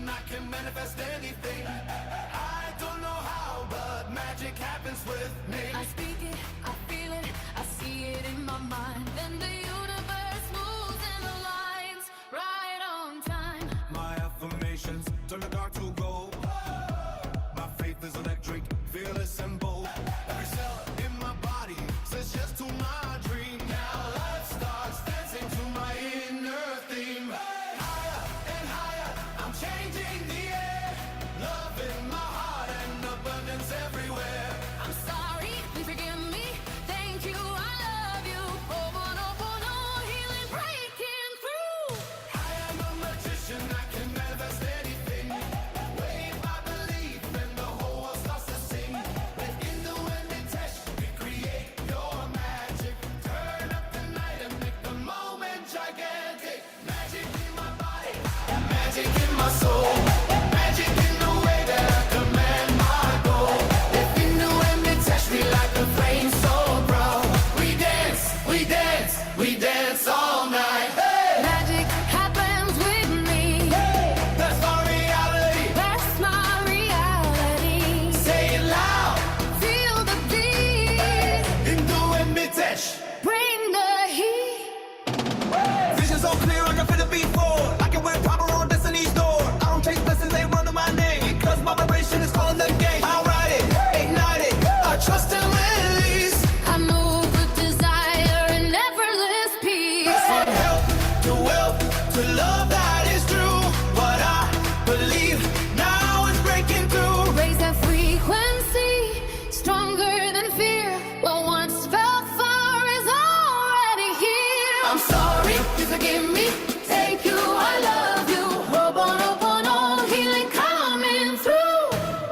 I can manifest anything. I don't know how, but magic happens with me. I speak it, I feel it, I see it in my mind. Then the universe moves and aligns right on time. My affirmations turn the dark to gold. My faith is electric, fearless and bold. Every cell in my body says yes to my dream. Now life starts dancing to my inner theme. Higher and higher, I'm changing the air. Love in my heart and abundance everywhere. I'm sorry, please forgive me. Thank you, I love you. Ho'oponopono, healing breaking through. I am a magician, I can manifest anything. Wave my belief and the whole world starts to sing. With Hindu and Mitesh, we create your magic. Turn up the night and make the moment gigantic. Magic in my body, magic in my soul. Magic in the way that I command my goal. With Hindu and Mitesh, we light the flame so proud. We dance, we dance, we dance all night. Hey! Magic happens with me. That's my reality. That's my reality. Say it loud. Feel the beat. Hindu and Mitesh. Bring the heat. Vision so clear, I can feel the beat forward. I can wear power on destiny's door. I don't chase blessings, they run to my name. Because my vibration is calling the game. I'll ride it, ignite it. I trust and release. I move with desire and effortless peace. From health to wealth to love that is true. What I believe now is breaking through. Raise that frequency, stronger than fear. What once felt far is already here. I'm sorry. Please forgive me. Thank you, I love you. Ho'oponopono, healing coming through.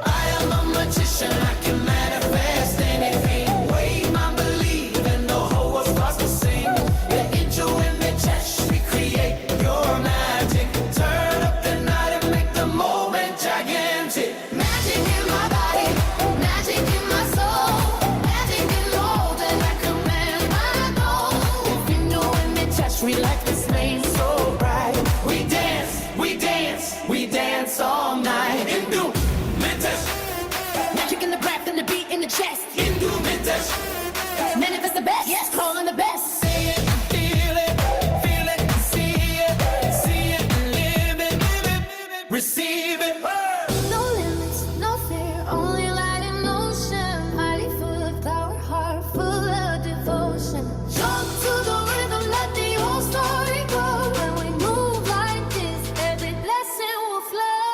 I am a magician, I can manifest anything. Wave my belief and the whole world starts to sing. The angel in the chest, we create your magic. Turn up the night and make the moment gigantic. Magic in my body, magic in my soul. Magic in all that I command my goal. If you know in the touch, we like this flame so bright. We dance, we dance, we dance all night. Hindu, Mitesh, Magic in the breath and the beat in the chest. Hindu, Mitesh. Manifest the best, yes, calling the best. Say it, feel it, see it, live it, receive it. No limits, no fear, only light and motion. Mighty full of power, heart full of devotion. Jump to the rhythm, let the whole story go. When we move like this, every blessing will flow.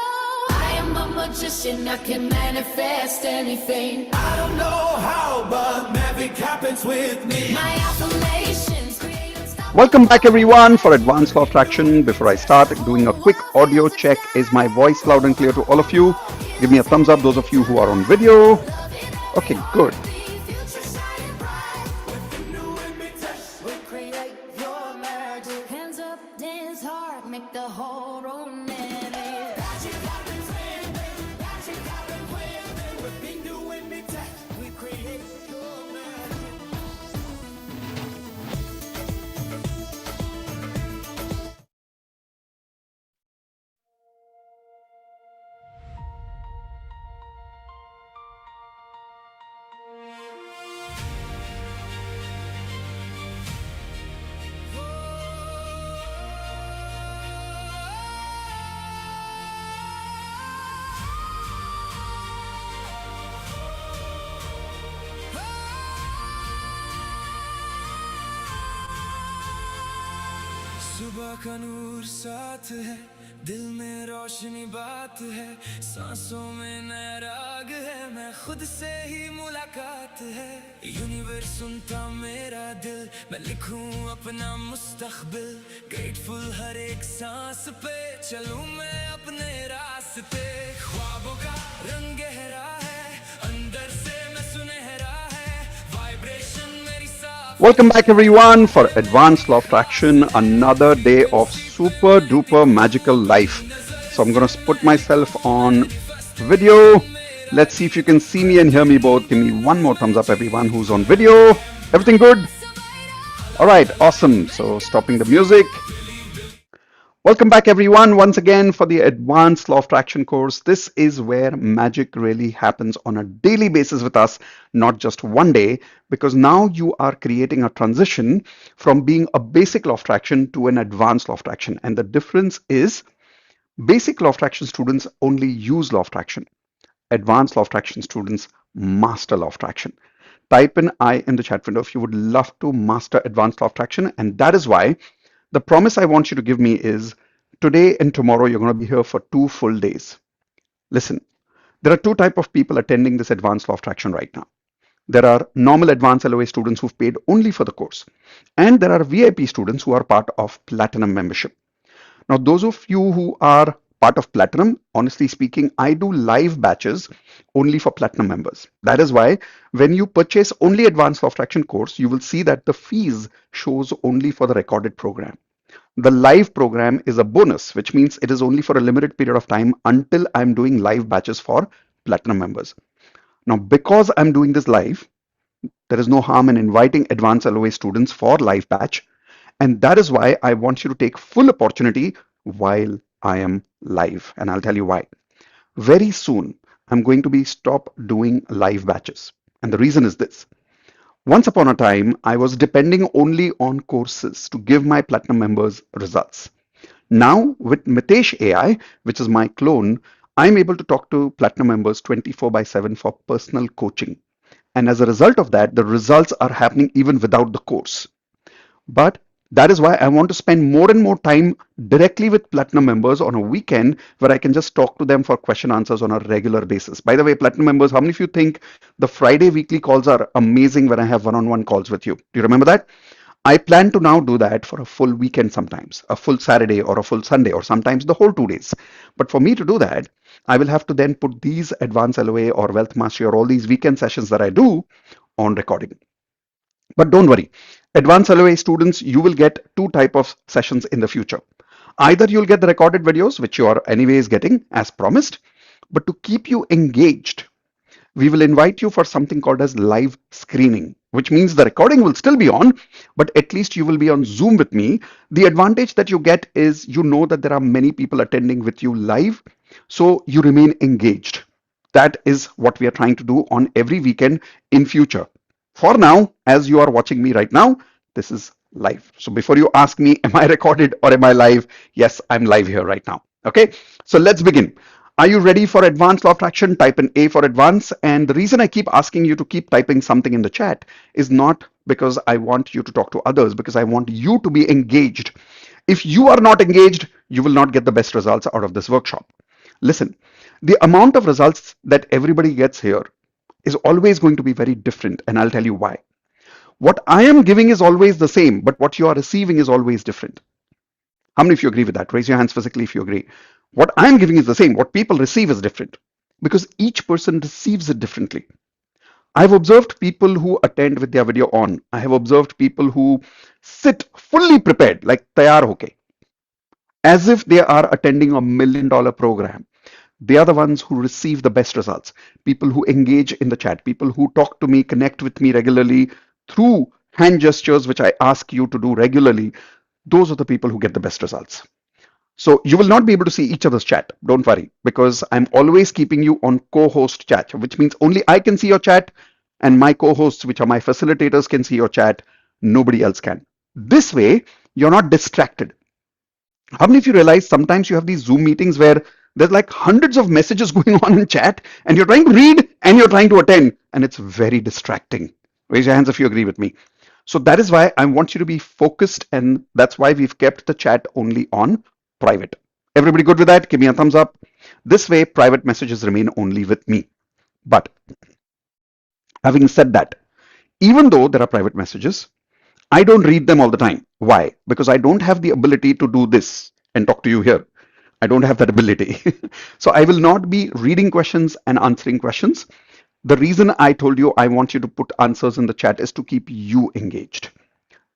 I am a magician, I can manifest anything. I don't know how, but magic happens with me. My affirmations create unstoppable. Welcome back everyone for Advance Law of Attraction. Before I start doing a quick audio check, is my voice loud and clear to all of you? Give me a thumbs up, those of you who are on video. Okay, good. We'll create your magic. Hands up, dance hard, make the whole romantic. Magic happens when, magic happens when, with Hindu and Mitesh, we create your magic. सुबह का नूर साथ है, दिल में रोशनी बात है, सांसों में नया राग है, मैं खुद से ही मुलाकात है। यूनिवर्स सुनता मेरा दिल, मैं लिखूं अपना मुस्तकबिल। ग्रेटफुल हर एक सांस पे चलूं मैं अपने रास्ते। ख्वाबों का रंग गहरा है, अंदर से मैं सुनहरा है, वाइब्रेशन मेरी साफ। Welcome back everyone for Advanced Law of Attraction, another day of super duper magical life. So I'm going to put myself on video. Let's see if you can see me and hear me both. Give me one more thumbs up everyone who's on video. Everything good? Alright, awesome. So stopping the music. Welcome back, everyone, once again for the Advanced Law of Attraction course. This is where magic really happens on a daily basis with us, not just one day, because now you are creating a transition from being a basic law of attraction to an advanced law of attraction. And the difference is basic law of attraction students only use law of attraction. Advanced law of attraction students master law of attraction. Type in I in the chat window if you would love to master advanced law of attraction. And that is why the promise I want you to give me is today and tomorrow you're going to be here for 2 full days. Listen, there are two types of people attending this advanced law of attraction right now. There are normal advanced LOA students who've paid only for the course, and there are VIP students who are part of platinum membership. Now, those of you who are part of Platinum, honestly speaking, I do live batches only for Platinum members. That is why when you purchase only Advanced Law of Attraction course, you will see that the fees shows only for the recorded program. The live program is a bonus, which means it is only for a limited period of time until I'm doing live batches for Platinum members. Now, because I'm doing this live, there is no harm in inviting Advanced LOA students for live batch. And that is why I want you to take full opportunity while I am live. And I'll tell you why. Very soon, I'm going to be stop doing live batches. And the reason is this. Once upon a time, I was depending only on courses to give my platinum members results. Now, with Mitesh AI, which is my clone, I'm able to talk to platinum members 24/7 for personal coaching. And as a result of that, the results are happening even without the course. But that is why I want to spend more and more time directly with Platinum members on a weekend where I can just talk to them for question answers on a regular basis. By the way, Platinum members, how many of you think the Friday weekly calls are amazing when I have one-on-one calls with you? Do you remember that? I plan to now do that for a full weekend sometimes, a full Saturday or a full Sunday, or sometimes the whole 2 days. But for me to do that, I will have to then put these Advanced LOA or Wealth Mastery or all these weekend sessions that I do on recording. But don't worry, advanced LOA students, you will get two type of sessions in the future. Either you'll get the recorded videos, which you are anyways getting as promised, but to keep you engaged, we will invite you for something called as live screening, which means the recording will still be on, but at least you will be on Zoom with me. The advantage that you get is you know that there are many people attending with you live, so you remain engaged. That is what we are trying to do on every weekend in future. For now, as you are watching me right now, this is live. So before you ask me, am I recorded or am I live? Yes, I'm live here right now. Okay, so let's begin. Are you ready for advanced law of attraction? Type in A for advance. And the reason I keep asking you to keep typing something in the chat is not because I want you to talk to others, because I want you to be engaged. If you are not engaged, you will not get the best results out of this workshop. Listen, the amount of results that everybody gets here is always going to be very different, and I'll tell you why. What I am giving is always the same, but what you are receiving is always different. How many of you agree with that? Raise your hands physically if you agree. What I'm giving is the same. What people receive is different because each person receives it differently. I've observed people who attend with their video on. I have observed people who sit fully prepared, like tayar hoke, as if they are attending $1 million program. They are the ones who receive the best results. People who engage in the chat, people who talk to me, connect with me regularly through hand gestures, which I ask you to do regularly. Those are the people who get the best results. So you will not be able to see each other's chat. Don't worry, because I'm always keeping you on co-host chat, which means only I can see your chat and my co-hosts, which are my facilitators, can see your chat. Nobody else can. This way, you're not distracted. How many of you realize sometimes you have these Zoom meetings where there's like hundreds of messages going on in chat and you're trying to read and you're trying to attend and it's very distracting. Raise your hands if you agree with me. So that is why I want you to be focused, and that's why we've kept the chat only on private. Everybody good with that? Give me a thumbs up. This way, private messages remain only with me. But having said that, even though there are private messages, I don't read them all the time. Why? Because I don't have the ability to do this and talk to you here. I don't have that ability. So I will not be reading questions and answering questions. The reason I told you I want you to put answers in the chat is to keep you engaged.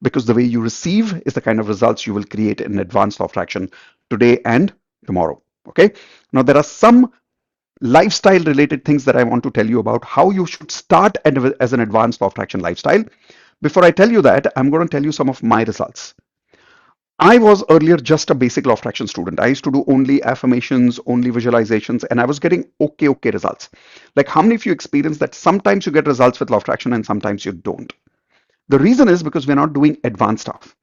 Because the way you receive is the kind of results you will create in advanced law of attraction today and tomorrow. Okay. Now there are some lifestyle related things that I want to tell you about how you should start as an advanced law of attraction lifestyle. Before I tell you that, I'm going to tell you some of my results. I was earlier just a basic law of attraction student. I used to do only affirmations, only visualizations, and I was getting okay results. Like, how many of you experience that sometimes you get results with law of attraction and sometimes you don't? The reason is because we're not doing advanced stuff.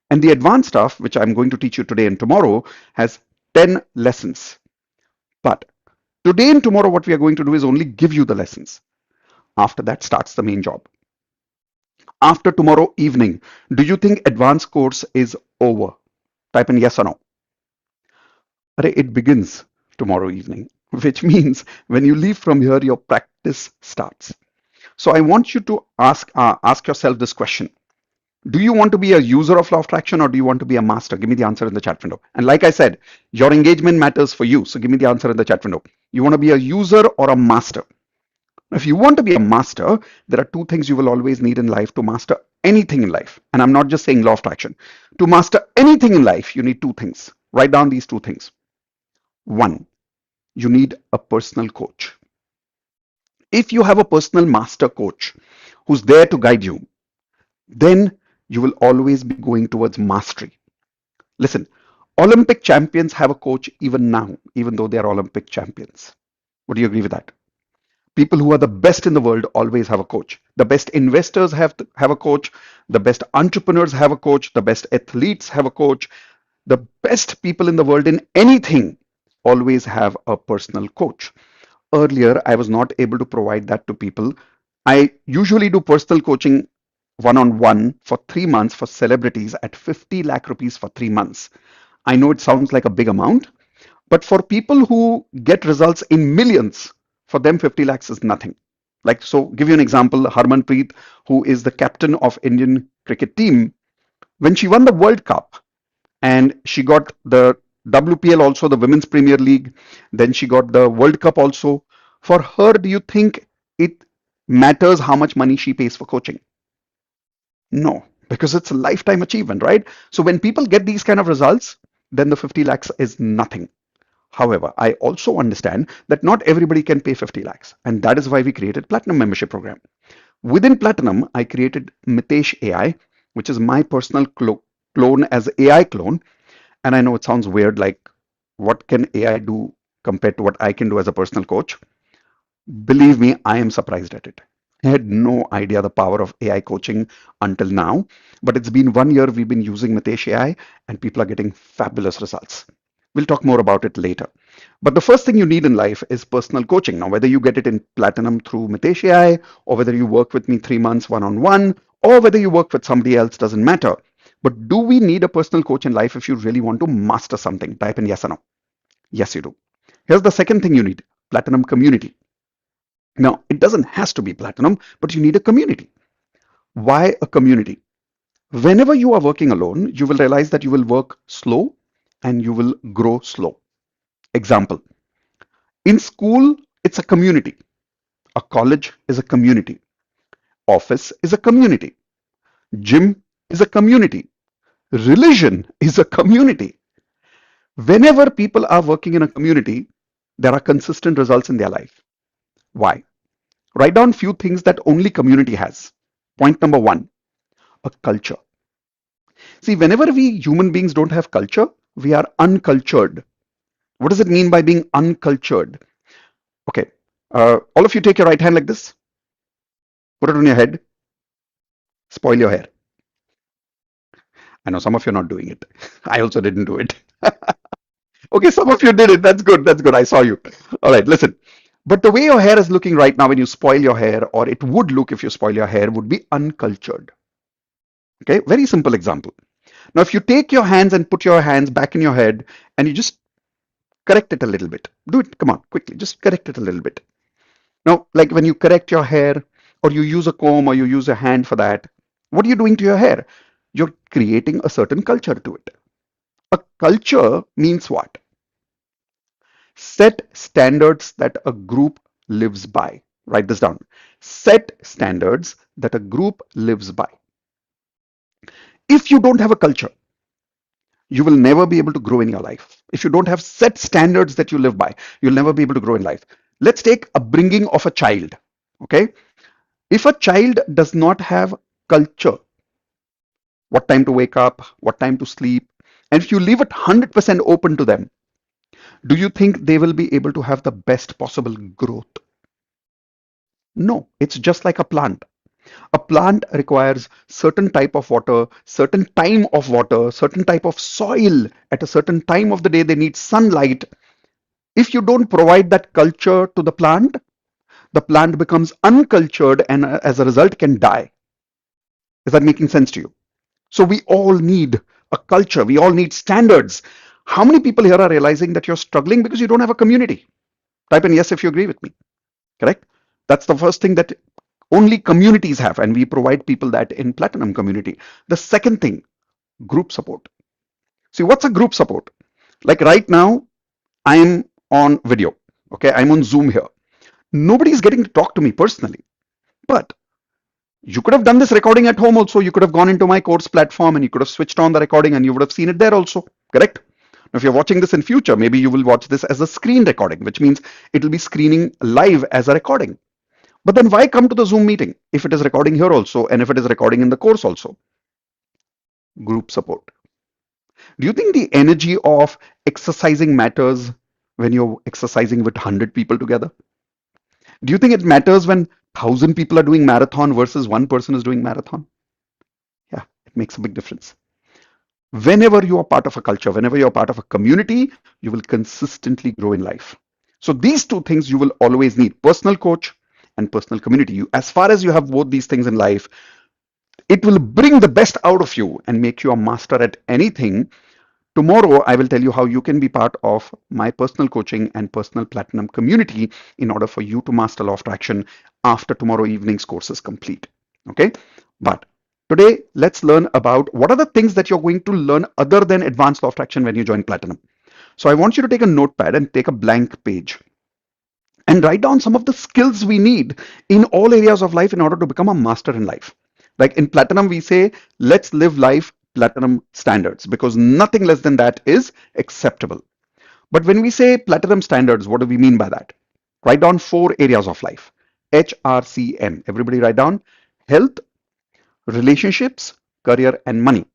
And the advanced stuff, which I'm going to teach you today and tomorrow, has 10 lessons. But today and tomorrow, what we are going to do is only give you the lessons. After that starts the main job. After tomorrow evening, do you think advanced course is over? Type in yes or no. It begins tomorrow evening, which means when you leave from here, your practice starts. So I want you to ask yourself this question. Do you want to be a user of law of attraction or do you want to be a master? Give me the answer in the chat window. And like I said, your engagement matters for you. So give me the answer in the chat window. You want to be a user or a master? If you want to be a master, there are two things you will always need in life to master anything in life. And I'm not just saying law of attraction. To master anything in life, you need two things. Write down these two things. One, you need a personal coach. If you have a personal master coach who's there to guide you, then you will always be going towards mastery. Listen, Olympic champions have a coach even now, even though they are Olympic champions. Would you agree with that? People who are the best in the world always have a coach. The best investors have a coach. The best entrepreneurs have a coach. The best athletes have a coach. The best people in the world in anything always have a personal coach. Earlier, I was not able to provide that to people. I usually do personal coaching one-on-one for 3 months for celebrities at 50 lakh rupees for 3 months. I know it sounds like a big amount, but for people who get results in millions, for them 50 lakhs is nothing. Like, so give you an example, Harmanpreet, who is the captain of Indian cricket team, when she won the World Cup and she got the WPL also, the Women's Premier League, then she got the World Cup also. For her, do you think it matters how much money she pays for coaching? No, because it's a lifetime achievement, right? So when people get these kind of results, then the 50 lakhs is nothing. However, I also understand that not everybody can pay 50 lakhs, and that is why we created Platinum membership program. Within Platinum, I created Mitesh AI, which is my personal clone as AI clone. And I know it sounds weird, like what can AI do compared to what I can do as a personal coach? Believe me, I am surprised at it. I had no idea the power of AI coaching until now, but it's been 1 year we've been using Mitesh AI and people are getting fabulous results. We'll talk more about it later. But the first thing you need in life is personal coaching. Now, whether you get it in Platinum through Mitesh AI, or whether you work with me 3 months one-on-one, or whether you work with somebody else, doesn't matter. But do we need a personal coach in life if you really want to master something? Type in yes or no. Yes, you do. Here's the second thing you need, Platinum community. Now, it doesn't has to be Platinum, but you need a community. Why a community? Whenever you are working alone, you will realize that you will work slow and you will grow slow. Example, in school, it's a community. A college is a community. Office is a community. Gym is a community. Religion is a community. Whenever people are working in a community, there are consistent results in their life. Why? Write down few things that only community has. Point number one, a culture. See, whenever we human beings don't have culture, we are uncultured. What does it mean by being uncultured? Okay, all of you take your right hand like this, put it on your head, spoil your hair. I know some of you are not doing it. I also didn't do it. Okay, some of you did it. That's good. That's good. I saw you. All right, listen. But the way your hair is looking right now when you spoil your hair, or it would look if you spoil your hair, would be uncultured. Okay, very simple example. Now, if you take your hands and put your hands back in your head and you just correct it a little bit, do it. Come on, quickly. Just correct it a little bit. Now, like when you correct your hair, or you use a comb, or you use a hand for that, what are you doing to your hair? You're creating a certain culture to it. A culture means what? Set standards that a group lives by. Write this down. Set standards that a group lives by. If you don't have a culture, you will never be able to grow in your life. If you don't have set standards that you live by, you'll never be able to grow in life. Let's take a bringing of a child. Okay. If a child does not have culture, what time to wake up, what time to sleep, And if you leave it 100% open to them, do you think they will be able to have the best possible growth? No, it's just like a plant. A plant requires certain type of water, certain time of water, certain type of soil. At a certain time of the day, they need sunlight. If you don't provide that culture to the plant becomes uncultured and as a result can die. Is that making sense to you? So we all need a culture. We all need standards. How many people here are realizing that you're struggling because you don't have a community? Type in yes if you agree with me. Correct? That's the first thing that only communities have, and we provide people that in Platinum community. The second thing, group support. See, what's a group support? Like right now, I'm on video. Okay, I'm on Zoom here. Nobody's getting to talk to me personally, but you could have done this recording at home also. You could have gone into my course platform and you could have switched on the recording and you would have seen it there also. Correct? Now, if you're watching this in future, maybe you will watch this as a screen recording, which means it will be screening live as a recording. But then why come to the Zoom meeting if it is recording here also and if it is recording in the course also? Group support. Do you think the energy of exercising matters when you're exercising with 100 people together? Do you think it matters when 1,000 people are doing marathon versus one person is doing marathon? Yeah, it makes a big difference. Whenever you are part of a culture, whenever you're part of a community, you will consistently grow in life. So these two things you will always need, personal coach and personal community. As far as you have both these things in life, it will bring the best out of you and make you a master at anything. Tomorrow, I will tell you how you can be part of my personal coaching and personal platinum community in order for you to master law of attraction after tomorrow evening's course is complete. Okay? But today, let's learn about what are the things that you're going to learn other than advanced law of attraction when you join platinum. So I want you to take a notepad and take a blank page and write down some of the skills we need in all areas of life in order to become a master in life. Like in platinum, we say, let's live life platinum standards because nothing less than that is acceptable. But when we say platinum standards, what do we mean by that? Write down 4 areas of life. HRCM. Everybody write down health, relationships, career, and money.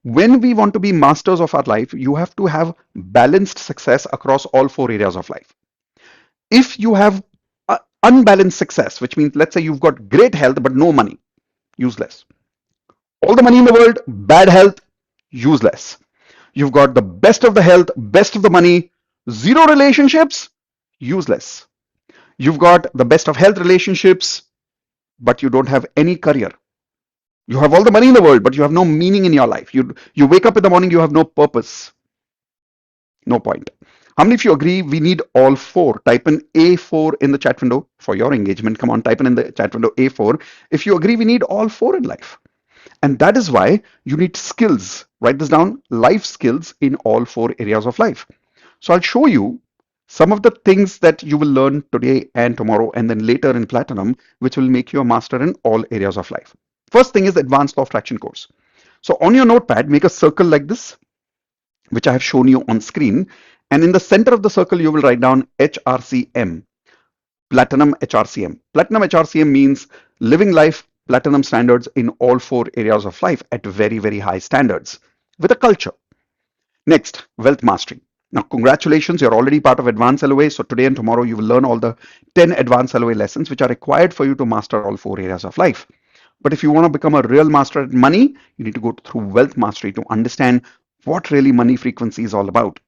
When we want to be masters of our life, you have to have balanced success across all 4 areas of life. If you have unbalanced success, which means let's say you've got great health but no money, useless. All the money in the world, bad health, useless. You've got the best of the health, best of the money, 0 relationships, useless. You've got the best of health, relationships, but you don't have any career. You have all the money in the world, but you have no meaning in your life. You wake up in the morning, you have no purpose. No point. How many of you agree we need all 4? Type in A4 in the chat window for your engagement. Come on, type in the chat window A4. If you agree we need all 4 in life. And that is why you need skills. Write this down, life skills in all 4 areas of life. So I'll show you some of the things that you will learn today and tomorrow and then later in Platinum, which will make you a master in all areas of life. First thing is the Advanced Law of Attraction course. So on your notepad, make a circle like this, which I have shown you on screen. And in the center of the circle, you will write down HRCM, Platinum HRCM. Platinum HRCM means living life platinum standards in all 4 areas of life at very, very high standards with a culture. Next, wealth mastery. Now, congratulations, you're already part of Advance LOA. So today and tomorrow, you will learn all the 10 Advance LOA lessons, which are required for you to master all 4 areas of life. But if you want to become a real master at money, you need to go through wealth mastery to understand what really money frequency is all about.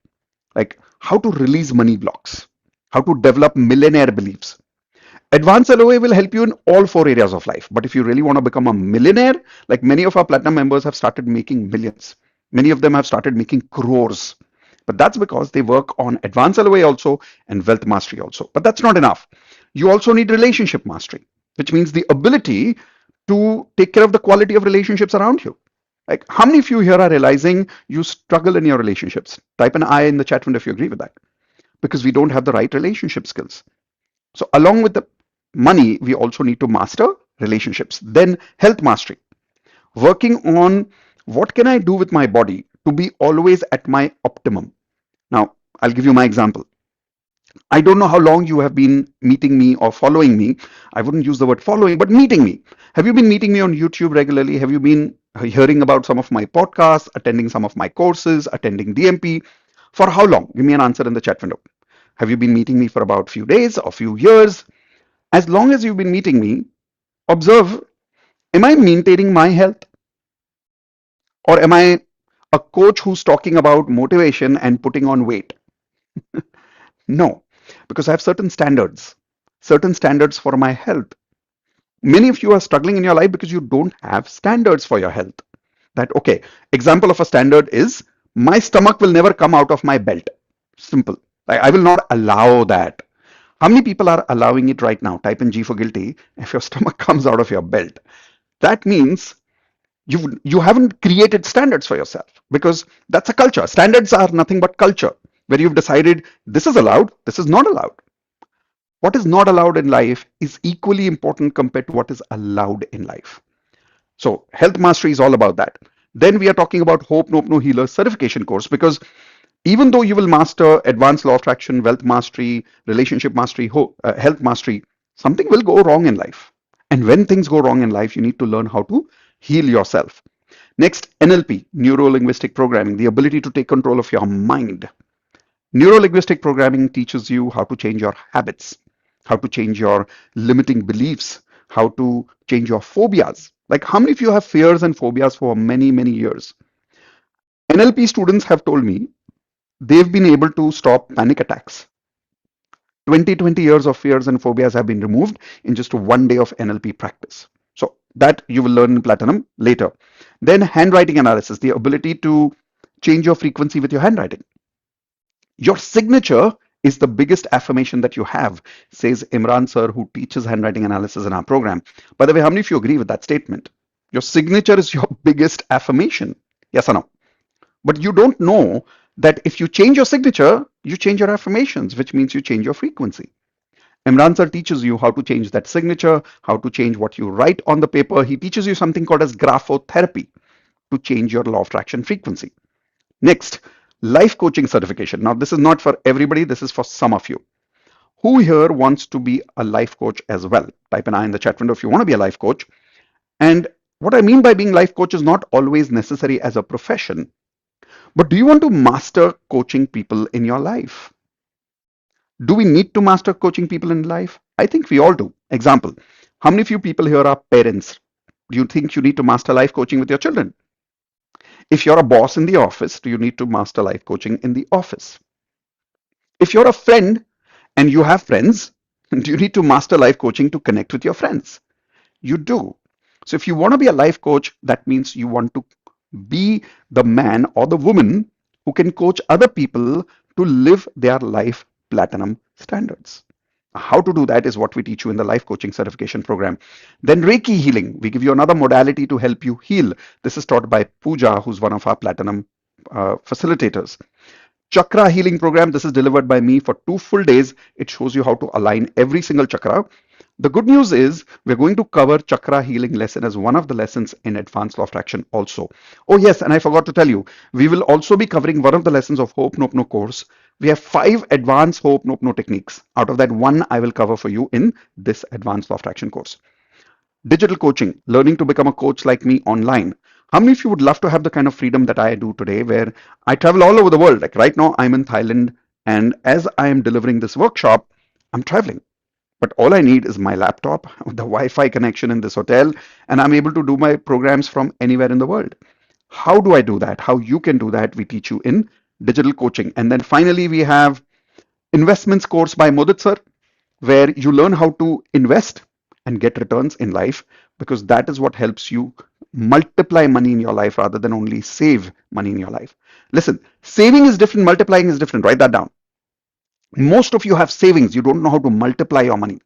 Like how to release money blocks, how to develop millionaire beliefs. Advanced LOA will help you in all 4 areas of life. But if you really want to become a millionaire, like many of our platinum members have started making millions. Many of them have started making crores. But that's because they work on Advanced LOA also and wealth mastery also. But that's not enough. You also need relationship mastery, which means the ability to take care of the quality of relationships around you. Like how many of you here are realizing you struggle in your relationships? Type an I in the chat window if you agree with that. Because we don't have the right relationship skills. So along with the money, we also need to master relationships. Then health mastery. Working on what can I do with my body to be always at my optimum. Now, I'll give you my example. I don't know how long you have been meeting me or following me. I wouldn't use the word following, but meeting me. Have you been meeting me on YouTube regularly? Have you been hearing about some of my podcasts, attending some of my courses, attending DMP. For how long? Give me an answer in the chat window. Have you been meeting me for about few days or few years? As long as you've been meeting me, observe, am I maintaining my health? Or am I a coach who's talking about motivation and putting on weight? No, because I have certain standards for my health. Many of you are struggling in your life because you don't have standards for your health. That, okay, example of a standard is my stomach will never come out of my belt. Simple. I will not allow that. How many people are allowing it right now? Type in G for guilty if your stomach comes out of your belt. That means you haven't created standards for yourself, because that's a culture. Standards are nothing but culture, where you've decided this is allowed, this is not allowed. What is not allowed in life is equally important compared to what is allowed in life. So health mastery is all about that. Then we are talking about Hope Nope No Healer certification course, because even though you will master advanced law of attraction, wealth mastery, relationship mastery, health mastery, something will go wrong in life. And when things go wrong in life, you need to learn how to heal yourself. Next, NLP, neuro linguistic programming, the ability to take control of your mind. Neuro linguistic programming teaches you how to change your habits, how to change your limiting beliefs, how to change your phobias. Like, how many of you have fears and phobias for many, many years? NLP students have told me they've been able to stop panic attacks. 20 years of fears and phobias have been removed in just one day of NLP practice. So that you will learn in Platinum later. Then handwriting analysis, the ability to change your frequency with your handwriting. Your signature is the biggest affirmation that you have, says Imran sir, who teaches handwriting analysis in our program. By the way, how many of you agree with that statement? Your signature is your biggest affirmation. Yes or no? But you don't know that if you change your signature, you change your affirmations, which means you change your frequency. Imran sir teaches you how to change that signature, how to change what you write on the paper. He teaches you something called as graphotherapy to change your law of attraction frequency. Next, life coaching certification. Now, this is not for everybody. This is for some of you. Who here wants to be a life coach as well? Type an I in the chat window if you want to be a life coach. And what I mean by being life coach is not always necessary as a profession. But do you want to master coaching people in your life? Do we need to master coaching people in life? I think we all do. Example, how many of you people here are parents? Do you think you need to master life coaching with your children? If you're a boss in the office, do you need to master life coaching in the office? If you're a friend and you have friends, do you need to master life coaching to connect with your friends? You do. So if you want to be a life coach, that means you want to be the man or the woman who can coach other people to live their life platinum standards. How to do that is what we teach you in the life coaching certification program. Then Reiki healing, we give you another modality to help you heal. This is taught by Pooja, who's one of our platinum facilitators. Chakra healing program, this is delivered by me for 2 full days. It shows you how to align every single chakra. The good news is we're going to cover chakra healing lesson as one of the lessons in Advanced Law of Attraction also. Oh yes, and I forgot to tell you, we will also be covering one of the lessons of Hope Nope No course. We have 5 advanced Hope Nope No techniques. Out of that, one I will cover for you in this Advanced Law of Attraction course. Digital coaching, learning to become a coach like me online. How many of you would love to have the kind of freedom that I do today, where I travel all over the world? Like right now, I'm in Thailand, and as I am delivering this workshop, I'm traveling. But all I need is my laptop, the Wi-Fi connection in this hotel, and I'm able to do my programs from anywhere in the world. How do I do that? How you can do that? We teach you in digital coaching. And then finally, we have investments course by Modit sir, where you learn how to invest and get returns in life, because that is what helps you multiply money in your life rather than only save money in your life. Listen, saving is different, multiplying is different. Write that down. Most of you have savings, you don't know how to multiply your money.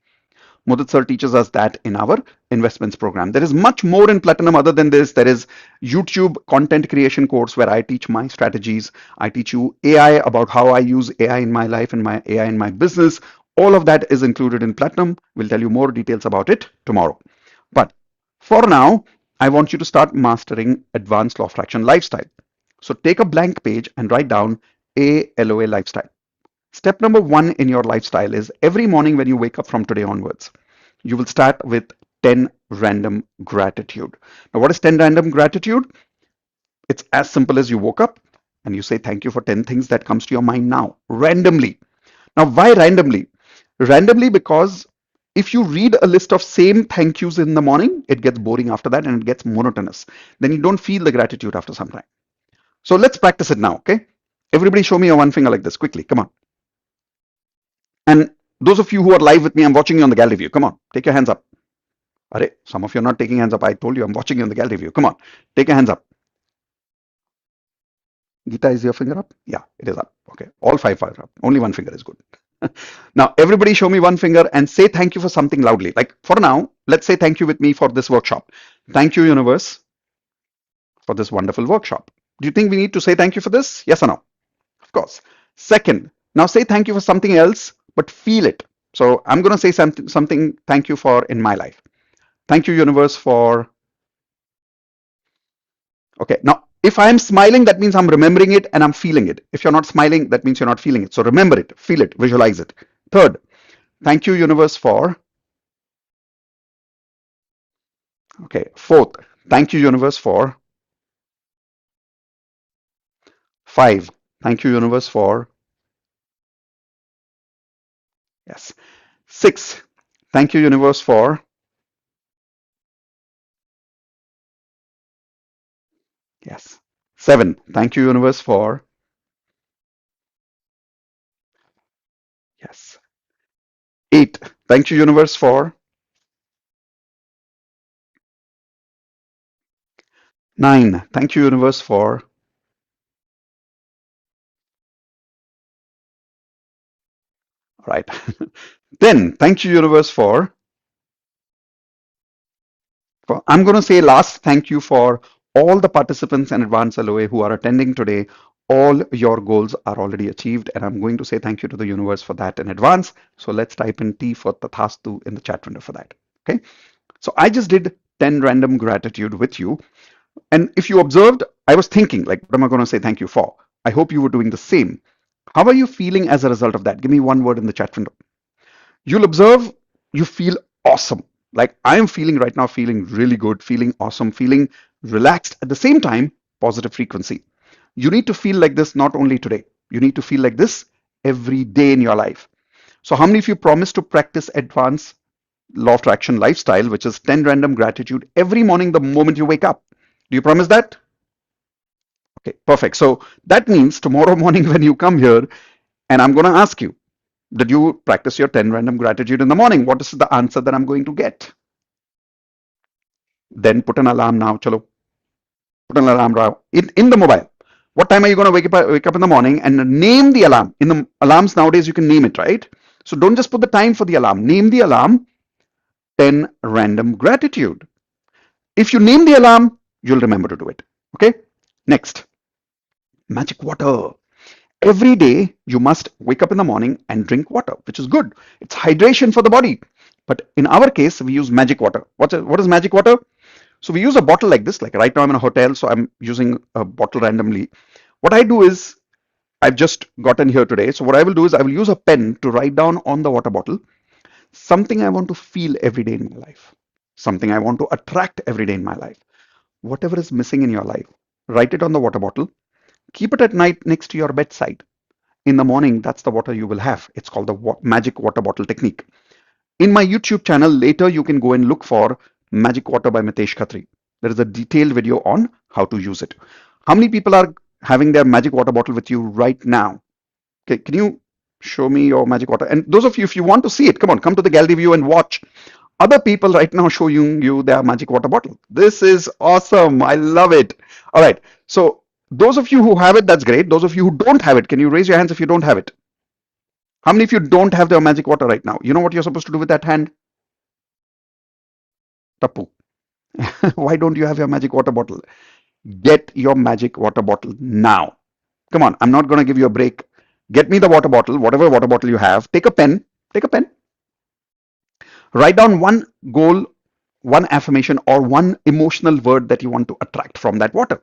Modit sir teaches us that in our investments program. There is much more in Platinum other than this. There is YouTube content creation course where I teach my strategies. I teach you AI, about how I use AI in my life and my AI in my business. All of that is included in Platinum. We'll tell you more details about it tomorrow. But for now, I want you to start mastering Advanced Law of Attraction lifestyle. So take a blank page and write down ALOA lifestyle. Step number 1 in your lifestyle is every morning when you wake up from today onwards, you will start with 10 random gratitude. Now, what is 10 random gratitude? It's as simple as you woke up and you say thank you for 10 things that comes to your mind now, randomly. Now, why randomly? Randomly because if you read a list of same thank yous in the morning, it gets boring after that and it gets monotonous. Then you don't feel the gratitude after some time. So let's practice it now, okay? Everybody show me your one finger like this, quickly, come on. And those of you who are live with me, I'm watching you on the gallery view. Come on, take your hands up. Arre, some of you are not taking hands up. I told you I'm watching you on the gallery view. Come on, take your hands up. Geeta, is your finger up? Yeah, it is up. Okay, all five are up. Only one finger is good. Now, everybody show me one finger and say thank you for something loudly. Like for now, let's say thank you with me for this workshop. Thank you, universe, for this wonderful workshop. Do you think we need to say thank you for this? Yes or no? Of course. Second, now say thank you for something else, but feel it. So I'm going to say something thank you for in my life. Thank you, universe, for... Okay, now if I'm smiling, that means I'm remembering it and I'm feeling it. If you're not smiling, that means you're not feeling it. So remember it, feel it, visualize it. Third, thank you, universe, for... Okay, fourth, thank you, universe, for... Five, thank you, universe, for... Yes. Six, thank you, universe, for... Yes. Seven, thank you, universe, for... Yes. Eight, thank you, universe, for... Nine, thank you, universe, for... All right. 10, thank you, universe, for... I'm going to say last thank you for all the participants and Advance LOA who are attending today. All your goals are already achieved, and I'm going to say thank you to the universe for that in advance. So let's type in T for Tathastu in the chat window for that. Okay. So I just did 10 random gratitude with you. And if you observed, I was thinking, like, what am I going to say thank you for? I hope you were doing the same. How are you feeling as a result of that? Give me one word in the chat window. You'll observe you feel awesome. Like I am feeling right now, feeling really good, feeling awesome, feeling relaxed. At the same time, positive frequency. You need to feel like this not only today. You need to feel like this every day in your life. So how many of you promise to practice Advance Law of Attraction lifestyle, which is 10 random gratitude every morning the moment you wake up? Do you promise that? Okay, perfect. So that means tomorrow morning when you come here and I'm going to ask you, did you practice your 10 random gratitude in the morning? What is the answer that I'm going to get? Then put an alarm now. Chalo. Put an alarm now in the mobile. What time are you going to wake up in the morning and name the alarm? In the alarms nowadays, you can name it, right? So don't just put the time for the alarm. Name the alarm 10 random gratitude. If you name the alarm, you'll remember to do it. Okay. Next, magic water. Every day you must wake up in the morning and drink water, which is good. It's hydration for the body. But in our case, we use magic water. What is magic water? So we use a bottle like this. Like right now I'm in a hotel, so I'm using a bottle randomly. What I do is I've just gotten here today. So what I will do is I will use a pen to write down on the water bottle something I want to feel every day in my life, something I want to attract every day in my life. Whatever is missing in your life, write it on the water bottle. Keep it at night next to your bedside. In the morning, that's the water you will have. It's called the magic water bottle technique. In my YouTube channel, later you can go and look for Magic Water by Mitesh Khatri. There is a detailed video on how to use it. How many people are having their magic water bottle with you right now? Okay, can you show me your magic water? And those of you, if you want to see it, come on, come to the gallery view and watch other people right now showing you their magic water bottle. This is awesome. I love it. All right. So those of you who have it, that's great. Those of you who don't have it, can you raise your hands if you don't have it? How many of you don't have their magic water right now? You know what you're supposed to do with that hand? Tapu. Why don't you have your magic water bottle? Get your magic water bottle now. Come on, I'm not going to give you a break. Get me the water bottle, whatever water bottle you have. Take a pen. Write down one goal, one affirmation, or one emotional word that you want to attract from that water.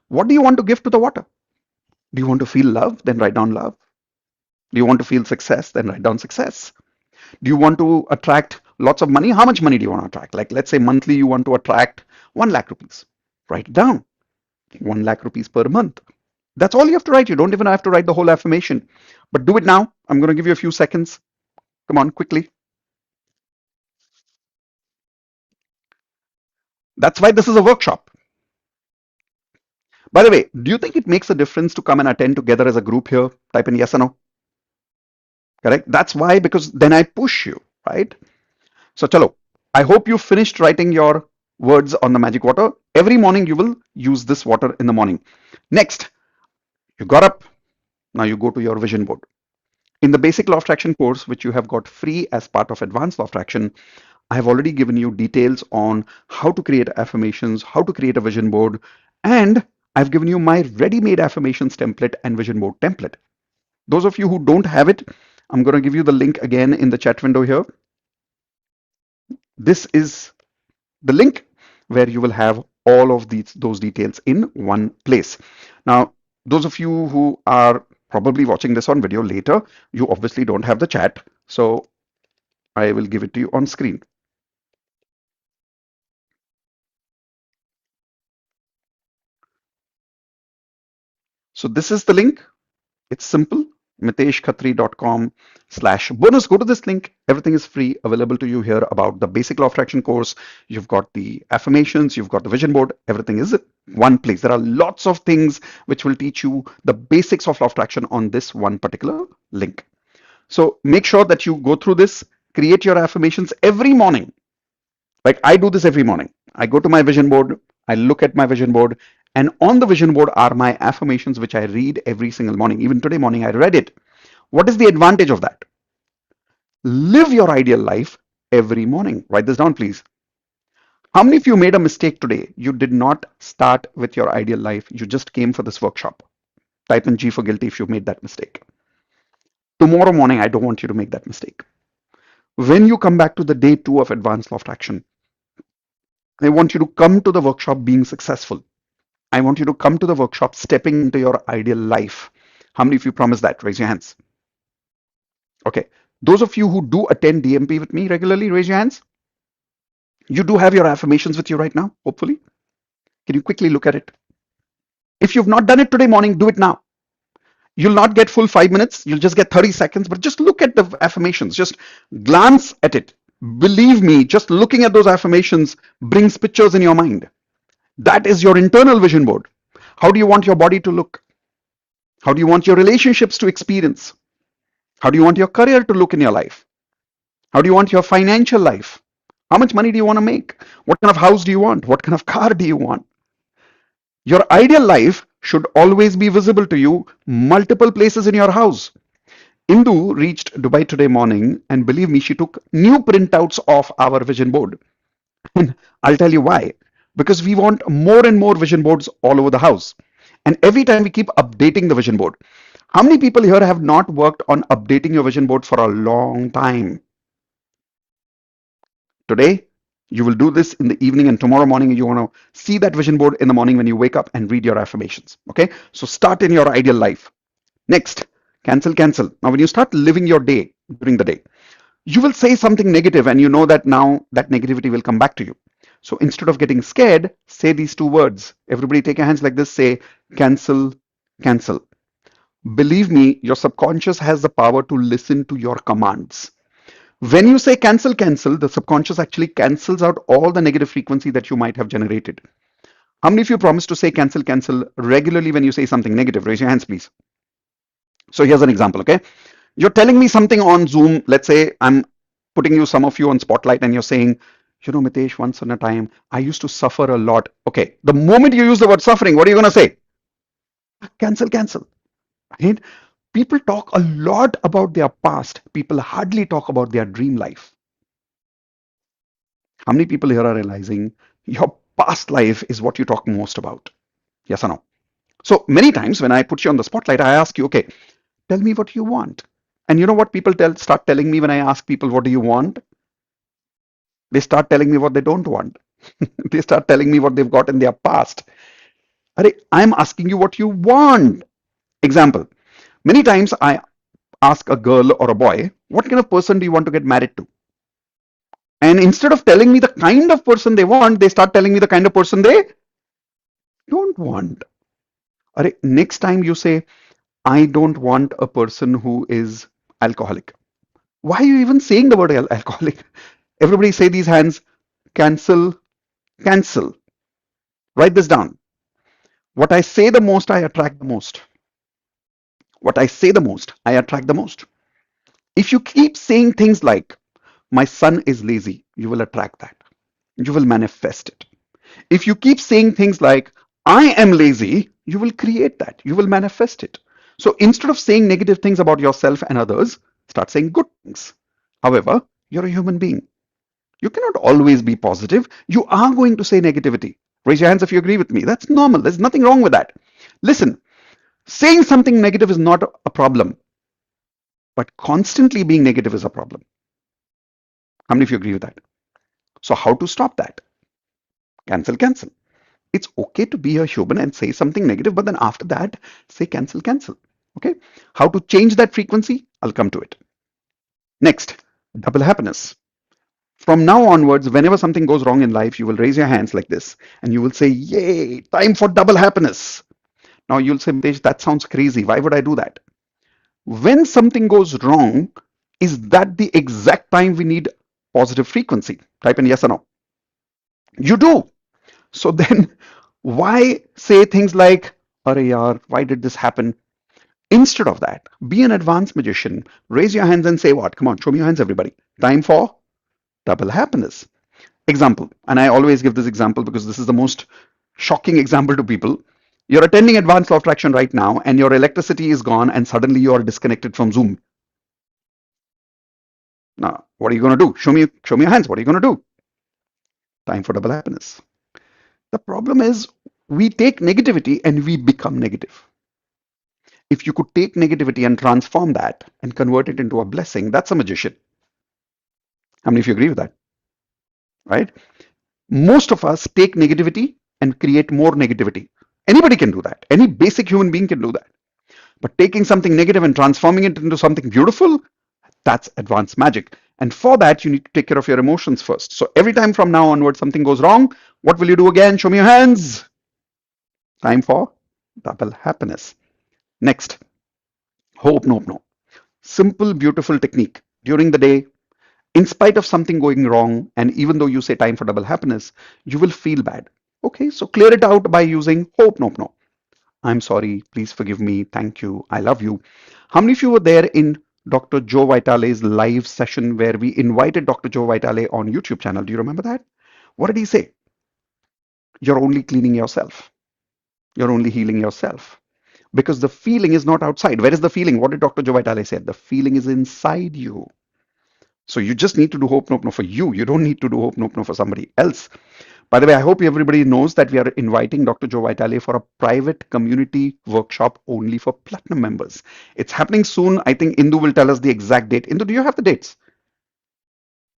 What do you want to give to the water? Do you want to feel love? Then write down love. Do you want to feel success? Then write down success. Do you want to attract lots of money. How much money do you want to attract? Like, let's say monthly you want to attract 1 lakh rupees. Write it down. 1 lakh rupees per month. That's all you have to write. You don't even have to write the whole affirmation. But do it now. I'm going to give you a few seconds. Come on, quickly. That's why this is a workshop. By the way, do you think it makes a difference to come and attend together as a group here? Type in yes or no. Correct? That's why, because then I push you, right? So, chalo. I hope you finished writing your words on the magic water. Every morning you will use this water in the morning. Next, you got up. Now you go to your vision board. In the basic law of attraction course, which you have got free as part of advanced law of attraction, I have already given you details on how to create affirmations, how to create a vision board, and I've given you my ready-made affirmations template and vision board template. Those of you who don't have it, I'm going to give you the link again in the chat window here. This is the link where you will have all of those details in one place. Now, those of you who are probably watching this on video later, you obviously don't have the chat, so I will give it to you on screen. So this is the link. It's simple. miteshkhatri.com/bonus. Go to this link. Everything is free, available to you here about the basic law of attraction course. You've got the affirmations, you've got the vision board. Everything is one place. There are lots of things which will teach you the basics of law of attraction on this one particular link. So make sure that you go through this, create your affirmations every morning. Like I do this every morning. I go to my vision board, I look at my vision board, and on the vision board are my affirmations, which I read every single morning. Even today morning, I read it. What is the advantage of that? Live your ideal life every morning. Write this down, please. How many of you made a mistake today? You did not start with your ideal life. You just came for this workshop. Type in G for guilty if you made that mistake. Tomorrow morning, I don't want you to make that mistake. When you come back to the day 2 of Advanced Law of Attraction, I want you to come to the workshop being successful. I want you to come to the workshop stepping into your ideal life. How many of you promise that? Raise your hands. Okay. Those of you who do attend DMP with me regularly, raise your hands. You do have your affirmations with you right now, hopefully. Can you quickly look at it? If you've not done it today morning, do it now. You'll not get full 5 minutes. You'll just get 30 seconds, but just look at the affirmations. Just glance at it. Believe me, just looking at those affirmations brings pictures in your mind. That is your internal vision board. How do you want your body to look? How do you want your relationships to experience? How do you want your career to look in your life? How do you want your financial life? How much money do you want to make? What kind of house do you want? What kind of car do you want? Your ideal life should always be visible to you, multiple places in your house. Indu reached Dubai today morning, and believe me, she took new printouts of our vision board. And I'll tell you why. Because we want more and more vision boards all over the house. And every time we keep updating the vision board. How many people here have not worked on updating your vision board for a long time? Today, you will do this in the evening, and tomorrow morning you want to see that vision board in the morning when you wake up and read your affirmations. Okay, so start in your ideal life. Next, cancel. Now, when you start living your day during the day, you will say something negative, and you know that now that negativity will come back to you. So instead of getting scared, say these 2 words. Everybody take your hands like this. Say cancel. Believe me, your subconscious has the power to listen to your commands. When you say cancel, the subconscious actually cancels out all the negative frequency that you might have generated. How many of you promise to say cancel regularly when you say something negative? Raise your hands, please. So here's an example, okay? You're telling me something on Zoom. Let's say I'm putting some of you on spotlight, and you're saying, you know, Mitesh, once on a time, I used to suffer a lot. Okay, the moment you use the word suffering, what are you going to say? Cancel. Right? People talk a lot about their past. People hardly talk about their dream life. How many people here are realizing your past life is what you talk most about? Yes or no? So many times when I put you on the spotlight, I ask you, okay, tell me what you want. And you know what people start telling me when I ask people, what do you want? They start telling me what they don't want. They start telling me what they've got in their past. I'm asking you what you want. Example, many times I ask a girl or a boy, what kind of person do you want to get married to? And instead of telling me the kind of person they want, they start telling me the kind of person they don't want. Next time you say, I don't want a person who is alcoholic. Why are you even saying the word alcoholic? Everybody say these hands, cancel, cancel. Write this down. What I say the most, I attract the most. What I say the most, I attract the most. If you keep saying things like, my son is lazy, you will attract that. You will manifest it. If you keep saying things like, I am lazy, you will create that. You will manifest it. So instead of saying negative things about yourself and others, start saying good things. However, you're a human being. You cannot always be positive. You are going to say negativity. Raise your hands if you agree with me. That's normal. There's nothing wrong with that. Listen, saying something negative is not a problem, but constantly being negative is a problem. How many of you agree with that? So how to stop that? Cancel, cancel. It's okay to be a human and say something negative, but then after that, say cancel, cancel. Okay? How to change that frequency? I'll come to it. Next, double happiness. From now onwards, whenever something goes wrong in life, you will raise your hands like this and you will say, yay, time for double happiness. Now you'll say, Mitesh, that sounds crazy. Why would I do that? When something goes wrong, is that the exact time we need positive frequency? Type in yes or no. You do. So then why say things like, Arey yaar, why did this happen? Instead of that, be an advanced magician. Raise your hands and say what? Come on, show me your hands, everybody. Time for double happiness. Example, and I always give this example because this is the most shocking example to people. You're attending Advanced Law of Attraction right now and your electricity is gone and suddenly you are disconnected from Zoom. Now, what are you going to do? Show me your hands. What are you going to do? Time for double happiness. The problem is we take negativity and we become negative. If you could take negativity and transform that and convert it into a blessing, that's a magician. How many of you agree with that? Right? Most of us take negativity and create more negativity. Anybody can do that. Any basic human being can do that. But taking something negative and transforming it into something beautiful, that's advanced magic. And for that, you need to take care of your emotions first. So every time from now onward something goes wrong, what will you do again? Show me your hands. Time for double happiness. Next, hope, no. Simple, beautiful technique. During the day, in spite of something going wrong, and even though you say time for double happiness, you will feel bad. Okay, so clear it out by using hope, no. I'm sorry, please forgive me, thank you, I love you. How many of you were there in Dr. Joe Vitale's live session where we invited Dr. Joe Vitale on YouTube channel? Do you remember that? What did he say? You're only cleaning yourself. You're only healing yourself. Because the feeling is not outside. Where is the feeling? What did Dr. Joe Vitale say? The feeling is inside you. So you just need to do hope no for you. You don't need to do hope no for somebody else. By the way, I hope everybody knows that we are inviting Dr. Joe Vitale for a private community workshop only for platinum members. It's happening soon. I think Indu will tell us the exact date. Indu, do you have the dates?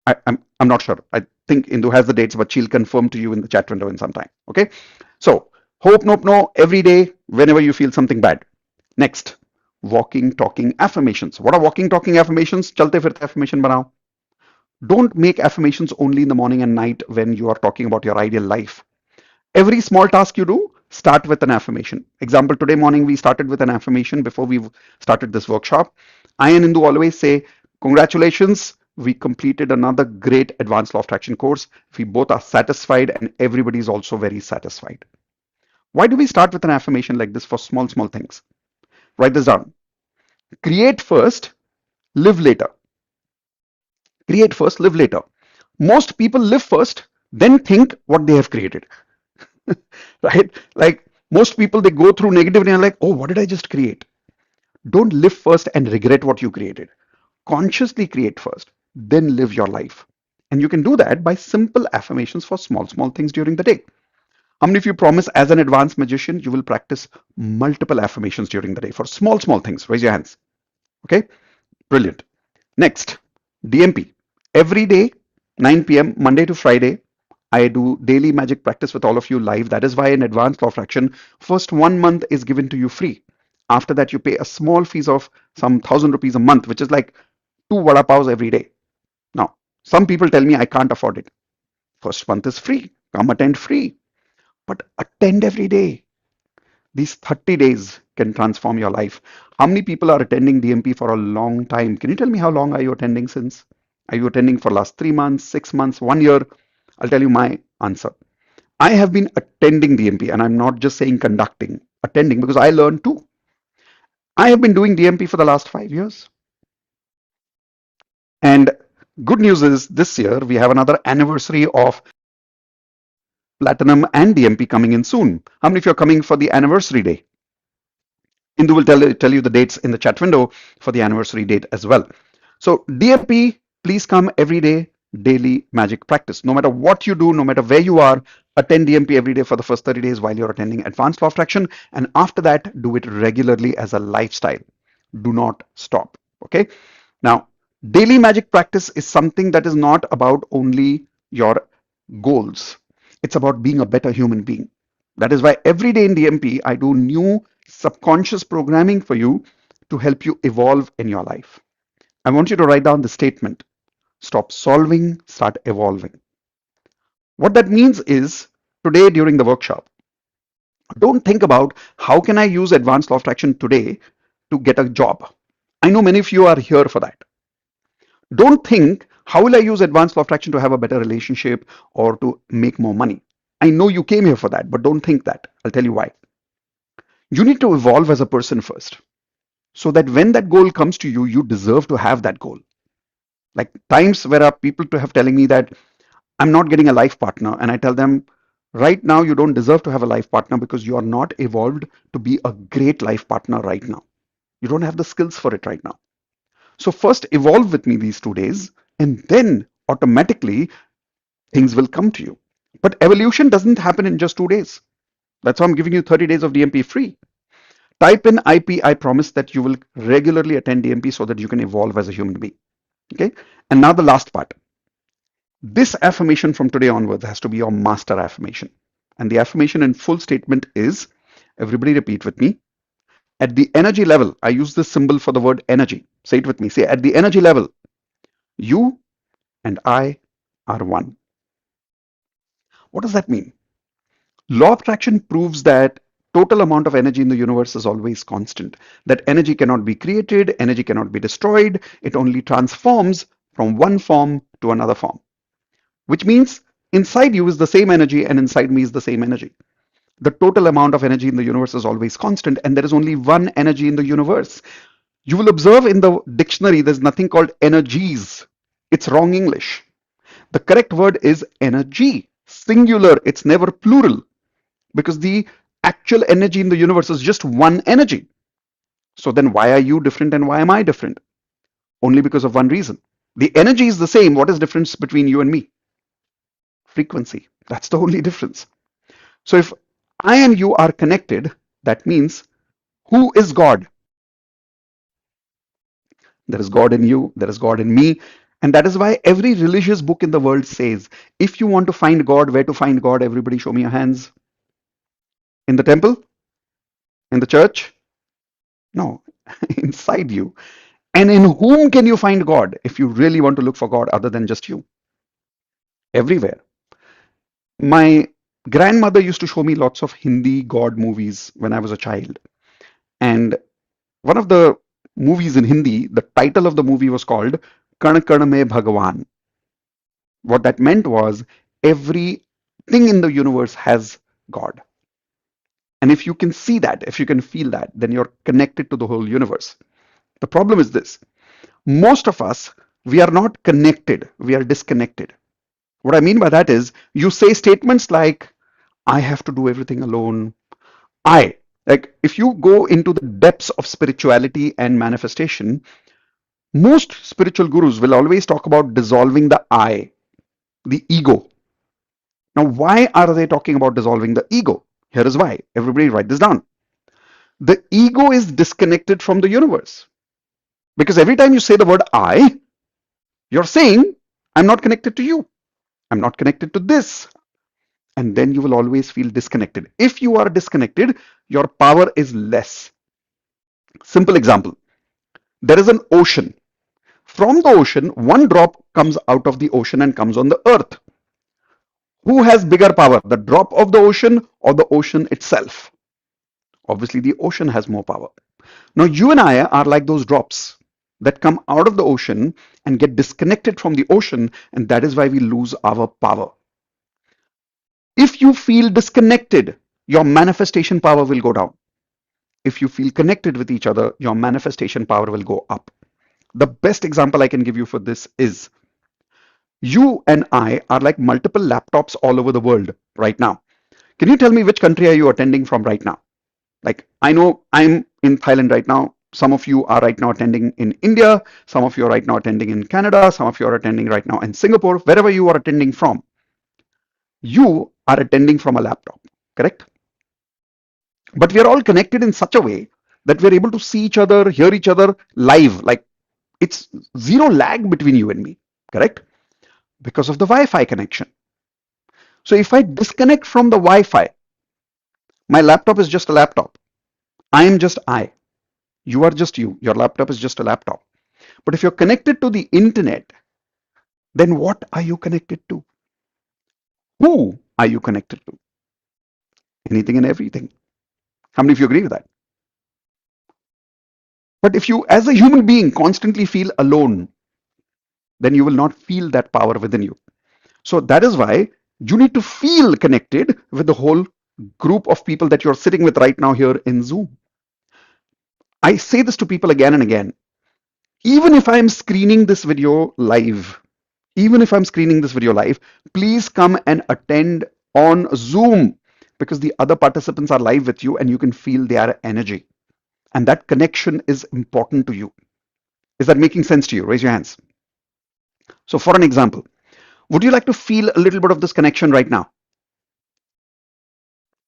I'm not sure. I think Indu has the dates, but she'll confirm to you in the chat window in some time. Okay. So hope no every day whenever you feel something bad. Next, walking, talking affirmations. What are walking, talking affirmations? Chalte firte affirmation banao. Don't make affirmations only in the morning and night when you are talking about your ideal life. Every small task you do, start with an affirmation. Example, today morning we started with an affirmation before we started this workshop. I and Indu always say, congratulations, we completed another great Advanced Law of Attraction course. We both are satisfied and everybody is also very satisfied. Why do we start with an affirmation like this for small things? Write this down. Create first, live later. Create first, live later. Most people live first, then think what they have created. Right? Like most people, they go through negativity and like, oh, what did I just create? Don't live first and regret what you created. Consciously create first, then live your life. And you can do that by simple affirmations for small things during the day. How many of you promise as an advanced magician, you will practice multiple affirmations during the day for small things? Raise your hands. Okay, brilliant. Next, DMP. Every day, 9 p.m., Monday to Friday, I do daily magic practice with all of you live. That is why in Advanced Law of Attraction, first 1 month is given to you free. After that, you pay a small fees of some 1,000 rupees a month, which is like 2 vada pavs every day. Now, Some people tell me I can't afford it. First month is free. Come attend free. But attend every day. These 30 days can transform your life. How many people are attending DMP for a long time? Can you tell me how long are you attending since? Are you attending for last 3 months, 6 months, 1 year? I'll tell you my answer. I have been attending DMP, and I'm not just saying conducting, attending, because I learned too. I have been doing DMP for the last 5 years. And good news is this year we have another anniversary of Platinum and DMP coming in soon. How many of you are coming for the anniversary day? Indu will tell you the dates in the chat window for the anniversary date as well. So DMP, please come every day, daily magic practice. No matter what you do, no matter where you are, attend DMP every day for the first 30 days while you're attending Advanced Law of Attraction. And after that, do it regularly as a lifestyle. Do not stop. Okay. Now, daily magic practice is something that is not about only your goals. It's about being a better human being. That is why every day in DMP, I do new subconscious programming for you to help you evolve in your life. I want you to write down the statement. Stop solving, start evolving. What that means is today during the workshop, don't think about how can I use advanced law of attraction today to get a job. I know many of you are here for that. Don't think how will I use advanced law of attraction to have a better relationship or to make more money. I know you came here for that, but don't think that. I'll tell you why. You need to evolve as a person first, so that when that goal comes to you, you deserve to have that goal. Like times where are people to have telling me that I'm not getting a life partner, and I tell them, right now you don't deserve to have a life partner because you are not evolved to be a great life partner right now. You don't have the skills for it right now. So first evolve with me these 2 days, and then automatically things will come to you. But evolution doesn't happen in just 2 days. That's why I'm giving you 30 days of DMP free. Type in IP, I promise that you will regularly attend DMP so that you can evolve as a human being. Okay. And now the last part. This affirmation from today onwards has to be your master affirmation. And the affirmation in full statement is, everybody repeat with me. At the energy level, I use this symbol for the word energy. Say it with me. Say, at the energy level, you and I are one. What does that mean? Law of attraction proves that total amount of energy in the universe is always constant. That energy cannot be created, energy cannot be destroyed. It only transforms from one form to another form, which means inside you is the same energy and inside me is the same energy. The total amount of energy in the universe is always constant, and there is only one energy in the universe. You will observe in the dictionary there's nothing called energies. It's wrong English. The correct word is energy, singular. It's never plural, because the actual energy in the universe is just one energy. So then why are you different and why am I different? Only because of one reason. The energy is the same. What is the difference between you and me? Frequency. That's the only difference. So if I and you are connected, that means who is God? There is God in you, there is God in me. And that is why every religious book in the world says, if you want to find God, where to find God? Everybody show me your hands. In the temple? In the church? No, inside you. And in whom can you find God if you really want to look for God other than just you? Everywhere. My grandmother used to show me lots of Hindi God movies when I was a child. And one of the movies in Hindi, the title of the movie was called Kan Kan Mein Bhagwan. What that meant was everything in the universe has God. And if you can see that, if you can feel that, then you're connected to the whole universe. The problem is this. Most of us, we are not connected, we are disconnected. What I mean by that is you say statements like, I have to do everything alone. Like if you go into the depths of spirituality and manifestation, most spiritual gurus will always talk about dissolving the I, the ego. Now, why are they talking about dissolving the ego? Here is why. Everybody write this down. The ego is disconnected from the universe. Because every time you say the word I, you're saying, I'm not connected to you. I'm not connected to this. And then you will always feel disconnected. If you are disconnected, your power is less. Simple example. There is an ocean from the ocean, one drop comes out of the ocean and comes on the earth. Who has bigger power, the drop of the ocean or the ocean itself? Obviously, the ocean has more power. Now, you and I are like those drops that come out of the ocean and get disconnected from the ocean, and that is why we lose our power. If you feel disconnected, your manifestation power will go down. If you feel connected with each other, your manifestation power will go up. The best example I can give you for this is you and I are like multiple laptops all over the world right now. Can you tell me which country are you attending from right now? Like, I know I'm in Thailand right now. Some of you are right now attending in India. Some of you are right now attending in Canada. Some of you are attending right now in Singapore. Wherever you are attending from, you are attending from a laptop, correct? But we are all connected in such a way that we're able to see each other, hear each other live. Like, it's zero lag between you and me, correct? Because of the Wi-Fi connection. So if I disconnect from the Wi-Fi, my laptop is just a laptop. I am just I. You are just you. Your laptop is just a laptop. But if you're connected to the internet, then what are you connected to? Who are you connected to? Anything and everything. How many of you agree with that? But if you, as a human being, constantly feel alone, then you will not feel that power within you. So that is why you need to feel connected with the whole group of people that you're sitting with right now here in Zoom. I say this to people again and again. Even if I'm screening this video live, please come and attend on Zoom, because the other participants are live with you and you can feel their energy. And that connection is important to you. Is that making sense to you? Raise your hands. So for an example, would you like to feel a little bit of this connection right now?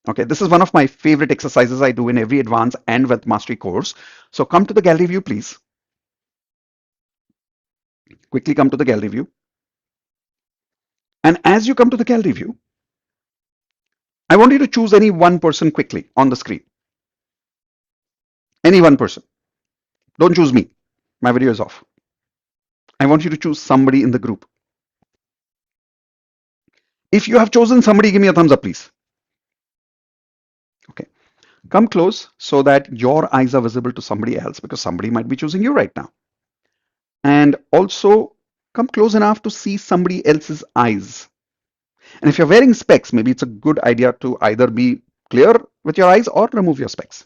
Okay, this is one of my favorite exercises I do in every Advance and Wealth Mastery course. So come to the gallery view, please. Quickly come to the gallery view. And as you come to the gallery view, I want you to choose any one person quickly on the screen. Any one person. Don't choose me. My video is off. I want you to choose somebody in the group. If you have chosen somebody, give me a thumbs up, please. Okay. Come close so that your eyes are visible to somebody else, because somebody might be choosing you right now. And also come close enough to see somebody else's eyes. And if you're wearing specs, maybe it's a good idea to either be clear with your eyes or remove your specs.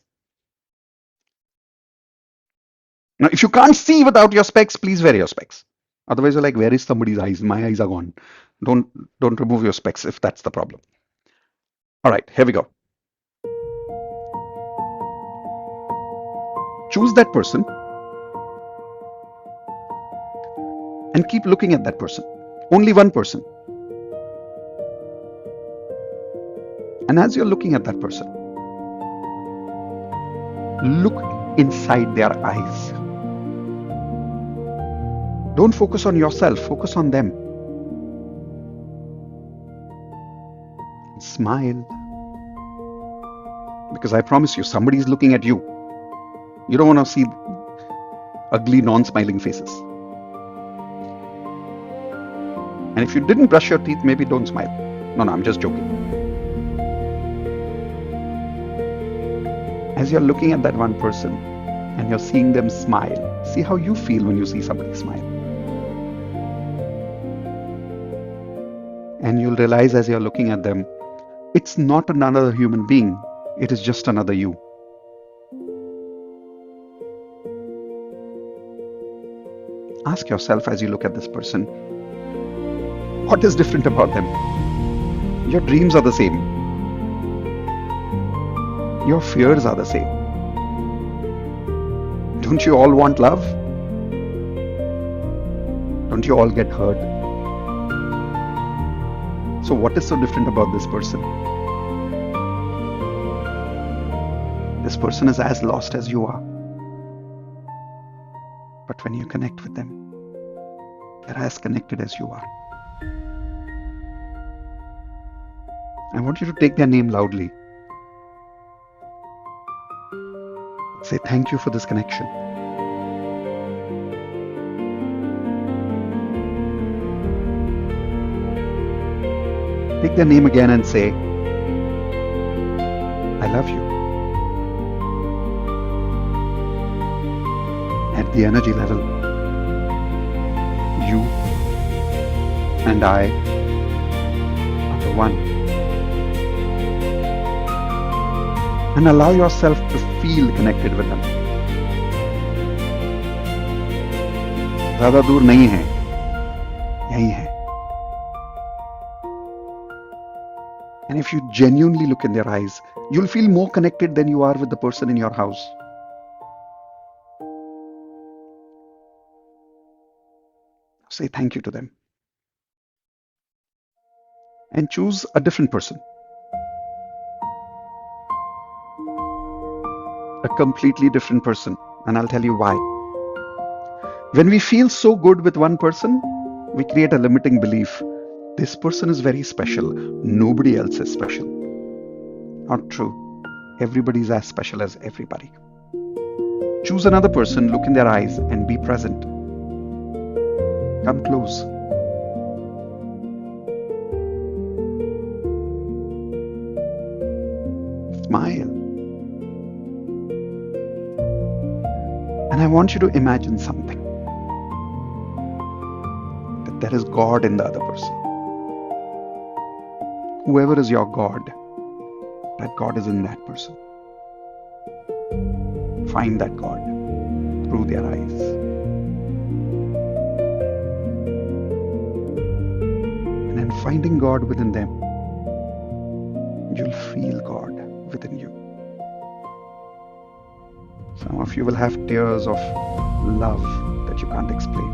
Now, if you can't see without your specs, please wear your specs. Otherwise, you're like, where is somebody's eyes? My eyes are gone. Don't remove your specs if that's the problem. All right, here we go. Choose that person and keep looking at that person. Only one person. And as you're looking at that person, look inside their eyes. Don't focus on yourself, focus on them. Smile. Because I promise you, somebody is looking at you. You don't want to see ugly, non-smiling faces. And if you didn't brush your teeth, maybe don't smile. No, I'm just joking. As you're looking at that one person and you're seeing them smile, see how you feel when you see somebody smile. And you'll realize as you're looking at them, it's not another human being, it is just another you. Ask yourself as you look at this person, what is different about them? Your dreams are the same. Your fears are the same. Don't you all want love? Don't you all get hurt? So what is so different about this person? This person is as lost as you are. But when you connect with them, they're as connected as you are. I want you to take their name loudly. Say thank you for this connection. Take their name again and say, I love you. At the energy level, you and I are the one. And allow yourself to feel connected with them. ज़्यादा दूर नहीं है, यहीं है. And if you genuinely look in their eyes, you'll feel more connected than you are with the person in your house. Say thank you to them. And choose a different person. A completely different person. And I'll tell you why. When we feel so good with one person, we create a limiting belief. This person is very special. Nobody else is special. Not true. Everybody is as special as everybody. Choose another person, look in their eyes, and be present. Come close. Smile. And I want you to imagine something. That there is God in the other person. Whoever is your God, that God is in that person. Find that God through their eyes. And in finding God within them, you'll feel God within you. Some of you will have tears of love that you can't explain.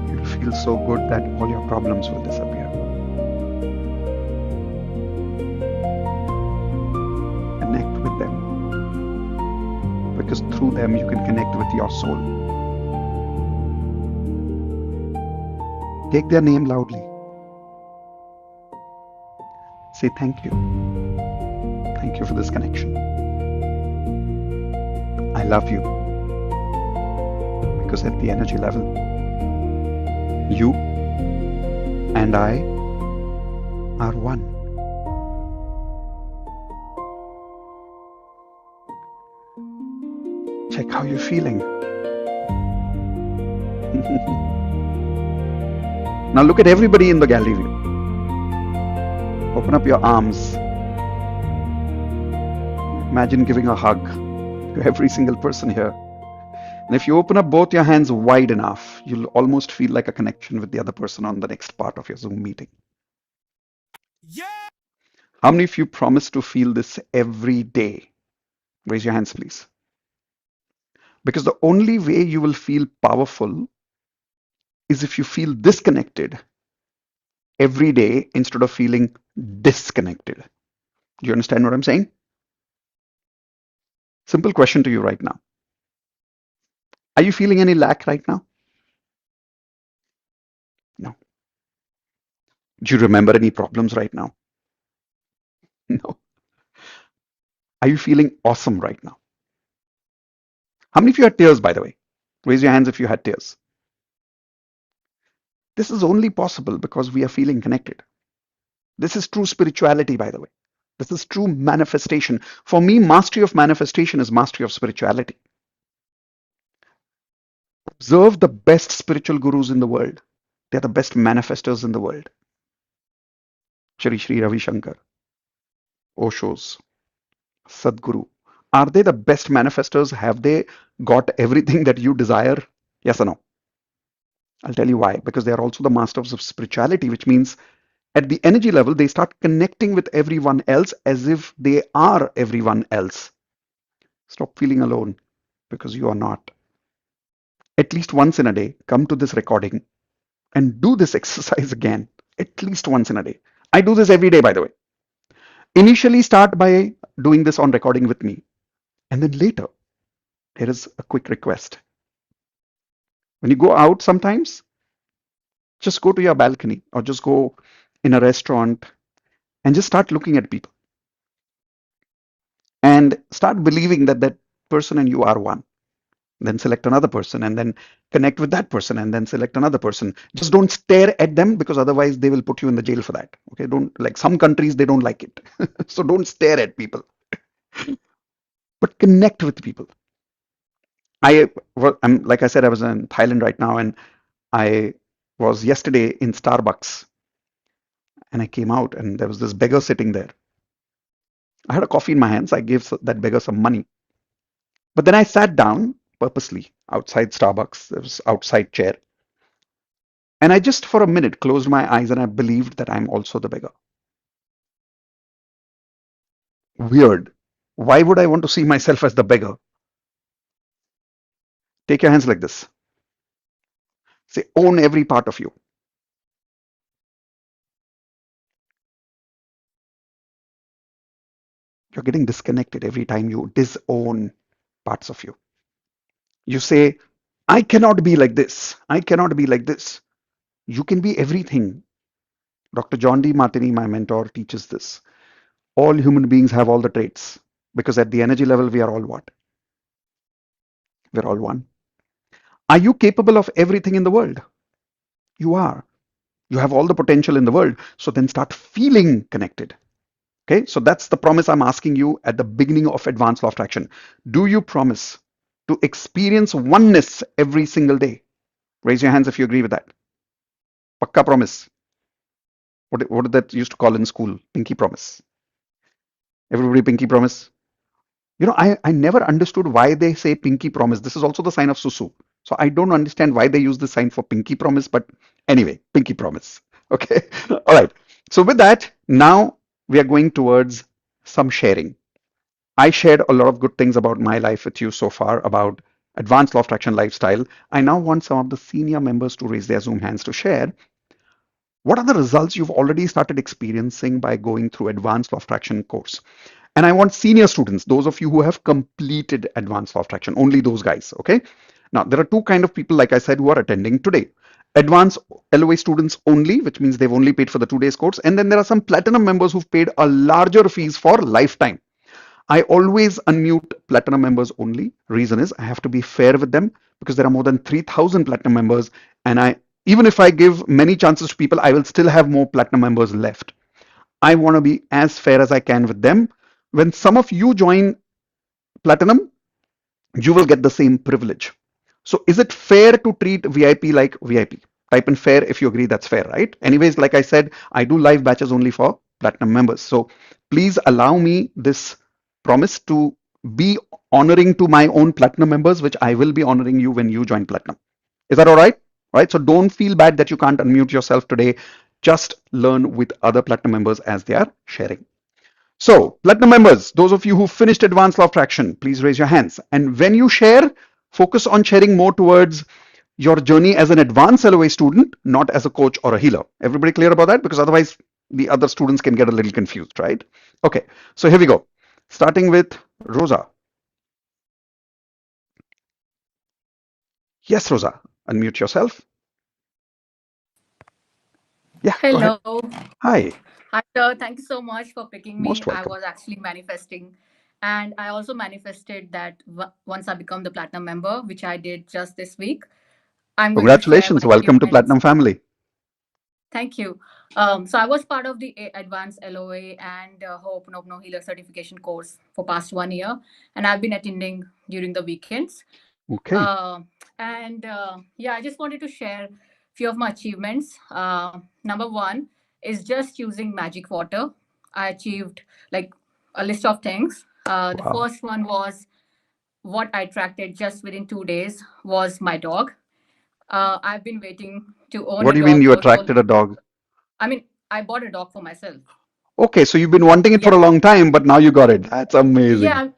You'll feel so good that all your problems will disappear. Connect with them. Because through them you can connect with your soul. Take their name loudly. Say thank you. Thank you for this connection. I love you. Because at the energy level, you and I are one. Check how you're feeling. Now look at everybody in the gallery view. Open up your arms. Imagine giving a hug to every single person here. And if you open up both your hands wide enough, you'll almost feel like a connection with the other person on the next part of your Zoom meeting. Yeah! How many of you promise to feel this every day? Raise your hands, please. Because the only way you will feel powerful is if you feel disconnected every day instead of feeling disconnected. Do you understand what I'm saying? Simple question to you right now. Are you feeling any lack right now? No. Do you remember any problems right now? No. Are you feeling awesome right now? How many of you had tears, by the way? Raise your hands if you had tears. This is only possible because we are feeling connected. This is true spirituality, by the way. This is true manifestation. For me, mastery of manifestation is mastery of spirituality. Observe the best spiritual gurus in the world. They're the best manifestors in the world. Shri Shri Ravi Shankar, Osho's, Sadhguru. Are they the best manifestors? Have they got everything that you desire? Yes or no? I'll tell you why. Because they are also the masters of spirituality, which means at the energy level, they start connecting with everyone else as if they are everyone else. Stop feeling alone because you are not. At least once in a day, come to this recording and do this exercise again. At least once in a day. I do this every day, by the way. Initially, start by doing this on recording with me. And then later, there is a quick request. When you go out sometimes, just go to your balcony or just go in a restaurant and just start looking at people. And start believing that that person and you are one. then select another person, and then connect with that person, and then select another person. Just don't stare at them, because otherwise they will put you in the jail for that. Okay, don't, like some countries, they don't like it. So don't stare at people, but connect with people. I'm, like I said, I was in Thailand right now, and I was yesterday in Starbucks, and I came out, and there was this beggar sitting there. I had a coffee in my hands. I gave that beggar some money, but then I sat down purposely outside Starbucks. There was outside chair, and I just for a minute closed my eyes, and I believed that I'm also the beggar. Weird. Why would I want to see myself as the beggar? Take your hands like this. Say, own every part of you. You're getting disconnected every time you disown parts of you. You say, I cannot be like this. I cannot be like this. You can be everything. Dr. John D. Martini, my mentor, teaches this. All human beings have all the traits, because at the energy level, we are all what? We're all one. Are you capable of everything in the world? You are. You have all the potential in the world. So then start feeling connected. Okay, so that's the promise I'm asking you at the beginning of Advanced Law of Attraction. Do you promise to experience oneness every single day? Raise your hands if you agree with that. Pakka promise. What did that used to call in school? Pinky promise. Everybody pinky promise. You know, I never understood why they say pinky promise. This is also the sign of Susu. So I don't understand why they use this sign for pinky promise, but anyway, pinky promise. Okay. All right. So with that, now we are going towards some sharing. I shared a lot of good things about my life with you so far, about Advanced Law of Attraction lifestyle. I now want some of the senior members to raise their Zoom hands to share what are the results you've already started experiencing by going through Advanced Law of Attraction course. And I want senior students, those of you who have completed Advanced Law of Attraction, only those guys, okay? Now, there are two kind of people, like I said, who are attending today. Advanced LOA students only, which means they've only paid for the 2 days course. And then there are some platinum members who've paid a larger fees for lifetime. I always unmute platinum members only. Reason is I have to be fair with them, because there are more than 3,000 platinum members, and even if I give many chances to people, I will still have more platinum members left. I want to be as fair as I can with them. When some of you join platinum, you will get the same privilege. So is it fair to treat VIP like VIP? Type in fair if you agree that's fair, right? Anyways, like I said, I do live batches only for platinum members. So please allow me this promise to be honoring to my own platinum members, which I will be honoring you when you join platinum. Is that all right? Right? So don't feel bad that you can't unmute yourself today. Just learn with other platinum members as they are sharing. So, platinum members, those of you who finished Advanced Law of Attraction, please raise your hands. And when you share, focus on sharing more towards your journey as an advanced LOA student, not as a coach or a healer. Everybody clear about that? Because otherwise, the other students can get a little confused, right? Okay, so here we go. Starting with Rosa. Yes, Rosa, unmute yourself. Yeah, go ahead. Hello. Hi, Hi, sir. Thank you so much for picking me. most I welcome. was actually manifesting. And I also manifested that once I become the platinum member, which I did just this week, I'm going to share my Congratulations. Welcome to achievements. Platinum family. Thank you. So I was part of the Advanced LOA and Ho'oponopono Healer certification course for past 1 year, and I've been attending during the weekends. Okay, Uh, and yeah, I just wanted to share few of my achievements. Number one is just using magic water. I achieved like a list of things. The wow. first one was what I attracted just within 2 days was my dog. I've been waiting to own What a do you mean dog you for so. attracted a dog? I mean, I bought a dog for myself. Okay, so you've been wanting it for a Yeah, long time, but now you got it. That's amazing. yeah,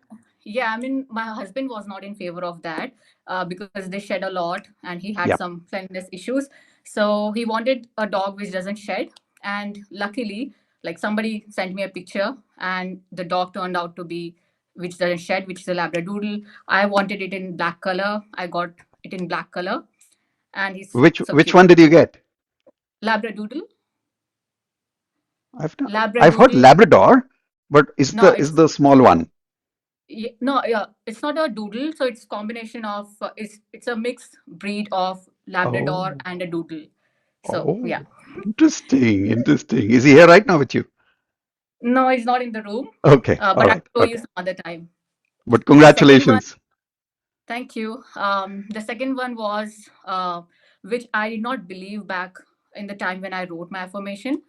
yeah. I mean, my husband was not in favor of that because they shed a lot, and he had Yeah. some cleanliness issues. So he wanted a dog which doesn't shed. And luckily, like somebody sent me a picture, and the dog turned out to be which doesn't shed, which is a Labradoodle. I wanted it in black color. I got it in black color, and he's so Which cute. one did you get? Labradoodle, I've not, I've heard Labradoodle. Labrador, but No, is it's the small one? No, yeah, it's not a doodle. So it's combination of it's a mixed breed of Labrador Oh, and a doodle. So yeah. oh, interesting, interesting. Is he here right now with you? No, it's not in the room. Okay, all But I'll right, show you okay. some other time. But The second one, congratulations. thank you. The second one was which I did not believe back in the time when I wrote my affirmation,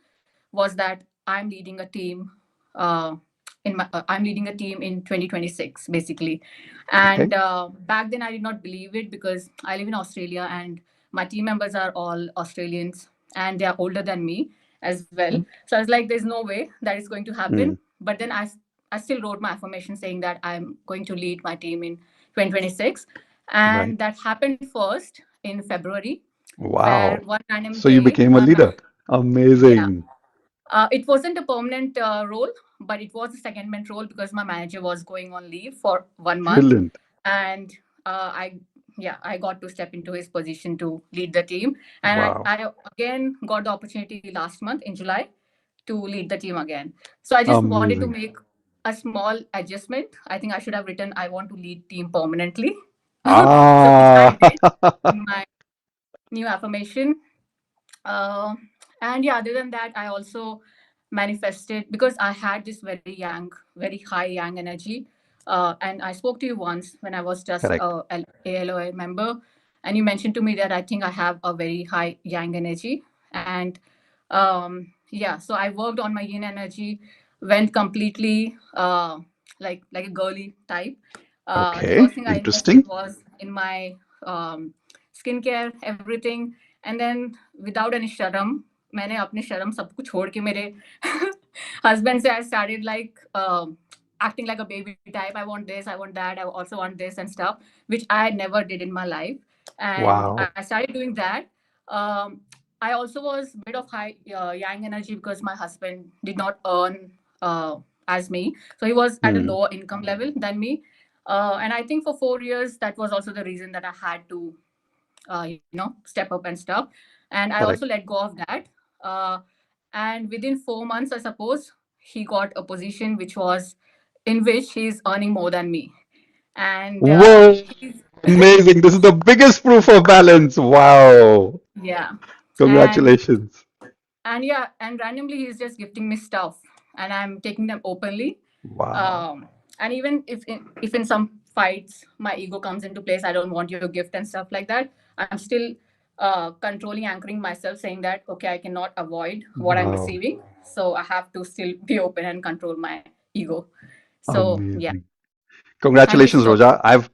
was that I'm leading a team. I'm leading a team in 2026, basically. Okay. And back then, I did not believe it because I live in Australia and my team members are all Australians and they are older than me as well. So I was like, there's no way that is going to happen. Mm, But then I still wrote my affirmation saying that I'm going to lead my team in 2026. right. And that happened first in February, where Wow. one random So you day, became a leader. yeah, Amazing. it wasn't a permanent role, but it was a secondment role because my manager was going on leave for 1 month, Brilliant. and I got to step into his position to lead the team, and Wow. I again got the opportunity last month in July to lead the team again. So I just wanted to Amazing. make a small adjustment. I think I should have written I want to lead team permanently, so which I Ah, did in my new affirmation. uh, and yeah, other than that, I also manifested because I had this very yang, very high yang energy. And I spoke to you once when I was just correct. a ALOA member, and you mentioned to me that I think I have a very high yang energy. And yeah, so I worked on my yin energy, went completely like a girly type. The Okay. first thing I invested Interesting. was in my skincare, everything, and then without any शर्म, मैंने अपनी शर्म सब कुछ छोड़ के मेरे husband से I started like acting like a baby type. I want this, I want that, I also want this and stuff, which I never did in my life. And I Wow. started doing that. Um, I also was a bit of high yang energy because my husband did not earn as me. So he was at a Hmm. lower income level than me. And I think for 4 years, that was also the reason that I had to step up and stuff, and I also Correct. let go of that. And within 4 months, I suppose, he got a position which was in which he's earning more than me. And Whoa. he's Amazing. This is the biggest proof of balance. Wow. yeah. and Congratulations. and yeah, and randomly he's just gifting me stuff and I'm taking them openly. Wow. And even if in some fights my ego comes into place, I don't want your gift and stuff like that, I'm still controlling, anchoring myself, saying that okay, I cannot avoid what I'm Wow. receiving, so I have to still be open and control my ego. So yeah, Amazing. thank you Congratulations, so Roja. I've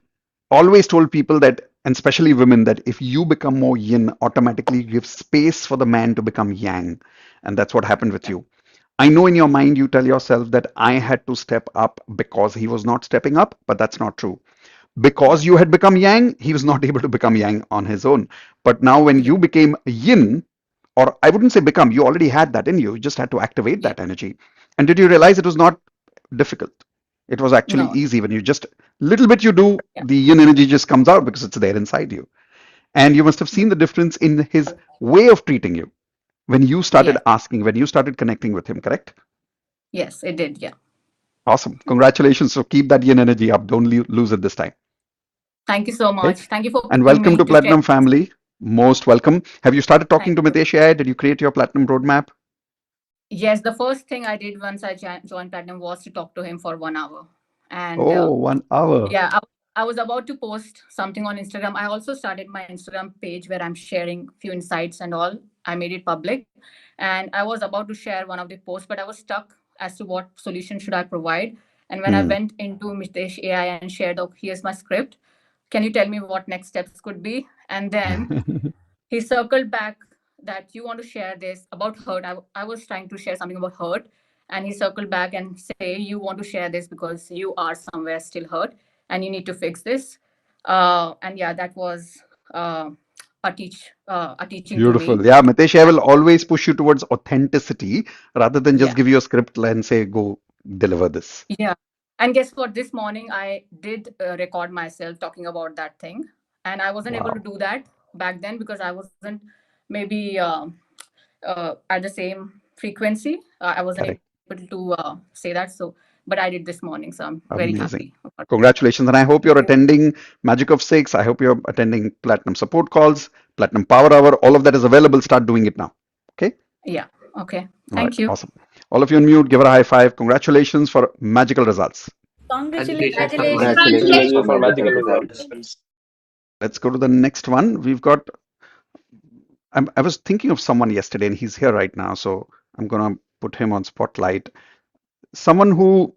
always told people that, and especially women, that if you become more yin, automatically you give space for the man to become yang. And that's what happened with you. I know in your mind you tell yourself that I had to step up because he was not stepping up, but that's not true. yeah, Because you had become yang, he was not able to become yang on his own. But now, when yeah, you became yin, or I wouldn't say become, you already had that in you, you just had to activate yeah, that energy. And did you realize it was not difficult? It was actually no, easy. When you just little bit you do, yeah, the yin energy just comes out because it's there inside you. And you must have seen the difference in his way of treating you when you started yes, asking, when you started connecting with him, correct? yes, it did, yeah. Awesome. Congratulations. So keep that yin energy up. Don't lose it this time. Thank you so Okay. much. Thank you for And picking welcome me to to share. Platinum family. Most welcome. Have you started Thank talking to you. Mitesh AI? Did you create your Platinum roadmap? Yes, the first thing I did once I joined Platinum was to talk to him for 1 hour. And Oh, 1 hour. yeah, I was about to post something on Instagram. I also started my Instagram page where I'm sharing few insights and all. I made it public. And I was about to share one of the posts, but I was stuck as to what solution should I provide. And when I Hmm. went into Mitesh AI and shared, oh, here's my script. Can you tell me what next steps could be? And then he circled back that you want to share this about hurt. I was trying to share something about hurt, and he circled back and say you want to share this because you are somewhere still hurt and you need to fix this. And yeah, that was a teaching to me. Beautiful. Yeah, Mitesh AI And will always push you towards authenticity rather than just yeah, give you a script and say, go deliver this. yeah. And guess what? This morning I did record myself talking about that thing, and I wasn't able to Wow. do that back then because I wasn't maybe at the same frequency. I wasn't Correct. able to say that. So but I did this morning, so I'm very Amazing. happy. Congratulations. And I hope you're attending Magic of Six. I hope you're attending Platinum Support Calls, Platinum Power Hour. All of that is available. Start doing it now. Okay? Yeah. Okay. All right. Thank you. Awesome. All of you on mute, give her a high five. Congratulations for magical results. Congratulations for magical results. Let's go to the next one. We've got, I was thinking of someone yesterday and he's here right now. So I'm going to put him on spotlight. Someone who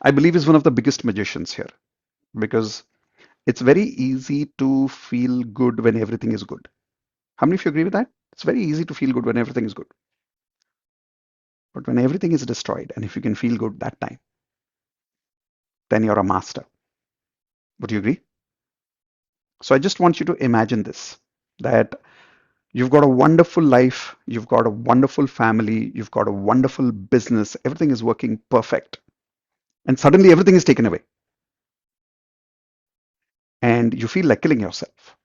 I believe is one of the biggest magicians here because it's very easy to feel good when everything is good. How many of you agree with that? It's very easy to feel good when everything is good. But when everything is destroyed, and if you can feel good that time, then you're a master. Would you agree? So I just want you to imagine this, that you've got a wonderful life, you've got a wonderful family, you've got a wonderful business, everything is working perfect. And suddenly everything is taken away. And you feel like killing yourself.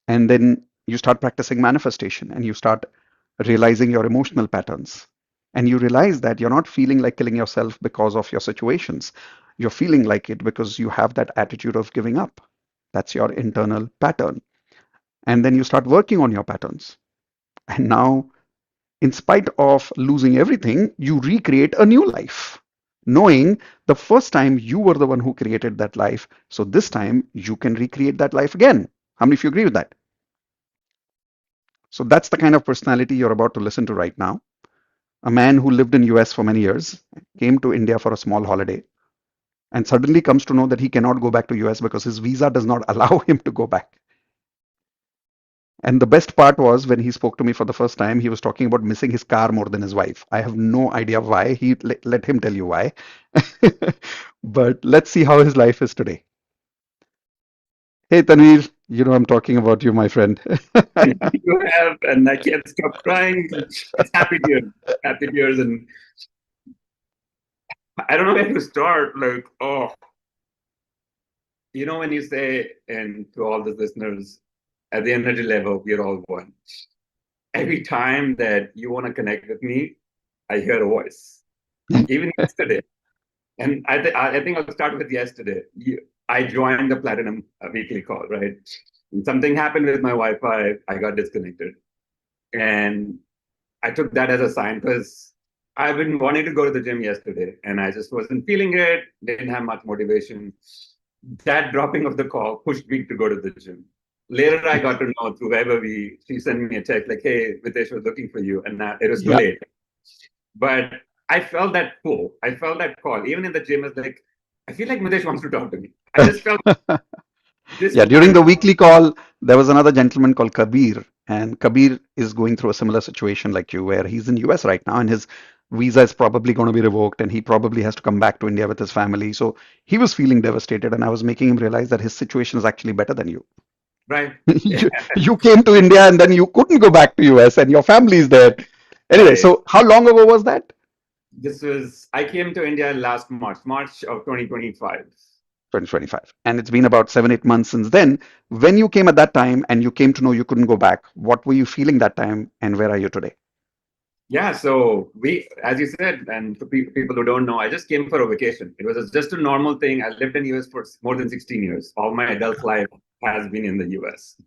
And then you start practicing manifestation and you start realizing your emotional patterns. And you realize that you're not feeling like killing yourself because of your situations. You're feeling like it because you have that attitude of giving up. That's your internal pattern. And then you start working on your patterns. And now, in spite of losing everything, you recreate a new life, knowing the first time you were the one who created that life. So this time you can recreate that life again. How many of you agree with that? So that's the kind of personality you're about to listen to right now. A man who lived in US for many years, came to India for a small holiday, and suddenly comes to know that he cannot go back to US because his visa does not allow him to go back. And the best part was when he spoke to me for the first time, he was talking about missing his car more than his wife. I have no idea why. Let him tell you why. But let's see how his life is today. Hey, Tanvir, you know I'm talking about you, my friend. You have, and I can't stop crying. It's happy tears, and I don't know where to start. Like, oh, you know, when you say, and to all the listeners, at the energy level, we're all one. Every time that you want to connect with me, I hear a voice. Even yesterday, and I think I'll start with yesterday. I joined the Platinum weekly call, right? And something happened with my Wi-Fi. I got disconnected, and I took that as a sign because I've been wanting to go to the gym yesterday, and I just wasn't feeling it. Didn't have much motivation. That dropping of the call pushed me to go to the gym. Later, I got to know through whoever she sent me a text like, "Hey, Mitesh was looking for you," and it was too Yeah. late. But I felt that pull. I felt that call. Even in the gym, it's like, I feel like Mitesh wants to talk to me. I just felt this. Yeah, during the weekly call, there was another gentleman called Kabir, and Kabir is going through a similar situation like you, where he's in US right now, and his visa is probably going to be revoked, and he probably has to come back to India with his family. So he was feeling devastated, and I was making him realize that his situation is actually better than you. Right. You came to India, and then you couldn't go back to US, and your family is there. Anyway, Right. so how long ago was that? I came to India last March of 2025. 2025. And it's been about 7, 8 months since then. When you came at that time and you came to know you couldn't go back, what were you feeling that time and where are you today? Yeah, so as you said, and for people who don't know, I just came for a vacation. It was just a normal thing. I lived in US for more than 16 years. All my adult life has been in the US.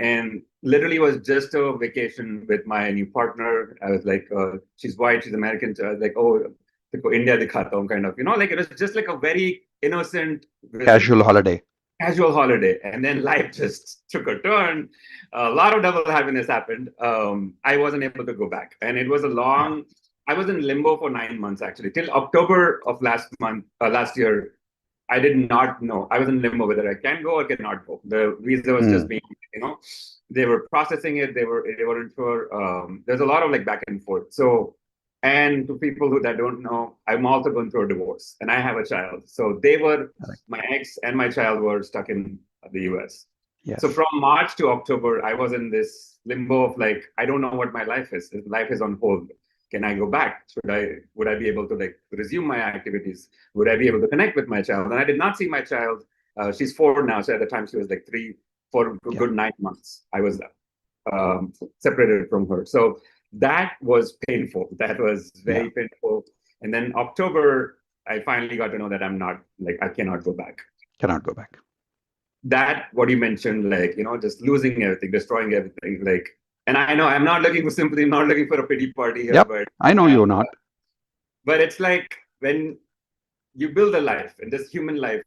And literally was just a vacation with my new partner. I was like, she's white, she's American. So I was like, oh, India dikhata hu, kind of, like it was just like a very innocent visit. Casual holiday. Casual holiday. And then life just took a turn. A lot of double happiness happened. I wasn't able to go back. And it was I was in limbo for 9 months, actually. Till October of last year, I did not know. I was in limbo whether I can go or cannot go. The visa was just being, they were processing it. They weren't sure. There's a lot of back and forth. So, and to people that don't know, I'm also going through a divorce and I have a child. So my ex and my child were stuck in the US. Yes. So from March to October, I was in this limbo of I don't know what my life is. Life is on hold. Can I go back? Would I be able to resume my activities? Would I be able to connect with my child? And I did not see my child. She's 4 now. So at the time she was 3 for a good 9 months. I was separated from her. So that was painful. That was very painful. And then October, I finally got to know that I'm not, like, I cannot go back. Cannot go back. That, what you mentioned, like, just losing everything, destroying everything, like, and I know I'm not looking for sympathy, I'm not looking for a pity party here, Yep. but I know you're not. but it's like when you build a life, and this human life,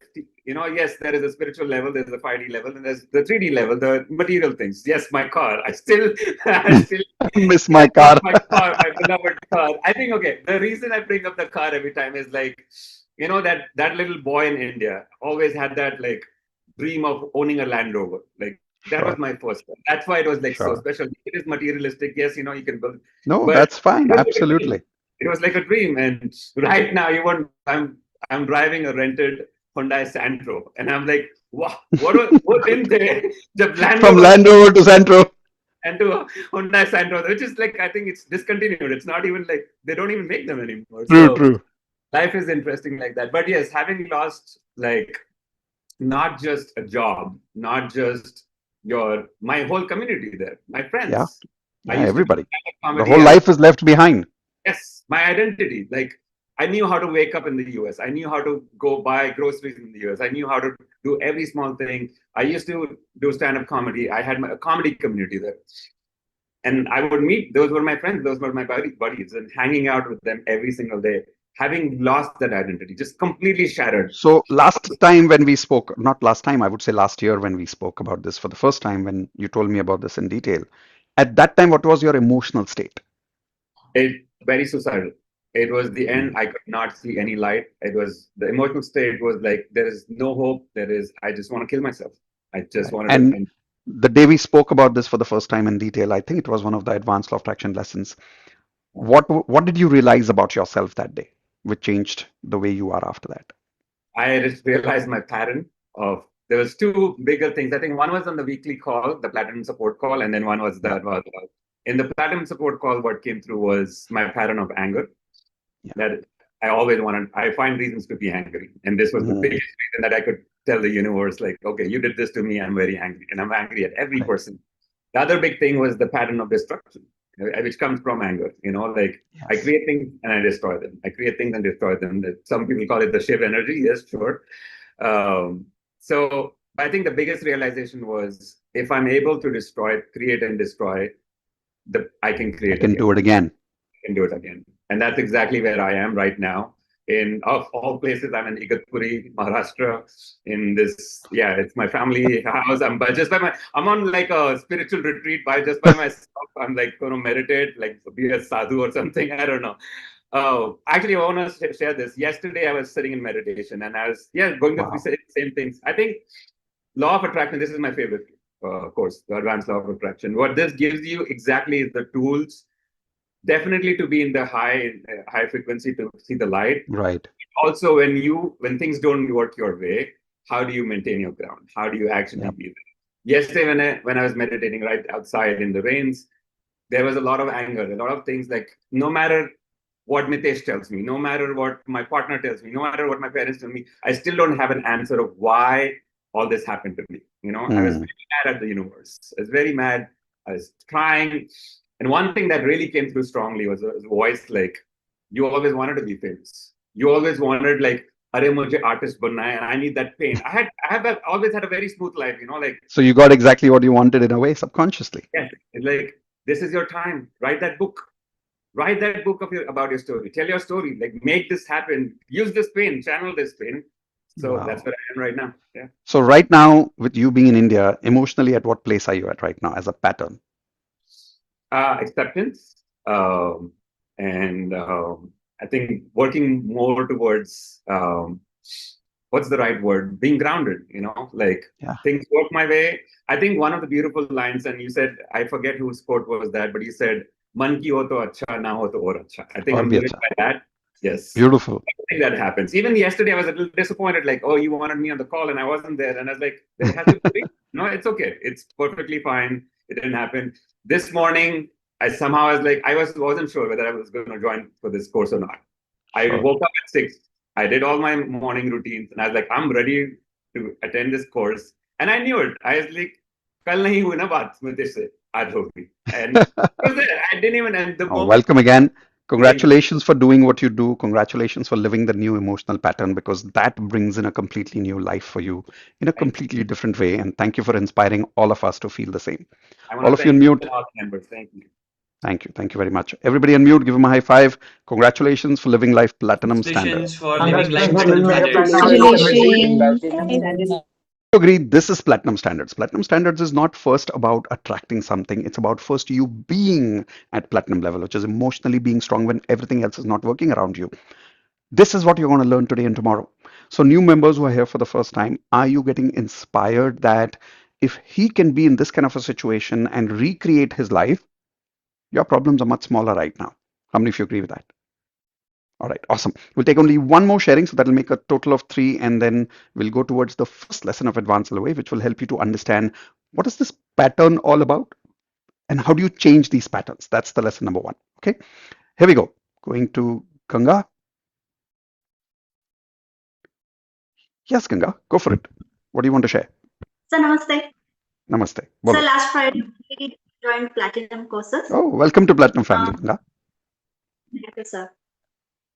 yes, there is a spiritual level, there's a 5D level, and there's the 3D level, the material things. Yes, my car, I still Miss my car. my car, my beloved car. I think, okay, the reason I bring up the car every time is like, that little boy in India always had that like dream of owning a Land Rover. Like, that was Sure. my first one. That's why it was like so Sure. special. It is materialistic. Yes, you can build, No, but that's fine. it was like a dream. Absolutely. It was like a dream. And right now, I'm driving a rented Hyundai Santro, and I'm like, wow, what in there? The Land From Rover Land Rover to Centro. and to a Hyundai Santro, which is like, I think it's discontinued. It's not even like, they don't even make them anymore. True, So true. life is interesting like that. But yes, having lost like not just a job, not just my whole community there, my friends. Yeah. I Yeah, used to do everybody. stand-up The comedy. whole life is left behind. Yes, my identity. Like, I knew how to wake up in the US. I knew how to go buy groceries in the US. I knew how to do every small thing. I used to do stand-up comedy. I had a comedy community there. And I would meet, those were my friends, those were my buddies, and hanging out with them every single day. Having lost that identity, just completely shattered. So last time when we spoke, not last time, I would say last year when we spoke about this for the first time, when you told me about this in detail, at that time, what was your emotional state? It very suicidal. It was the end. I could not see any light. It was, the emotional state was like, there is no hope. I just want to kill myself. I just wanted to And end. the day we spoke about this for the first time in detail, I think it was one of the Advanced Law of Attraction lessons. What did you realize about yourself that day, which changed the way you are after that? I just realized my pattern of, there was two bigger things. I think one was on the weekly call, the platinum support call, and then one was in the platinum support call, what came through was my pattern of anger. Yeah. That I find reasons to be angry. And this was the biggest reason that I could tell the universe, like, okay, you did this to me, I'm very angry. And I'm angry at every Right. person. The other big thing was the pattern of destruction, which comes from anger. Like, Yes. I create things and I destroy them. I create things and destroy them. Some people call it the Shiv energy. Yes, sure. So I think the biggest realization was, if I'm able to create and destroy, I can create I can again. do it again. I can do it again. And that's exactly where I am right now. Of all places, I'm in Igatpuri, Maharashtra. In this, it's my family house. I'm on like a spiritual retreat just by myself. I'm like going to meditate, like be a sadhu or something. I don't know. Oh, actually, I want to share this. Yesterday, I was sitting in meditation, and I was going through the same things. I think law of attraction. This is my favorite course, the Advanced Law of Attraction. What this gives you exactly is the tools. Definitely to be in the high frequency to see the light. Right. Also, when things don't work your way, how do you maintain your ground? How do you actually be there? Yesterday, when I was meditating right outside in the rains, there was a lot of anger, a lot of things like, no matter what Mitesh tells me, no matter what my partner tells me, no matter what my parents tell me, I still don't have an answer of why all this happened to me. I was very mad at the universe. I was very mad. I was crying. And one thing that really came through strongly was a voice like, you always wanted to be famous. You always wanted like, "Arey mujhe artist banna hai," and I need that pain. I always had a very smooth life, like. So you got exactly what you wanted in a way, subconsciously. Yes, it's like, this is your time. Write that book. Write that book about your story. Tell your story. Like, make this happen. Use this pain. Channel this pain. So that's where I am right now. Yeah. So right now, with you being in India, emotionally, at what place are you at right now as a pattern? Acceptance, and I think working more towards what's the right word? Being grounded. Like, things work my way. I think one of the beautiful lines, and you said, I forget whose quote was that, but you said, "Man ki ho to acha, na ho to aur acha." I think I'm living by that. Yes. Beautiful. I think that happens. Even yesterday, I was a little disappointed. Like, oh, you wanted me on the call, and I wasn't there. And I was like, there has to be. No, it's okay. It's perfectly fine. It didn't happen. This morning, I was like, I wasn't sure whether I was going to join for this course or not. I woke up at 6. I did all my morning routines, and I was like, I'm ready to attend this course. And I knew it. I was like, kal nahi hui na baat Mitesh se, aaj hogi. And I was there. I didn't even. And the moment, welcome again. Congratulations for doing what you do. Congratulations for living the new emotional pattern because that brings in a completely new life for you in a Thank you. completely different way. And thank you for inspiring all of us to feel the same. I want All to of you thank on mute. all members. Thank you. Thank you. Thank you very much. Everybody on mute, give them a high five. Congratulations for living life platinum standard. Congratulations for living life Congratulations for platinum living life standards. platinum standards. Congratulations. Agree, this is platinum standards. Platinum standards is not first about attracting something, it's about first you being at platinum level, which is emotionally being strong when everything else is not working around you. This is what you're going to learn today and tomorrow. So new members who are here for the first time, are you getting inspired that if he can be in this kind of a situation and recreate his life, your problems are much smaller right now? How many of you agree with that? All right, awesome. We'll take only one more sharing, so that'll make a total of three, and then we'll go towards the first lesson of Advance LOA, which will help you to understand what is this pattern all about and how do you change these patterns. That's the lesson number one. Okay, here we go. Going to Ganga. Yes, Ganga, go for it. What do you want to share? Sir, namaste. Namaste. Sir, Bolo. last Friday we joined platinum courses. Oh, welcome to Platinum family, Uh, Ganga. Thank you, sir.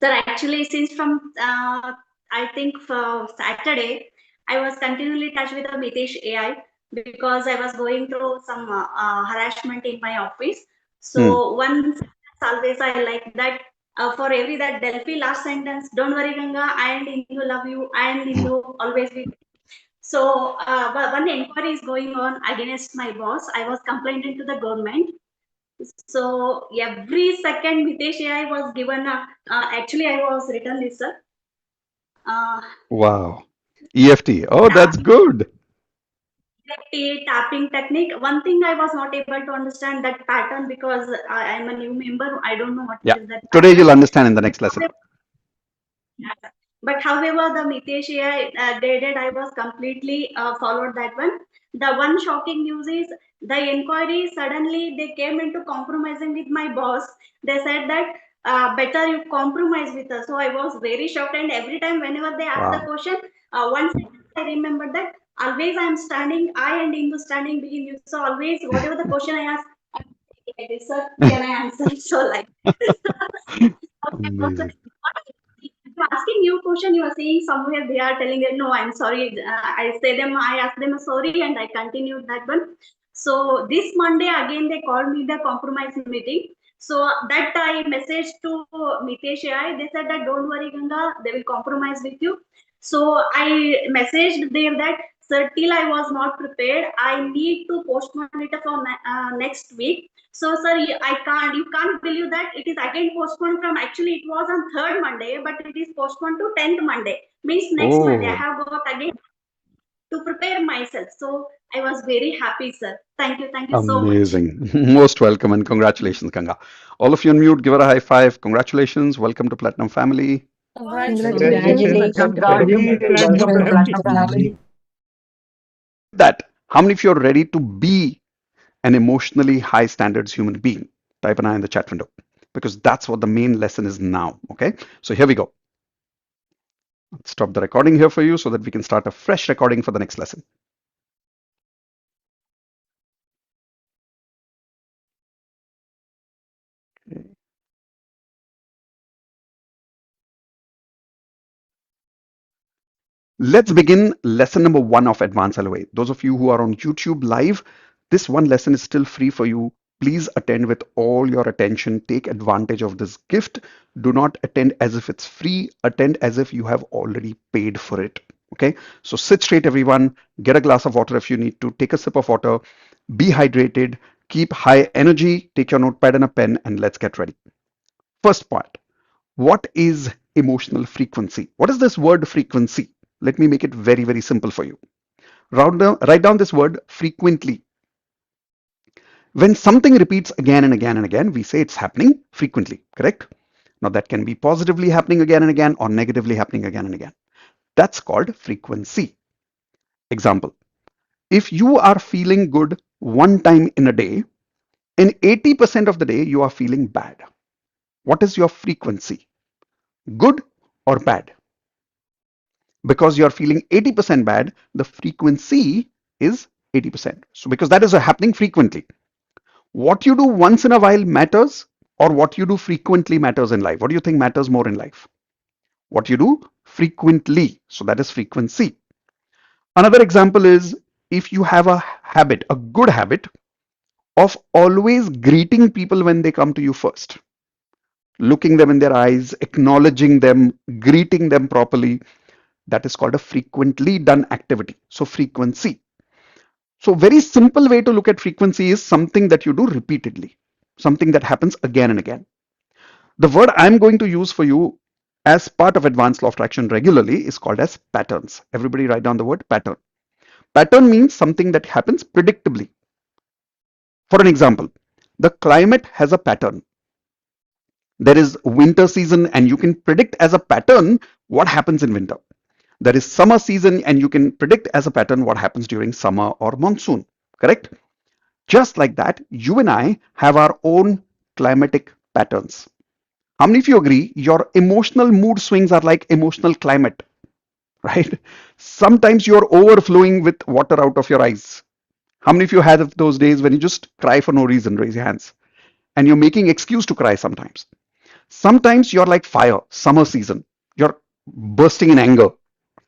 Sir, actually, since from I think for Saturday, I was continually touch with the Mitesh AI because I was going through some harassment in my office. Hmm. So one sentence always I like that for every that Delphi last sentence, don't worry Ganga, I and Indu love you, I and Indu always be. So one inquiry is going on against my boss. I was complaining to the government. So every second Mitesh AI was given actually I was written this uh, Wow. EFT. Oh, that's tapping, good. tapping technique. One thing I was not able to understand that pattern because I'm a new member. I don't know what Yeah. is that Today you'll pattern. understand in the next lesson. But however, the Mitesh AI graded, I was completely followed that one. The one shocking news is the inquiry suddenly they came into compromising with my boss. They said that better you compromise with us. So I was very shocked, and every time whenever they ask the Wow. question, once I remember that always I'm standing, I and Indu standing between you. So always whatever the question I ask, like this, sir, can I answer? So like. Amazing. I'm asking you question, you are saying somewhere they are telling that no, I'm sorry. I asked them a sorry and I continued that one. So this Monday again they called me the compromise meeting. So that I messaged to Mitesh AI. They said that don't worry, Ganga, they will compromise with you. So I messaged them that sir, till I was not prepared, I need to postpone it for next week. So, sir, you can't believe that it is again postponed from actually it was on third Monday, but it is postponed to 10th Monday. Means next Monday I Oh, have got again to prepare myself. So I was very happy, sir. Thank you so much. amazing. Most welcome and congratulations, Ganga. All of you on mute, give her a high five. Congratulations. Welcome to Platinum family. Congratulations. Welcome to Platinum family. That. How many of you are ready to be an emotionally high standards human being? Type an I in the chat window because that's what the main lesson is now. Okay. So here we go. Stop the recording here for you so that we can start a fresh recording for the next lesson. Let's begin lesson number one of Advance LOA. Those of you who are on YouTube live, this one lesson is still free for you. Please attend with all your attention. Take advantage of this gift. Do not attend as if it's free. Attend as if you have already paid for it. Okay. So sit straight, everyone. Get a glass of water if you need to. Take a sip of water. Be hydrated. Keep high energy. Take your notepad and a pen and let's get ready. First part. What is emotional frequency? What is this word frequency? Let me make it very, very simple for you. Write down this word frequently. When something repeats again and again and again, we say it's happening frequently, correct? Now that can be positively happening again and again or negatively happening again and again. That's called frequency. Example, if you are feeling good one time in a day, in 80% of the day you are feeling bad. What is your frequency? Good or bad? Because you're feeling 80% bad, the frequency is 80%. So because that is happening frequently. What you do once in a while matters, or what you do frequently matters in life? What do you think matters more in life? What you do frequently. So that is frequency. Another example is if you have a habit, a good habit of always greeting people when they come to you first, looking them in their eyes, acknowledging them, greeting them properly, that is called a frequently done activity. So frequency. So very simple way to look at frequency is something that you do repeatedly, something that happens again and again. The word I'm going to use for you as part of advanced law of attraction regularly is called as patterns. Everybody write down the word pattern. Pattern means something that happens predictably. For an example, the climate has a pattern. There is winter season and you can predict as a pattern what happens in winter. There is summer season and you can predict as a pattern what happens during summer or monsoon. Correct? Just like that, you and I have our own climatic patterns. How many of you agree your emotional mood swings are like emotional climate, right? Sometimes you're overflowing with water out of your eyes. How many of you had those days when you just cry for no reason? Raise your hands. And you're making excuse to cry sometimes. Sometimes you're like fire, summer season. You're bursting in anger.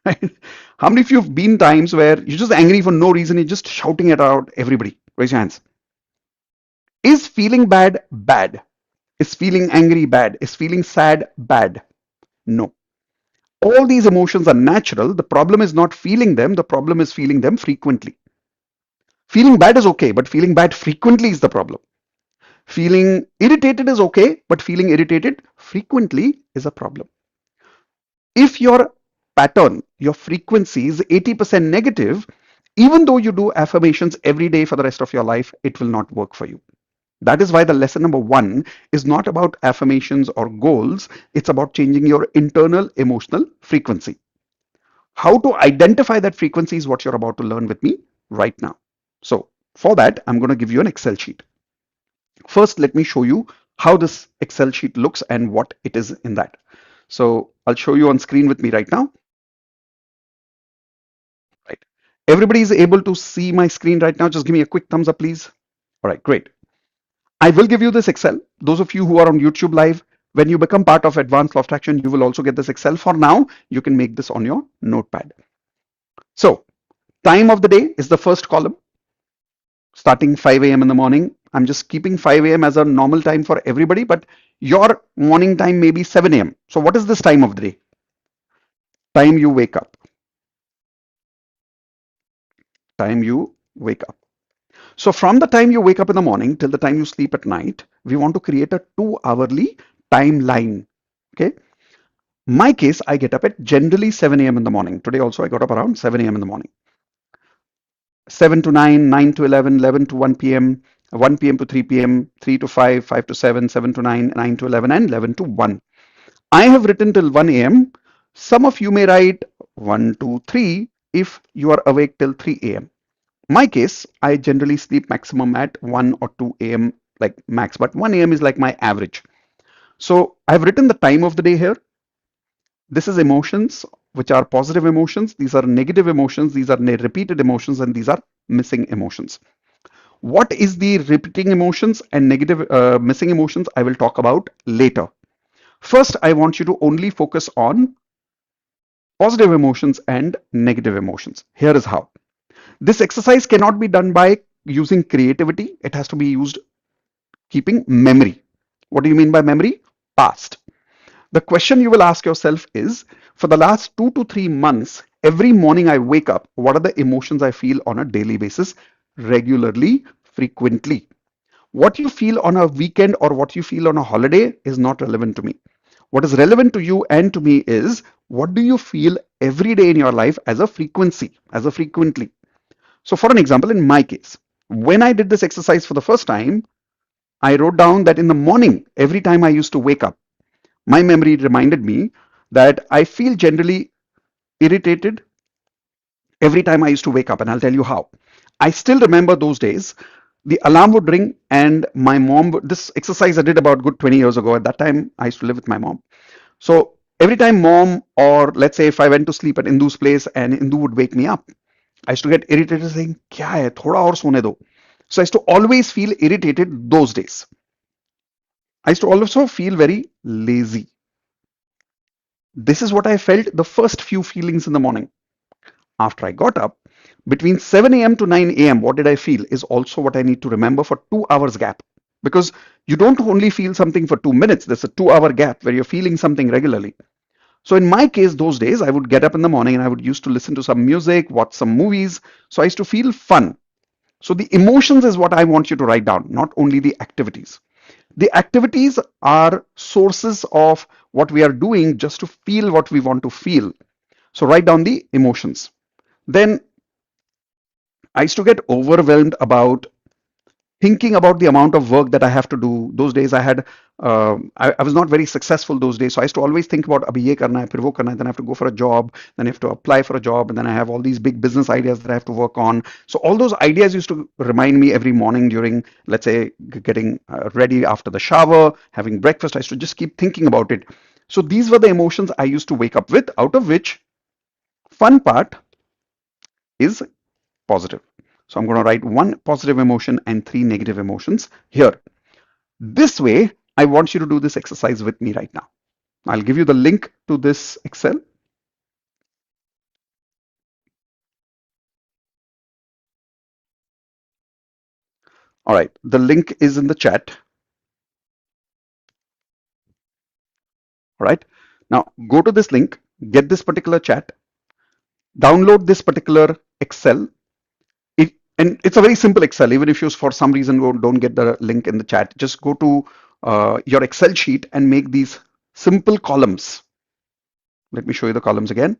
Right? How many of you have been times where you're just angry for no reason, you're just shouting it out everybody? Raise your hands. Is feeling bad bad? Is feeling angry bad? Is feeling sad bad? No. All these emotions are natural. The problem is not feeling them. The problem is feeling them frequently. Feeling bad is okay, but feeling bad frequently is the problem. Feeling irritated is okay, but feeling irritated frequently is a problem. If your pattern, your frequency is 80% negative, even though you do affirmations every day for the rest of your life, it will not work for you. That is why the lesson number 1 is not about affirmations or goals. It's about changing your internal emotional frequency. How to identify that frequency is what you're about to learn with me right now. So for that, I'm going to give you an Excel sheet. First, let me show you how this Excel sheet looks and what it is in that. So I'll show you on screen with me right now. Right. Everybody is able to see my screen right now. Just give me a quick thumbs up, please. All right, great. I will give you this Excel. Those of you who are on YouTube Live, when you become part of Advanced Law of Attraction, you will also get this Excel. For now, you can make this on your notepad. So, time of the day is the first column, starting 5 a.m. in the morning. I'm just keeping 5 a.m. as a normal time for everybody, but your morning time may be 7 a.m. So, what is this time of the day? Time you wake up. Time you wake up. So from the time you wake up in the morning till the time you sleep at night, we want to create a 2-hourly timeline. Okay. My case, I get up at generally 7 a.m. in the morning. Today also I got up around 7 a.m. in the morning. 7 to 9, 9 to 11, 11 to 1 p.m., 1 p.m. to 3 p.m., 3 to 5, 5 to 7, 7 to 9, 9 to 11, and 11 to 1. I have written till 1 a.m. Some of you may write 1, 2, 3 if you are awake till 3 a.m. My case, I generally sleep maximum at 1 or 2 a.m. like max, but 1 a.m. is like my average. So I've written the time of the day here. This is emotions, which are positive emotions. These are negative emotions. These are repeated emotions, and these are missing emotions. What is the repeating emotions and negative missing emotions? I will talk about later. First, I want you to only focus on positive emotions and negative emotions. Here is how. This exercise cannot be done by using creativity. It has to be used keeping memory. What do you mean by memory? Past. The question you will ask yourself is, for the last 2 to 3 months, every morning I wake up, what are the emotions I feel on a daily basis, regularly, frequently? What you feel on a weekend or what you feel on a holiday is not relevant to me. What is relevant to you and to me is, what do you feel every day in your life as a frequency, as a frequently? So for an example, in my case, when I did this exercise for the first time, I wrote down that in the morning, every time I used to wake up, my memory reminded me that I feel generally irritated every time I used to wake up, and I'll tell you how. I still remember those days. The alarm would ring, and my mom would, this exercise I did about good 20 years ago. At that time, I used to live with my mom. So every time mom, or let's say if I went to sleep at Indu's place and Indu would wake me up, I used to get irritated saying, "Kya hai? Thoda aur sone do." So I used to always feel irritated those days. I used to also feel very lazy. This is what I felt the first few feelings in the morning. After I got up, between 7 a.m. to 9 a.m., what did I feel is also what I need to remember for 2 hours gap. Because you don't only feel something for 2 minutes, there's a 2 hour gap where you're feeling something regularly. So in my case, those days, I would get up in the morning and I would used to listen to some music, watch some movies. So I used to feel fun. So the emotions is what I want you to write down, not only the activities. The activities are sources of what we are doing just to feel what we want to feel. So write down the emotions. Then I used to get overwhelmed about thinking about the amount of work that I have to do. Those days I was not very successful those days. So I used to always think about abhi ye karna hai, phir wo karna hai, then I have to go for a job, then I have to apply for a job, and then I have all these big business ideas that I have to work on. So all those ideas used to remind me every morning during, let's say, getting ready after the shower, having breakfast. I used to just keep thinking about it. So these were the emotions I used to wake up with, out of which fun part is positive. So I'm going to write one positive emotion and three negative emotions here. This way, I want you to do this exercise with me right now. I'll give you the link to this Excel. All right, the link is in the chat. All right, now go to this link, get this particular chat, download this particular Excel. And it's a very simple Excel. Even if you for some reason don't get the link in the chat, just go to your Excel sheet and make these simple columns. Let me show you the columns again.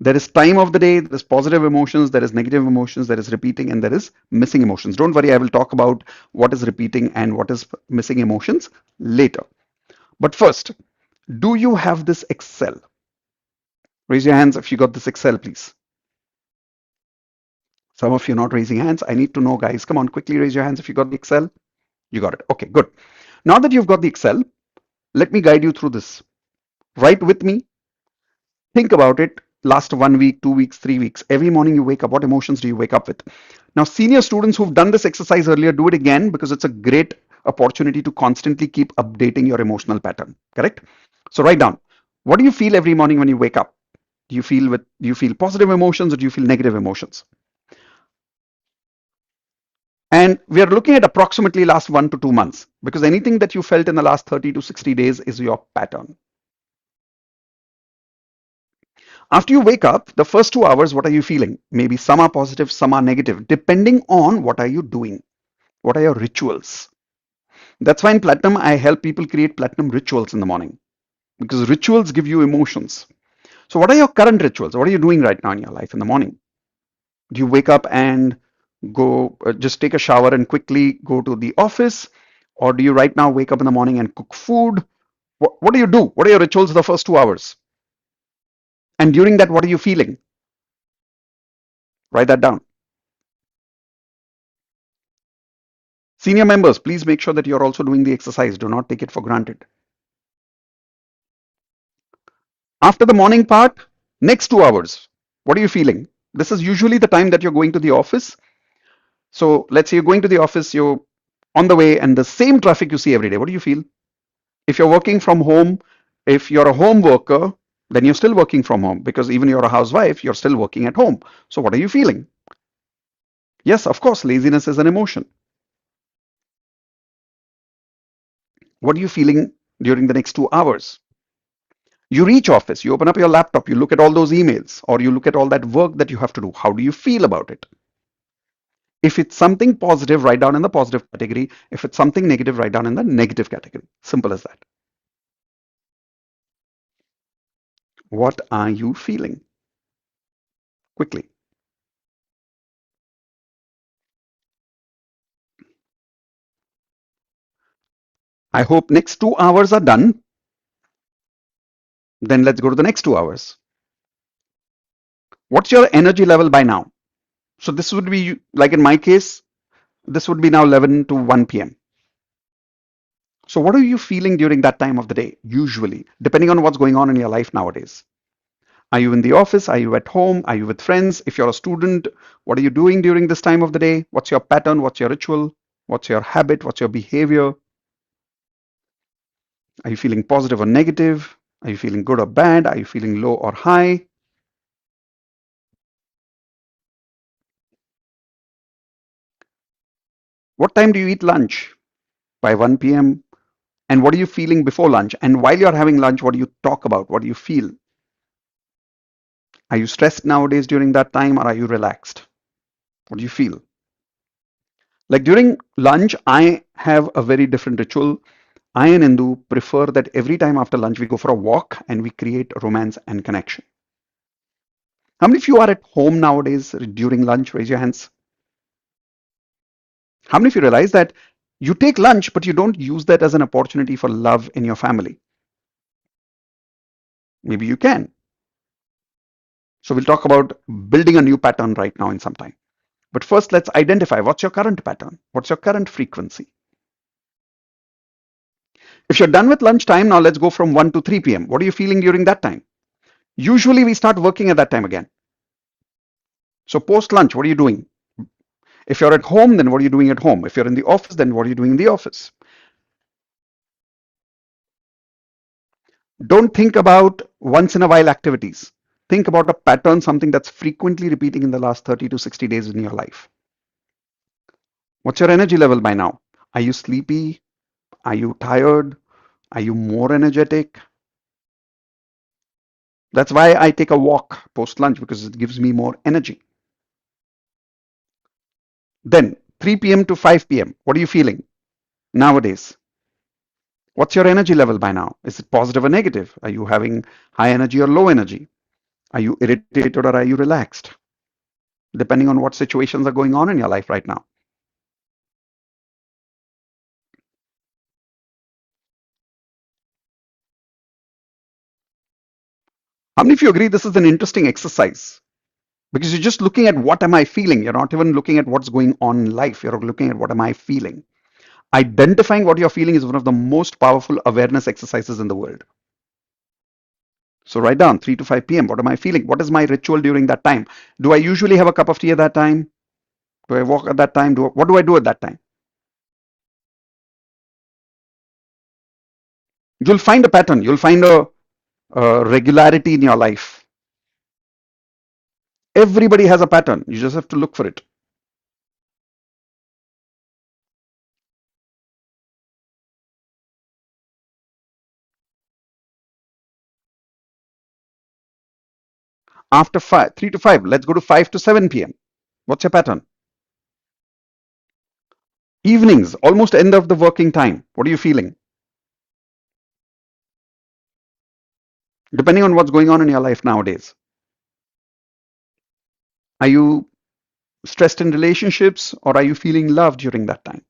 There is time of the day, there is positive emotions, there is negative emotions, there is repeating, and there is missing emotions. Don't worry, I will talk about what is repeating and what is missing emotions later. But first, do you have this Excel? Raise your hands if you got this Excel, please. Some of you not raising hands. I need to know, guys. Come on, quickly raise your hands if you got the Excel. You got it. Okay, good. Now that you've got the Excel, let me guide you through this. Write with me. Think about it. Last 1 week, 2 weeks, 3 weeks. Every morning you wake up, what emotions do you wake up with? Now, senior students who've done this exercise earlier, do it again because it's a great opportunity to constantly keep updating your emotional pattern. Correct? So write down. What do you feel every morning when you wake up? Do you feel positive emotions or do you feel negative emotions? And we are looking at approximately last 1 to 2 months because anything that you felt in the last 30 to 60 days is your pattern. After you wake up, the first 2 hours, what are you feeling? Maybe some are positive, some are negative, depending on what are you doing. What are your rituals? That's why in Platinum, I help people create Platinum rituals in the morning because rituals give you emotions. So what are your current rituals? What are you doing right now in your life in the morning? Do you wake up and go just take a shower and quickly go to the office? Or do you right now wake up in the morning and cook food? What do you do? What are your rituals the first 2 hours? And during that, what are you feeling? Write that down. Senior members, please make sure that you're also doing the exercise. Do not take it for granted. After the morning part, next 2 hours, what are you feeling? This is usually the time that you're going to the office. So let's say you're going to the office, you're on the way and the same traffic you see every day. What do you feel? If you're working from home, if you're a home worker, then you're still working from home because even you're a housewife, you're still working at home. So what are you feeling? Yes, of course, laziness is an emotion. What are you feeling during the next 2 hours? You reach office, you open up your laptop, you look at all those emails, or you look at all that work that you have to do. How do you feel about it? If it's something positive, write down in the positive category. If it's something negative, write down in the negative category. Simple as that. What are you feeling? Quickly. I hope next 2 hours are done. Then let's go to the next 2 hours. What's your energy level by now? So this would be, like in my case, this would be now 11 to 1 p.m. So what are you feeling during that time of the day, usually, depending on what's going on in your life nowadays? Are you in the office? Are you at home? Are you with friends? If you're a student, what are you doing during this time of the day? What's your pattern? What's your ritual? What's your habit? What's your behavior? Are you feeling positive or negative? Are you feeling good or bad? Are you feeling low or high? What time do you eat lunch? By 1 p.m. And what are you feeling before lunch? And while you're having lunch, what do you talk about? What do you feel? Are you stressed nowadays during that time, or are you relaxed? What do you feel? Like during lunch, I have a very different ritual. I and Indu prefer that every time after lunch we go for a walk and we create romance and connection. How many of you are at home nowadays during lunch? Raise your hands. How many of you realize that you take lunch, but you don't use that as an opportunity for love in your family? Maybe you can. So we'll talk about building a new pattern right now in some time. But first, let's identify what's your current pattern? What's your current frequency? If you're done with lunchtime, now let's go from 1 to 3 p.m. What are you feeling during that time? Usually we start working at that time again. So post lunch, what are you doing? If you're at home, then what are you doing at home? If you're in the office, then what are you doing in the office? Don't think about once in a while activities. Think about a pattern, something that's frequently repeating in the last 30 to 60 days in your life. What's your energy level by now? Are you sleepy? Are you tired? Are you more energetic? That's why I take a walk post lunch, because it gives me more energy. Then 3 p.m. to 5 p.m. What are you feeling nowadays? What's your energy level by now? Is it positive or negative? Are you having high energy or low energy? Are you irritated or are you relaxed? Depending on what situations are going on in your life right now. How many of you agree this is an interesting exercise? Because you're just looking at what am I feeling? You're not even looking at what's going on in life. You're looking at what am I feeling? Identifying what you're feeling is one of the most powerful awareness exercises in the world. So write down 3 to 5 p.m. What am I feeling? What is my ritual during that time? Do I usually have a cup of tea at that time? Do I walk at that time? What do I do at that time? You'll find a pattern. You'll find a regularity in your life. Everybody has a pattern. You just have to look for it. After 3 to 5, let's go to 5 to 7 p.m. What's your pattern? Evenings, almost end of the working time. What are you feeling? Depending on what's going on in your life nowadays. Are you stressed in relationships, or are you feeling love during that time?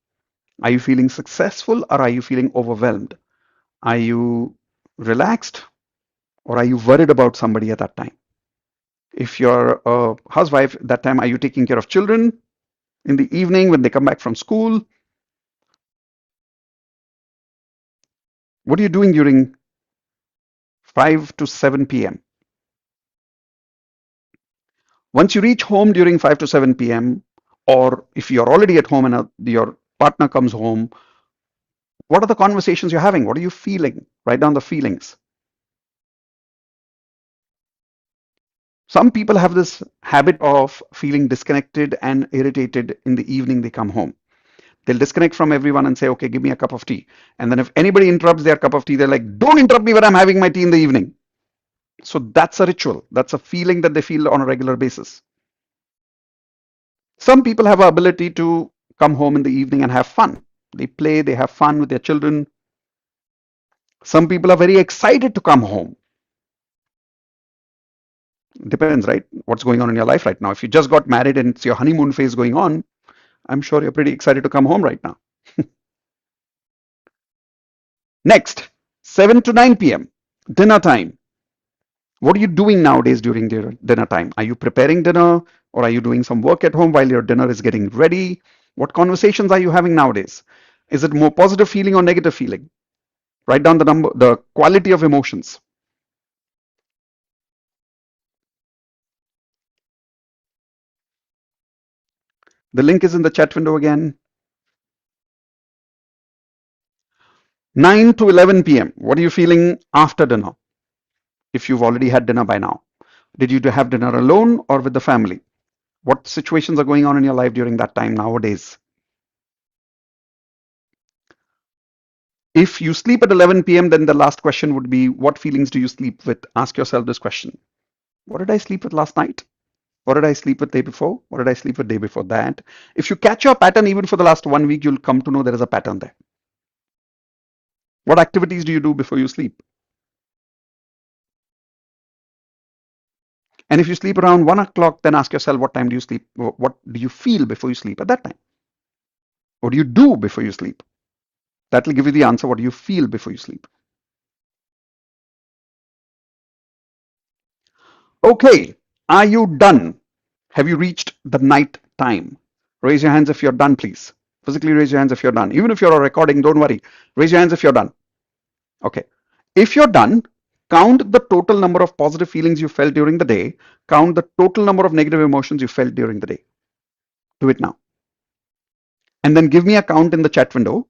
Are you feeling successful, or are you feeling overwhelmed? Are you relaxed, or are you worried about somebody at that time? If you're a housewife, that time, are you taking care of children in the evening when they come back from school? What are you doing during 5 to 7 p.m.? Once you reach home during 5 to 7 p.m., or if you're already at home and your partner comes home, what are the conversations you're having? What are you feeling? Write down the feelings. Some people have this habit of feeling disconnected and irritated in the evening they come home. They'll disconnect from everyone and say, okay, give me a cup of tea. And then if anybody interrupts their cup of tea, they're like, don't interrupt me when I'm having my tea in the evening. So that's a ritual. That's a feeling that they feel on a regular basis. Some people have the ability to come home in the evening and have fun. They play, they have fun with their children. Some people are very excited to come home. Depends, right? What's going on in your life right now. If you just got married and it's your honeymoon phase going on, I'm sure you're pretty excited to come home right now. Next, 7 to 9 p.m., dinner time. What are you doing nowadays during dinner time? Are you preparing dinner, or are you doing some work at home while your dinner is getting ready? What conversations are you having nowadays? Is it more positive feeling or negative feeling? Write down the quality of emotions. The link is in the chat window again. 9 to 11 p.m. What are you feeling after dinner? If you've already had dinner by now. Did you have dinner alone or with the family? What situations are going on in your life during that time nowadays? If you sleep at 11 p.m., then the last question would be, what feelings do you sleep with? Ask yourself this question. What did I sleep with last night? What did I sleep with day before? What did I sleep with day before that? If you catch your pattern even for the last 1 week, you'll come to know there is a pattern there. What activities do you do before you sleep? And if you sleep around 1 o'clock, then ask yourself, what time do you sleep? What do you feel before you sleep at that time? What do you do before you sleep? That will give you the answer. What do you feel before you sleep? Okay, are you done? Have you reached the night time? Raise your hands if you're done, please. Physically raise your hands if you're done. Even if you're recording, don't worry. Raise your hands if you're done. Okay. If you're done, count the total number of positive feelings you felt during the day. Count the total number of negative emotions you felt during the day. Do it now. And then give me a count in the chat window,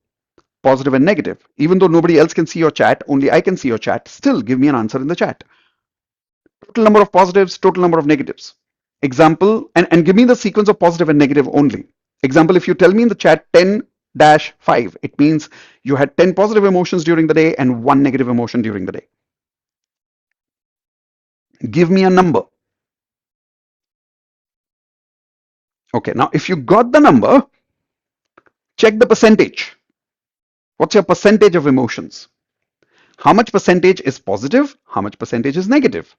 positive and negative. Even though nobody else can see your chat, only I can see your chat. Still give me an answer in the chat. Total number of positives, total number of negatives. Example, and give me the sequence of positive and negative only. Example, if you tell me in the chat 10-5, it means you had 10 positive emotions during the day and 1 negative emotion during the day. Give me a number. Okay, now if you got the number, check the percentage. What's your percentage of emotions? How much percentage is positive? How much percentage is negative?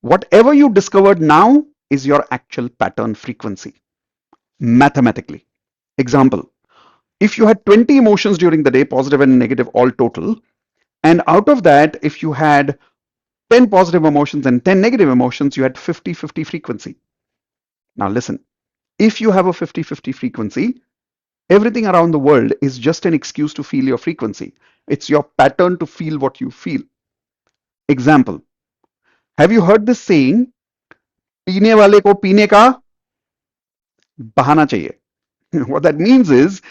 Whatever you discovered now is your actual pattern frequency, mathematically. Example, if you had 20 emotions during the day, positive and negative all total, and out of that, if you had 10 positive emotions and 10 negative emotions, you had 50-50 frequency. Now listen, if you have a 50-50 frequency, everything around the world is just an excuse to feel your frequency. It's your pattern to feel what you feel. Example, have you heard this saying, पीने वाले को पीने का बहाना चाहिए? What that means is,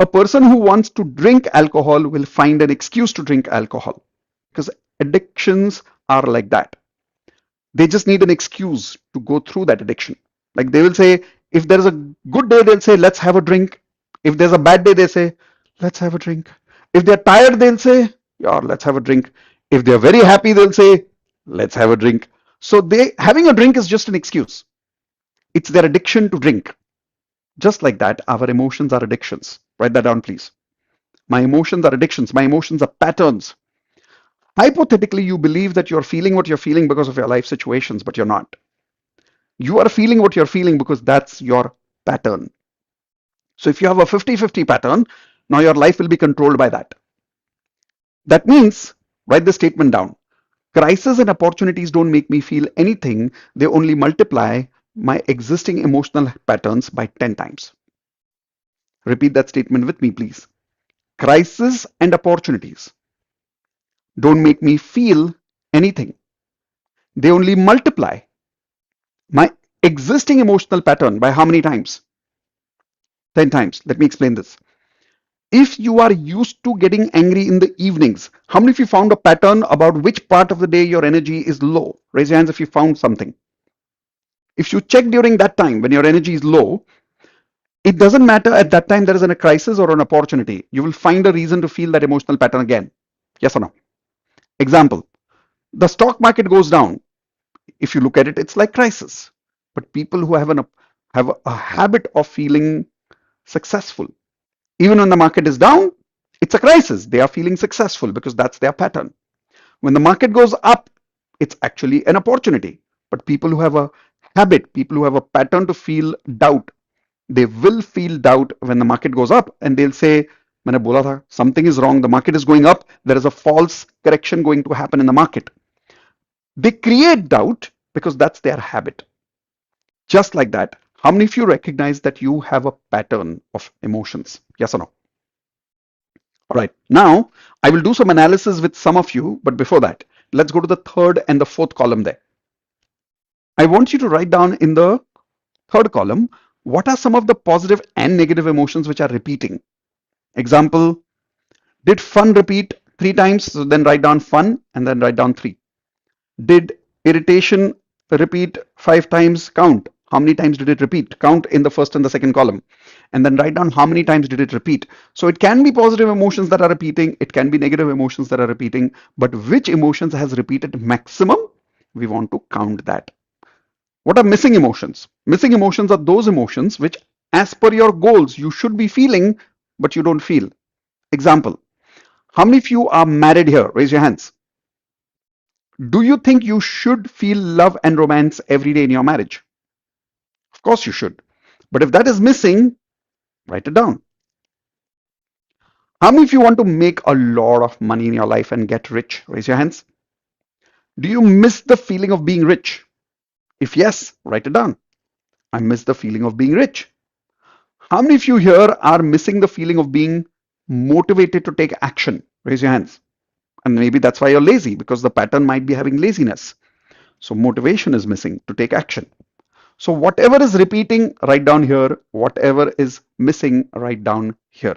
a person who wants to drink alcohol will find an excuse to drink alcohol, because addictions are like that. They just need an excuse to go through that addiction. Like they will say, if there's a good day, they'll say, let's have a drink. If there's a bad day, they say, let's have a drink. If they're tired, they'll say, yeah, let's have a drink. If they're very happy, they'll say, let's have a drink. So having a drink is just an excuse. It's their addiction to drink. Just like that, our emotions are addictions. Write that down, please. My emotions are addictions. My emotions are patterns. Hypothetically, you believe that you're feeling what you're feeling because of your life situations, but you're not. You are feeling what you're feeling because that's your pattern. So if you have a 50-50 pattern, now your life will be controlled by that. That means, write the statement down. Crises and opportunities don't make me feel anything. They only multiply my existing emotional patterns by 10 times. Repeat that statement with me, please. Crises and opportunities don't make me feel anything. They only multiply my existing emotional pattern by how many times? 10 times. Let me explain this. If you are used to getting angry in the evenings, how many of you found a pattern about which part of the day your energy is low? Raise your hands if you found something. If you check during that time when your energy is low, it doesn't matter at that time there is a crisis or an opportunity. You will find a reason to feel that emotional pattern again. Yes or no? Example, the stock market goes down. If you look at it, it's like crisis. But people who have a habit of feeling successful, even when the market is down, it's a crisis. They are feeling successful because that's their pattern. When the market goes up, it's actually an opportunity. But people who have a habit, people who have a pattern to feel doubt, they will feel doubt when the market goes up, and they'll say, मैंने बोला था, something is wrong, the market is going up, there is a false correction going to happen in the market. They create doubt because that's their habit. Just like that, how many of you recognize that you have a pattern of emotions? Yes or no? All right, now I will do some analysis with some of you, but before that, let's go to the third and the fourth column there. I want you to write down in the third column, what are some of the positive and negative emotions which are repeating? Example, Did fun repeat 3 times? So then write down fun and then write down 3. Did irritation repeat 5 times? Count. How many times did it repeat? Count in the first and the second column. And then write down how many times did it repeat. So it can be positive emotions that are repeating. It can be negative emotions that are repeating. But which emotions has repeated maximum? We want to count that. What are missing emotions? Missing emotions are those emotions which, as per your goals, you should be feeling, but you don't feel. Example. How many of you are married here? Raise your hands. Do you think you should feel love and romance every day in your marriage? Of course you should. But if that is missing, write it down. How many of you want to make a lot of money in your life and get rich? Raise your hands. Do you miss the feeling of being rich? If yes, write it down. I miss the feeling of being rich. How many of you here are missing the feeling of being motivated to take action? Raise your hands. And maybe that's why you're lazy, because the pattern might be having laziness. So motivation is missing to take action. So whatever is repeating, write down here. Whatever is missing, write down here.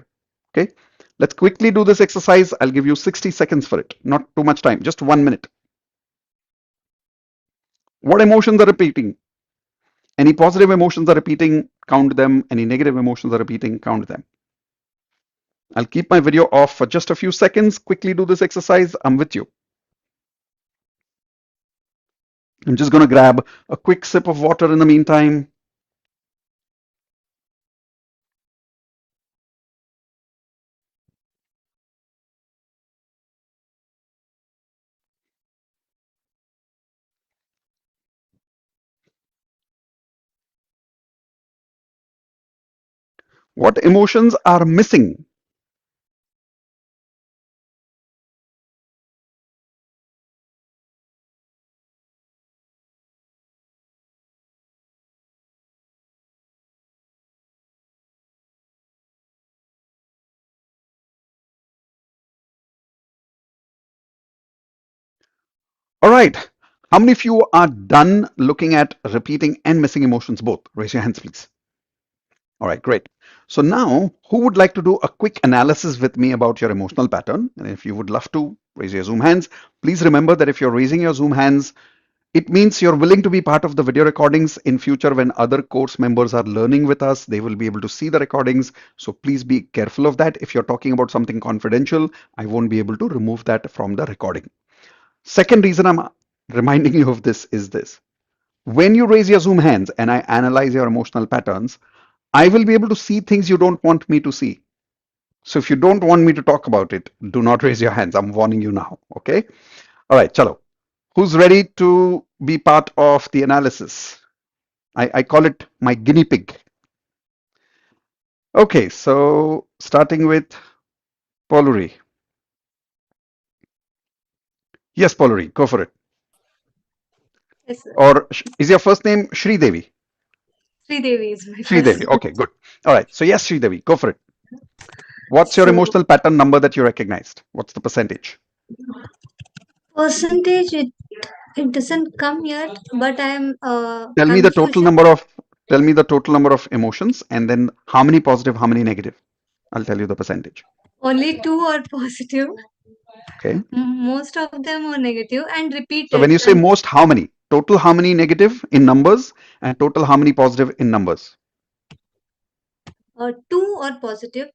Okay. Let's quickly do this exercise. I'll give you 60 seconds for it. Not too much time, just 1 minute. What emotions are repeating? Any positive emotions are repeating, count them. Any negative emotions are repeating, count them. I'll keep my video off for just a few seconds. Quickly do this exercise. I'm with you. I'm just going to grab a quick sip of water in the meantime. What emotions are missing? All right. How many of you are done looking at repeating and missing emotions both? Raise your hands, please. All right, great. So now, who would like to do a quick analysis with me about your emotional pattern? And if you would love to, raise your Zoom hands. Please remember that if you're raising your Zoom hands, it means you're willing to be part of the video recordings in future. When other course members are learning with us, they will be able to see the recordings. So please be careful of that. If you're talking about something confidential, I won't be able to remove that from the recording. Second reason I'm reminding you of this is this. When you raise your Zoom hands and I analyze your emotional patterns, I will be able to see things you don't want me to see. So if you don't want me to talk about it, do not raise your hands. I'm warning you now. Okay. All right. Chalo. Who's ready to be part of the analysis? I call it my guinea pig. Okay. So starting with Poluri. Yes, Poluri, go for it. Yes, sir. Or is your first name Shri Devi? Sri Devi is my Shri first Devi. name. Okay, good. All right. So yes, Shri Devi, go for it. What's your So emotional pattern number that you recognized? What's the percentage? percentage it doesn't come yet, but I am Tell me the total confusion number of tell me the total number of emotions and then how many positive, how many negative. I'll tell you the percentage. only two are positive. Okay. Most of them are negative and So when repeated you say and most, how many? Total how many negative in numbers and total how many positive in numbers? two are positive.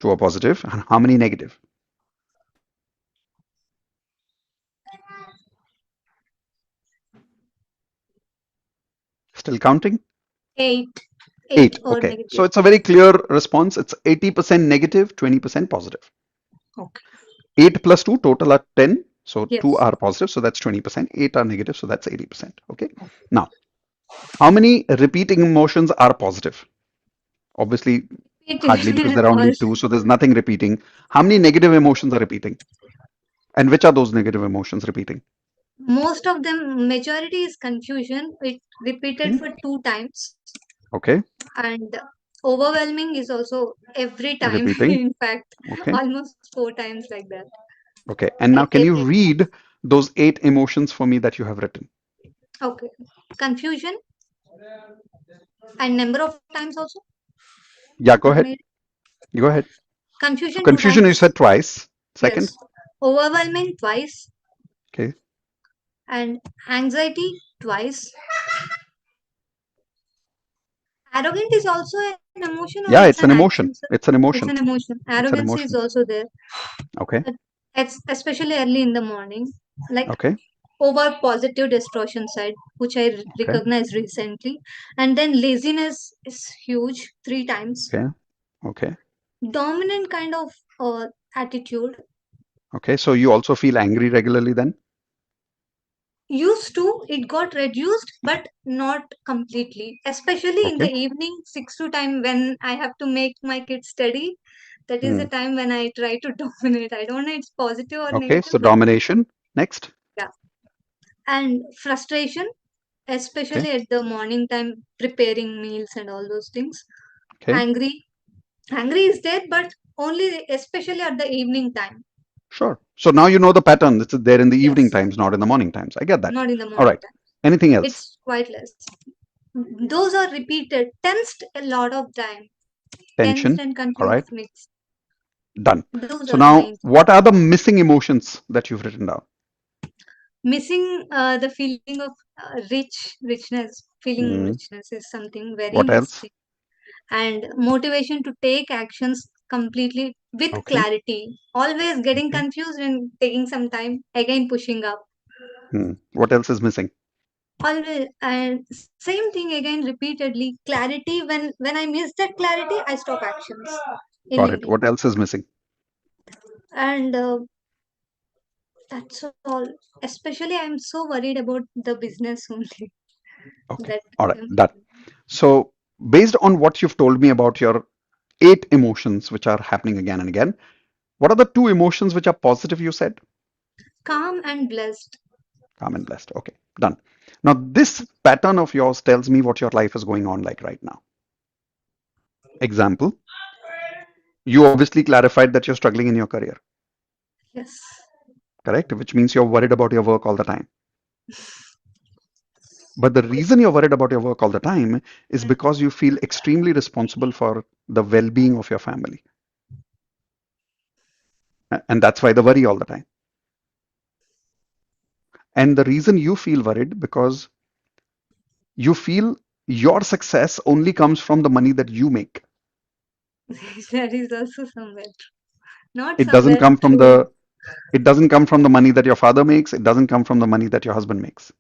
Two are positive and how many negative? Still counting? Eight. Eight Eight. or Okay. So negative. it's a very clear response. It's 80% negative, 20% positive. Okay. 8 plus 2 total are 10. So 2 Yes. are positive. So that's 20%. 8 are negative. So that's 80%. Okay. Now, how many repeating emotions are positive? Obviously, hardly, because Repeated there are all. only two. So there's nothing repeating. How many negative emotions are repeating? And which are those negative emotions repeating? Most of them, majority is confusion. It repeated Okay. for two times, Okay. and overwhelming is also every time. Repeating. In fact, Okay. almost four times like that. Okay. And now And can you every read those 8 emotions for me that you have written? okay, confusion and number of times also Yeah, go not ahead. made. Go ahead. So Confusion two confusion you times. said twice. Second? Yes. Overwhelming twice Okay. and anxiety twice. Arrogant is also an emotion or Yeah, it's it's an an action, emotion. sir? It's an It's emotion. an emotion. It's an Arrogance is emotion. also there. Okay. It's especially early in the morning. Like Okay. over positive distortion side, which I Okay. recognized recently. And then laziness is huge, 3 times. Okay. Okay. Dominant kind of attitude. Okay. So you also feel angry regularly then? Used to, it got reduced, but not completely. Especially in the Okay. evening, 6 to time when I have to make my kids study. That is the Hmm. time when I try to dominate. I don't know it's positive or Okay. negative, So but domination. Next. yeah. And frustration, Okay. especially at the morning time, preparing meals and all those things. Okay. Angry, angry is there, but only especially at the evening time. Sure. So now you know the pattern. It's there in the evening Yes, times, not in the morning times. I get that. not in the All morning right. time. Anything else? It's quite less. Those are repeated, tensed a lot of time. Tensed Tension. and All right. confused mix. Done. Those So are the now, main things. what are the missing emotions that you've written down? Missing the feeling of richness. Feeling Hmm. richness is something very What else? missing. And motivation to take actions completely with Okay. clarity. Always getting Okay. confused and taking some time, again pushing up. Hmm. What else is missing? Always and same thing again repeatedly. Clarity, when I miss that clarity, I stop actions Got it. immediately. What else is missing? And that's all. Especially, I'm so worried about the business only. Okay. That All right. um, Done. So, based on what you've told me about your 8 emotions which are happening again and again, what are the 2 emotions which are positive you said? calm and blessed. Calm and blessed. Okay. Done. Now, this pattern of yours tells me what your life is going on like right now. Example, you obviously clarified that you're struggling in your career, Yes. correct? Which means you're worried about your work all the time. But the reason you're worried about your work all the time is because you feel extremely responsible for the well being of your family. And that's why the worry all the time. And the reason you feel worried because you feel your success only comes from the money that you make. That is also somewhere true. Not It doesn't somewhere come from true. the it doesn't come from the money that your father makes. It doesn't come from the money that your husband makes.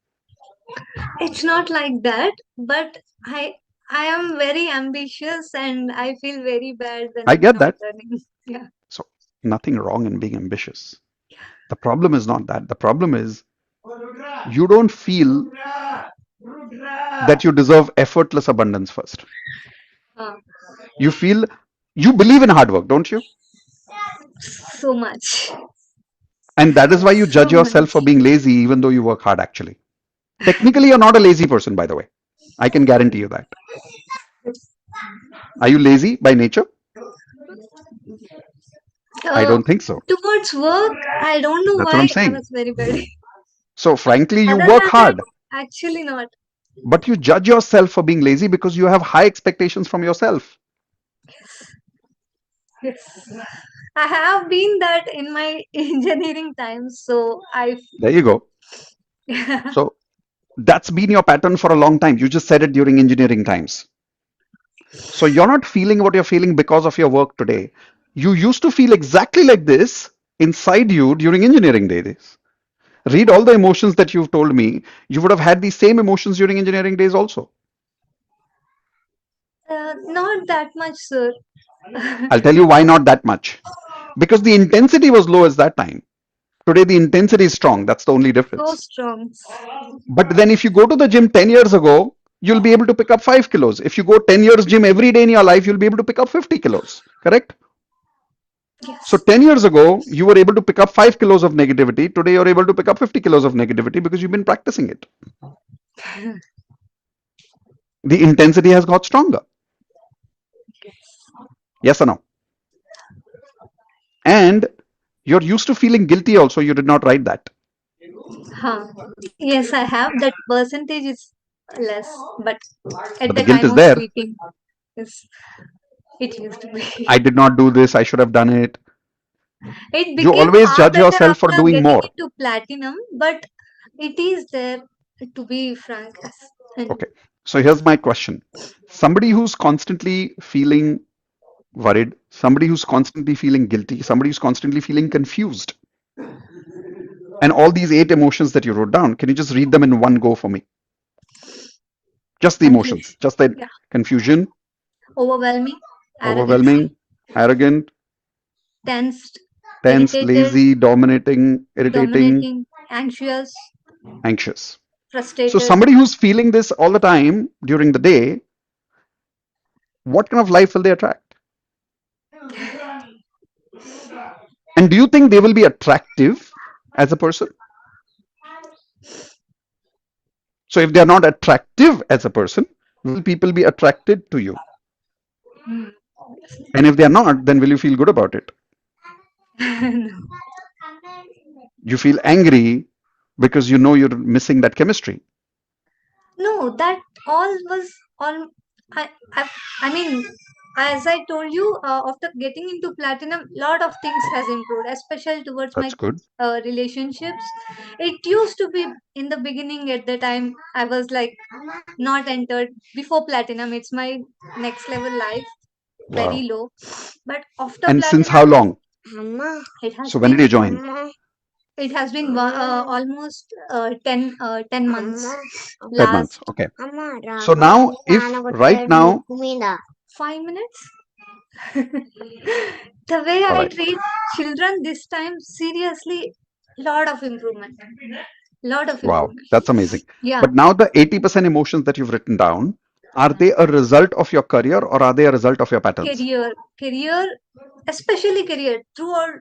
It's not like that, but I am very ambitious and I feel very bad when I I'm get not that. earning. Yeah. So nothing wrong in being ambitious. The problem is not that. The problem is you don't feel that you deserve effortless abundance first. Uh, You feel you believe in hard work, don't you? so much. And that is why you So judge yourself for much. being lazy even though you work hard actually. Technically, you're not a lazy person, by the way. I can guarantee you that. Are you lazy by nature? I Uh, don't think so. Towards work, I don't know That's what I'm why I saying. was very bad. So, frankly, you Other work than that, hard, actually not. but you judge yourself for being lazy because you have high expectations from yourself. Yes. I have been that in my engineering times, so I There you go. So, that's been your pattern for a long time. You just said it during engineering times. So, you're not feeling what you're feeling because of your work today. You used to feel exactly like this inside you during engineering days. Read all the emotions that you've told me. You would have had these same emotions during engineering days also. not that much, sir. I'll tell you why not that much. Because the intensity was low at that time. Today, the intensity is strong. That's the only So difference. strong. But then, if you go to the gym 10 years ago, you'll be able to pick up 5 kilos. If you go 10 years gym every day in your life, you'll be able to pick up 50 kilos. Correct? So, Yes. 10 years ago, you were able to pick up 5 kilos of negativity. Today, you're able to pick up 50 kilos of negativity because you've been practicing it. The intensity has got stronger. Yes or no? And you're used to feeling guilty also. You did not write that. Huh. Yes, I have. That percentage is less, but at But the the guilt time is of there. speaking, yes, it used to be. I did not do this. I should have done it. It You became always far judge better yourself for after doing getting more. into platinum, but it is there, to be frank. And Okay. So here's my question. Somebody who's constantly feeling worried, somebody who's constantly feeling guilty, somebody who's constantly feeling confused, and all these 8 emotions that you wrote down, can you just read them in one go for me? Just the emotions, confusion. just the Yeah. confusion, Overwhelming, arrogancy, overwhelming, arrogant, tensed, tense, irritated, lazy, dominating, irritating, dominating, anxious, anxious. So frustrated. somebody who's feeling this all the time during the day, what kind of life will they attract? And do you think they will be attractive as a person? So if they are not attractive as a person, will people be attracted to you? Hmm. And if they are not, then will you feel good about it? No. You feel angry because you know you're missing that chemistry. No, that all was all. I, I, I mean, as I told you, after getting into platinum, lot of things has improved, especially towards my That's good. relationships. It used to be in the beginning. At the time, I was like not entered before platinum. It's my next level life, very Wow. low. But after And since how platinum, long? it has So when did been you join? it has been almost 10 months. 10 months. Last Okay. So now, if right now, 5 minutes. The way all I right. treat children this time, seriously, lot of improvement. Lot of Wow, improvement. that's amazing. Yeah, But now the 80% emotions that you've written down, are they a result of your career or are they a result of your patterns? career, especially career. Throughout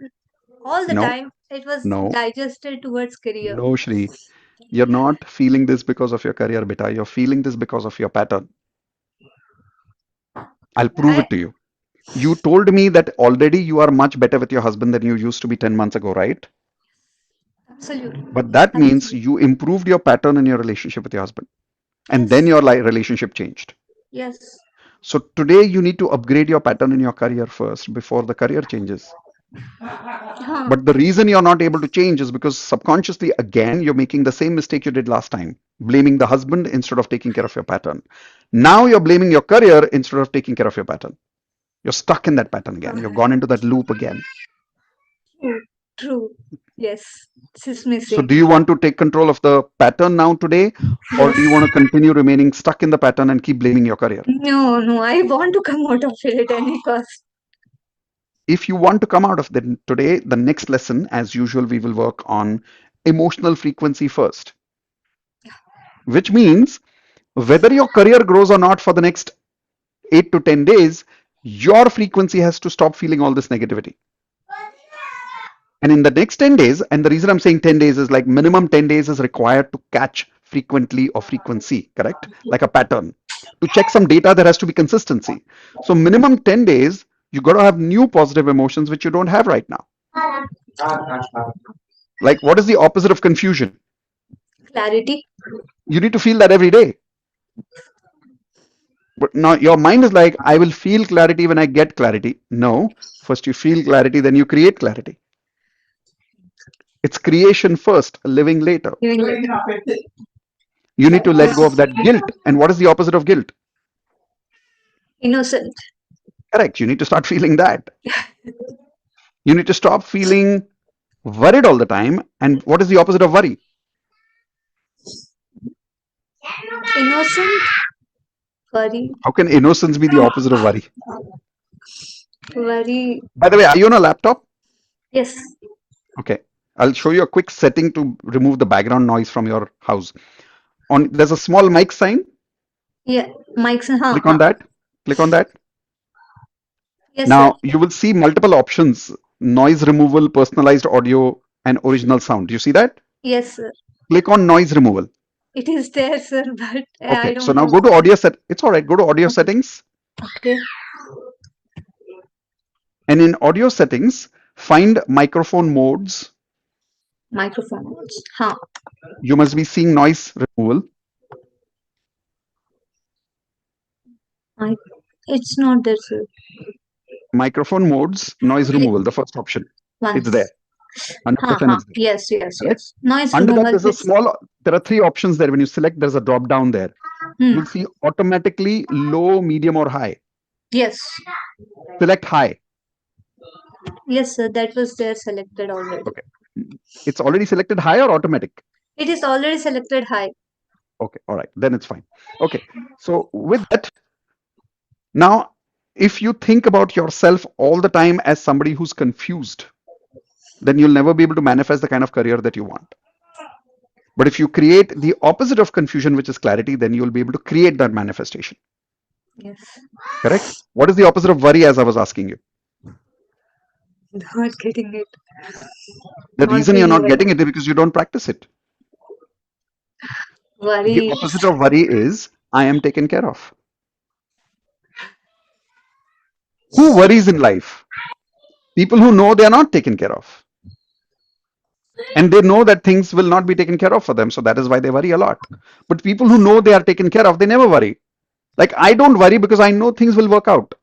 all the No, time, it was no, digested towards career. no, Shri. You're not feeling this because of your career, beta. You're feeling this because of your pattern. I'll prove I it to you. You told me that already you are much better with your husband than you used to be 10 months ago, right? absolutely, But that means absolutely. you improved your pattern in your relationship with your husband. And then Yes, your relationship changed. yes. So today you need to upgrade your pattern in your career first before the career changes. Huh. But the reason you're not able to change is because subconsciously, again, you're making the same mistake you did last time, blaming the husband instead of taking care of your pattern. Now you're blaming your career instead of taking care of your pattern. You're stuck in that pattern again. You've gone into that loop again. True, true. Yes, this is So, missing. do you want to take control of the pattern now today, or Yes. do you want to continue remaining stuck in the pattern and keep blaming your career? No, no, I want to come out of it at any cost. If you want to come out of it today, the next lesson, as usual, we will work on emotional frequency first, which means whether your career grows or not for the next 8 to 10 days, your frequency has to stop feeling all this negativity. And in the next 10 days, and the reason I'm saying 10 days is like minimum 10 days is required to catch frequently or frequency, correct? Like a pattern. To check some data, there has to be consistency. So, minimum 10 days, you got to have new positive emotions which you don't have right now. Like, what is the opposite of confusion? Clarity. You need to feel that every day. But now your mind is like, I will feel clarity when I get clarity. No, first you feel clarity, then you create clarity. It's creation first, living later. Giving like You need to let go of that guilt. And what is the opposite of guilt? innocent. Correct. You need to start feeling that. You need to stop feeling worried all the time. And what is the opposite of worry? Innocent, worry, How can innocence be the opposite of worry? worry. By the way, are you on a laptop? Yes, Okay. I'll show you a quick setting to remove the background noise from your house. On there's a small mic sign. yeah. Mics and Click on that. Click on that. Yes, sir. Now you will see multiple options: noise removal, personalized audio, and original sound. Do you see that? Yes, sir. Click on noise removal. It is there, sir, but I Okay, so don't now know. go to audio set. It's all right. Go to audio settings, Okay. and in audio settings, find microphone modes. Microphone. Huh. You must be seeing noise removal. I, it's not there, sir. Microphone modes, noise Ye- removal, the first option. Once. It's there. 100% it's there. Yes, yes, Correct? yes. Nice Under that, remember there's a this. small, there are three options there. When you select, there's a drop down there. Hmm. You'll see automatically low, medium, or high. Yes. Select high. Yes, sir. That was there selected already. Okay. It's already selected high or automatic? It is already selected high. Okay. All right. Then it's fine. Okay. So with that, now, if you think about yourself all the time as somebody who's confused, then you'll never be able to manifest the kind of career that you want. But if you create the opposite of confusion, which is clarity, then you'll be able to create that manifestation. Yes. Correct? What is the opposite of worry, as I was asking you? Not getting it. The Not reason you're being not well. getting it is because you don't practice it. The Worry. opposite of worry is I am taken care of. Who worries in life? People who know they are not taken care of. And they know that things will not be taken care of for them. So that is why they worry a lot. But people who know they are taken care of, they never worry. Like I don't worry because I know things will work out.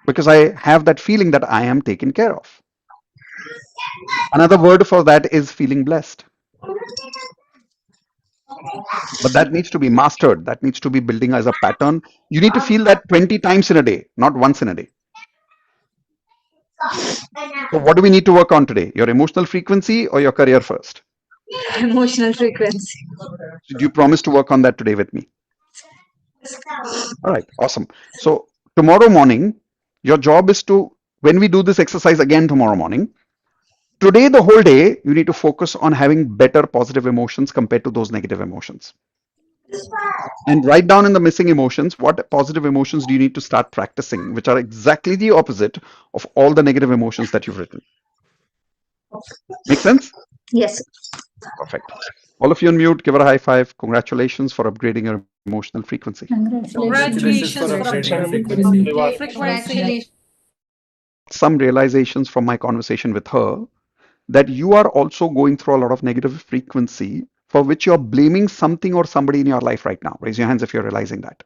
Because I have that feeling that I am taken care of. Another word for that is feeling blessed. But that needs to be mastered. That needs to be building as a pattern. You need to feel that 20 times in a day, not once in a day. So what do we need to work on today? Your emotional frequency or your career first? Emotional frequency. Do you promise to work on that today with me? All right, awesome. So tomorrow morning, your job is to, when we do this exercise again tomorrow morning, today the whole day, you need to focus on having better positive emotions compared to those negative emotions. And write down in the missing emotions, what positive emotions do you need to start practicing, which are exactly the opposite of all the negative emotions that you've written. Make sense? Yes. Perfect. All of you on mute, give her a high five. Congratulations for upgrading your emotional frequency. Congratulations for upgrading your frequency. Congratulations. Some realizations from my conversation with her that you are also going through a lot of negative frequency for which you're blaming something or somebody in your life right now. Raise your hands if you're realizing that.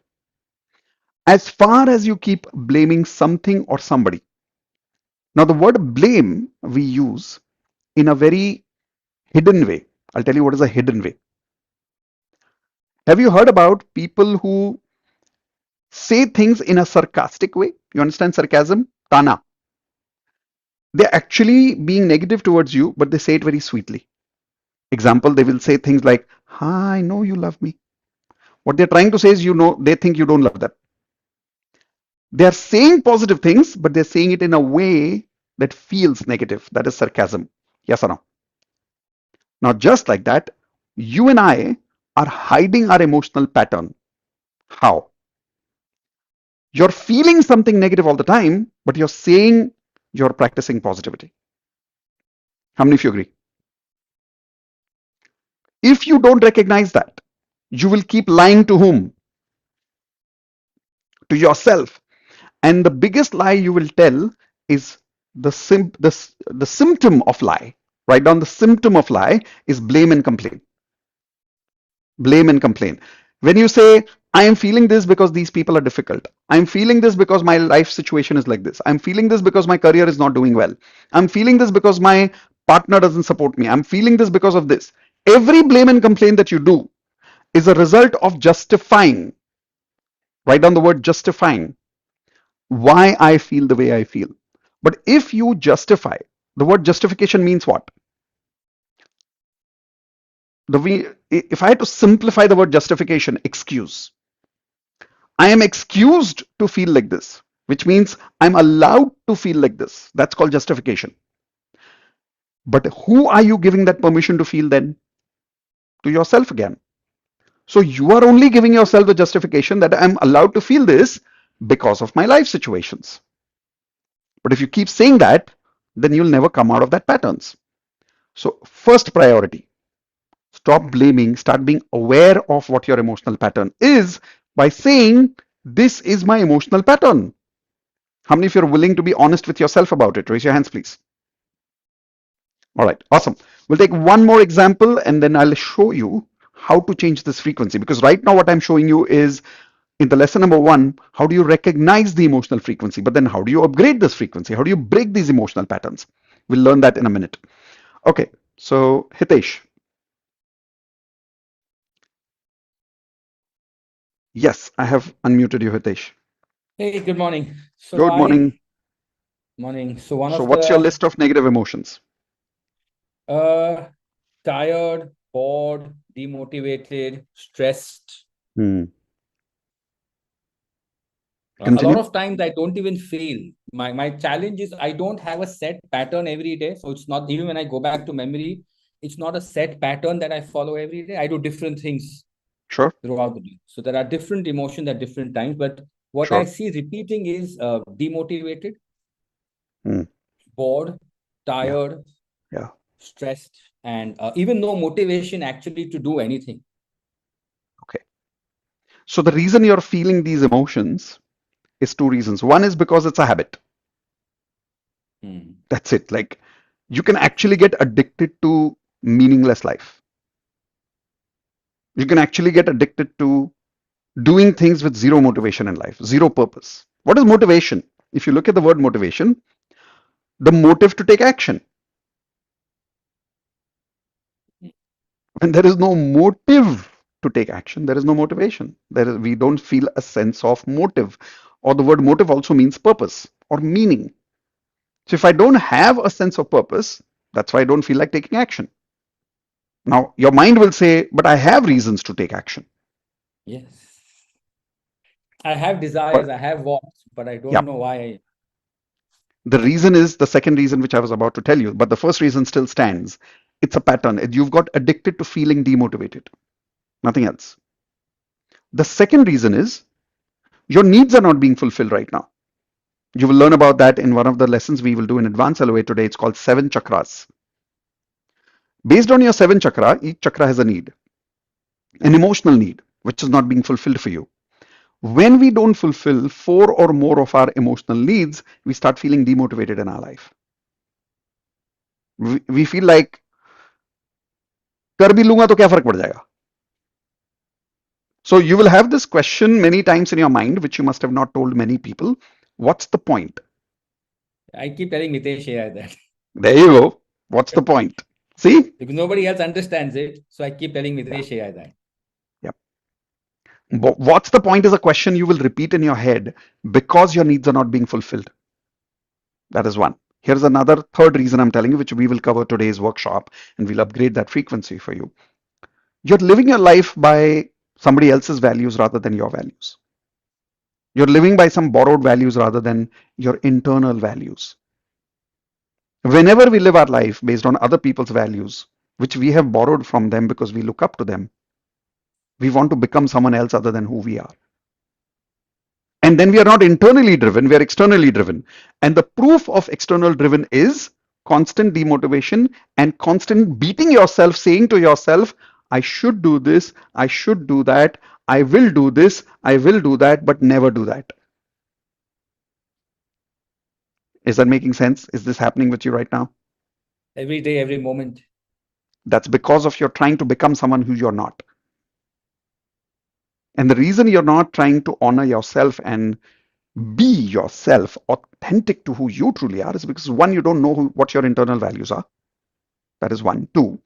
As far as you keep blaming something or somebody. Now, the word blame we use in a very hidden way. I'll tell you what is a hidden way. Have you heard about people who say things in a sarcastic way? You understand sarcasm? Tana. They're actually being negative towards you, but they say it very sweetly. Example, they will say things like, I know you love me. What they're trying to say is, you know, they think you don't love them. They're saying positive things, but they're saying it in a way that feels negative. That is sarcasm. Yes or no? Now, just like that, you and I are hiding our emotional pattern. How? You're feeling something negative all the time, but you're saying you're practicing positivity. How many of you agree? If you don't recognize that, you will keep lying to whom? To yourself. And the biggest lie you will tell is the symptom of lie. Write down the symptom of lie is blame and complain. Blame and complain. When you say, I am feeling this because these people are difficult. I'm feeling this because my life situation is like this. I'm feeling this because my career is not doing well. I'm feeling this because my partner doesn't support me. I'm feeling this because of this. Every blame and complain that you do is a result of justifying. Write down the word justifying why I feel the way I feel. But if you justify, the word justification means what? If I had to simplify the word justification, excuse. I am excused to feel like this, which means I'm allowed to feel like this. That's called justification. But who are you giving that permission to feel then? To yourself again. So you are only giving yourself the justification that I'm allowed to feel this because of my life situations. But if you keep saying that, then you'll never come out of that patterns. So first priority, stop blaming, start being aware of what your emotional pattern is by saying, this is my emotional pattern. How many of you are willing to be honest with yourself about it? Raise your hands, please. All right, awesome. We'll take one more example and then I'll show you how to change this frequency. Because right now what I'm showing you is in the lesson number 1, how do you recognize the emotional frequency? But then how do you upgrade this frequency? How do you break these emotional patterns? We'll learn that in a minute. Okay, so Hitesh. Yes, I have unmuted you, Hitesh. Hey, good morning. So Good I morning. morning. So one So of what's your the list of negative emotions? uh tired, bored, demotivated, stressed. Hmm. A lot Continue. of times I don't even feel. My challenge is I don't have a set pattern every day. So it's not even when I go back to memory, it's not a set pattern that I follow every day. I do different things Sure. throughout the day. So there are different emotions at different times. But what I Sure. see repeating is demotivated, Hmm. bored, Yeah. tired, Yeah. stressed, and even no motivation actually to do anything. Okay. So the reason you're feeling these emotions is two reasons. One is because it's a habit. Hmm. That's it. Like you can actually get addicted to meaningless life. You can actually get addicted to doing things with zero motivation in life, zero purpose. What is motivation? If you look at the word motivation, the motive to take action. When there is no motive to take action, there is no motivation. We don't feel a sense of motive. Or the word motive also means purpose or meaning. So if I don't have a sense of purpose, that's why I don't feel like taking action. Now, your mind will say, but I have reasons to take action. Yes. I have But desires, I have wants, but I yeah, don't know why. the reason is the second reason which I was about to tell you, but the first reason still stands. It's a pattern. You've got addicted to feeling demotivated, nothing else. The second reason is your needs are not being fulfilled right now. You will learn about that in one of the lessons we will do in Advance LOA today. It's called 7 chakras. Based on your 7 chakra, each chakra has a need, an emotional need, which is not being fulfilled for you. When we don't fulfill 4 or more of our emotional needs, we start feeling demotivated in our life. We feel like कर भी लूंगा तो क्या फर्क पड़ जाएगा. So you will have this question many times in your mind, which you must have not told many people. What's the point? I keep telling Mitesh here that There you go. What's the point? See? because nobody else understands it. So I keep telling Yeah. Mitesh here that. Yep. What's the point is a question you will repeat in your head because your needs are not being fulfilled. That is one. Here's another third reason I'm telling you, which we will cover today's workshop, and we'll upgrade that frequency for you. You're living your life by somebody else's values rather than your values. You're living by some borrowed values rather than your internal values. Whenever we live our life based on other people's values, which we have borrowed from them because we look up to them, we want to become someone else other than who we are. And then we are not internally driven, we are externally driven. And the proof of external driven is constant demotivation and constant beating yourself, saying to yourself, I should do this, I should do that, I will do this, I will do that, but never do that. Is that making sense? Is this happening with you right now? Every day, every moment. That's because of you're trying to become someone who you're not. And the reason you're not trying to honor yourself and be yourself, authentic to who you truly are, is because one, you don't know what your internal values are. That is one. Two,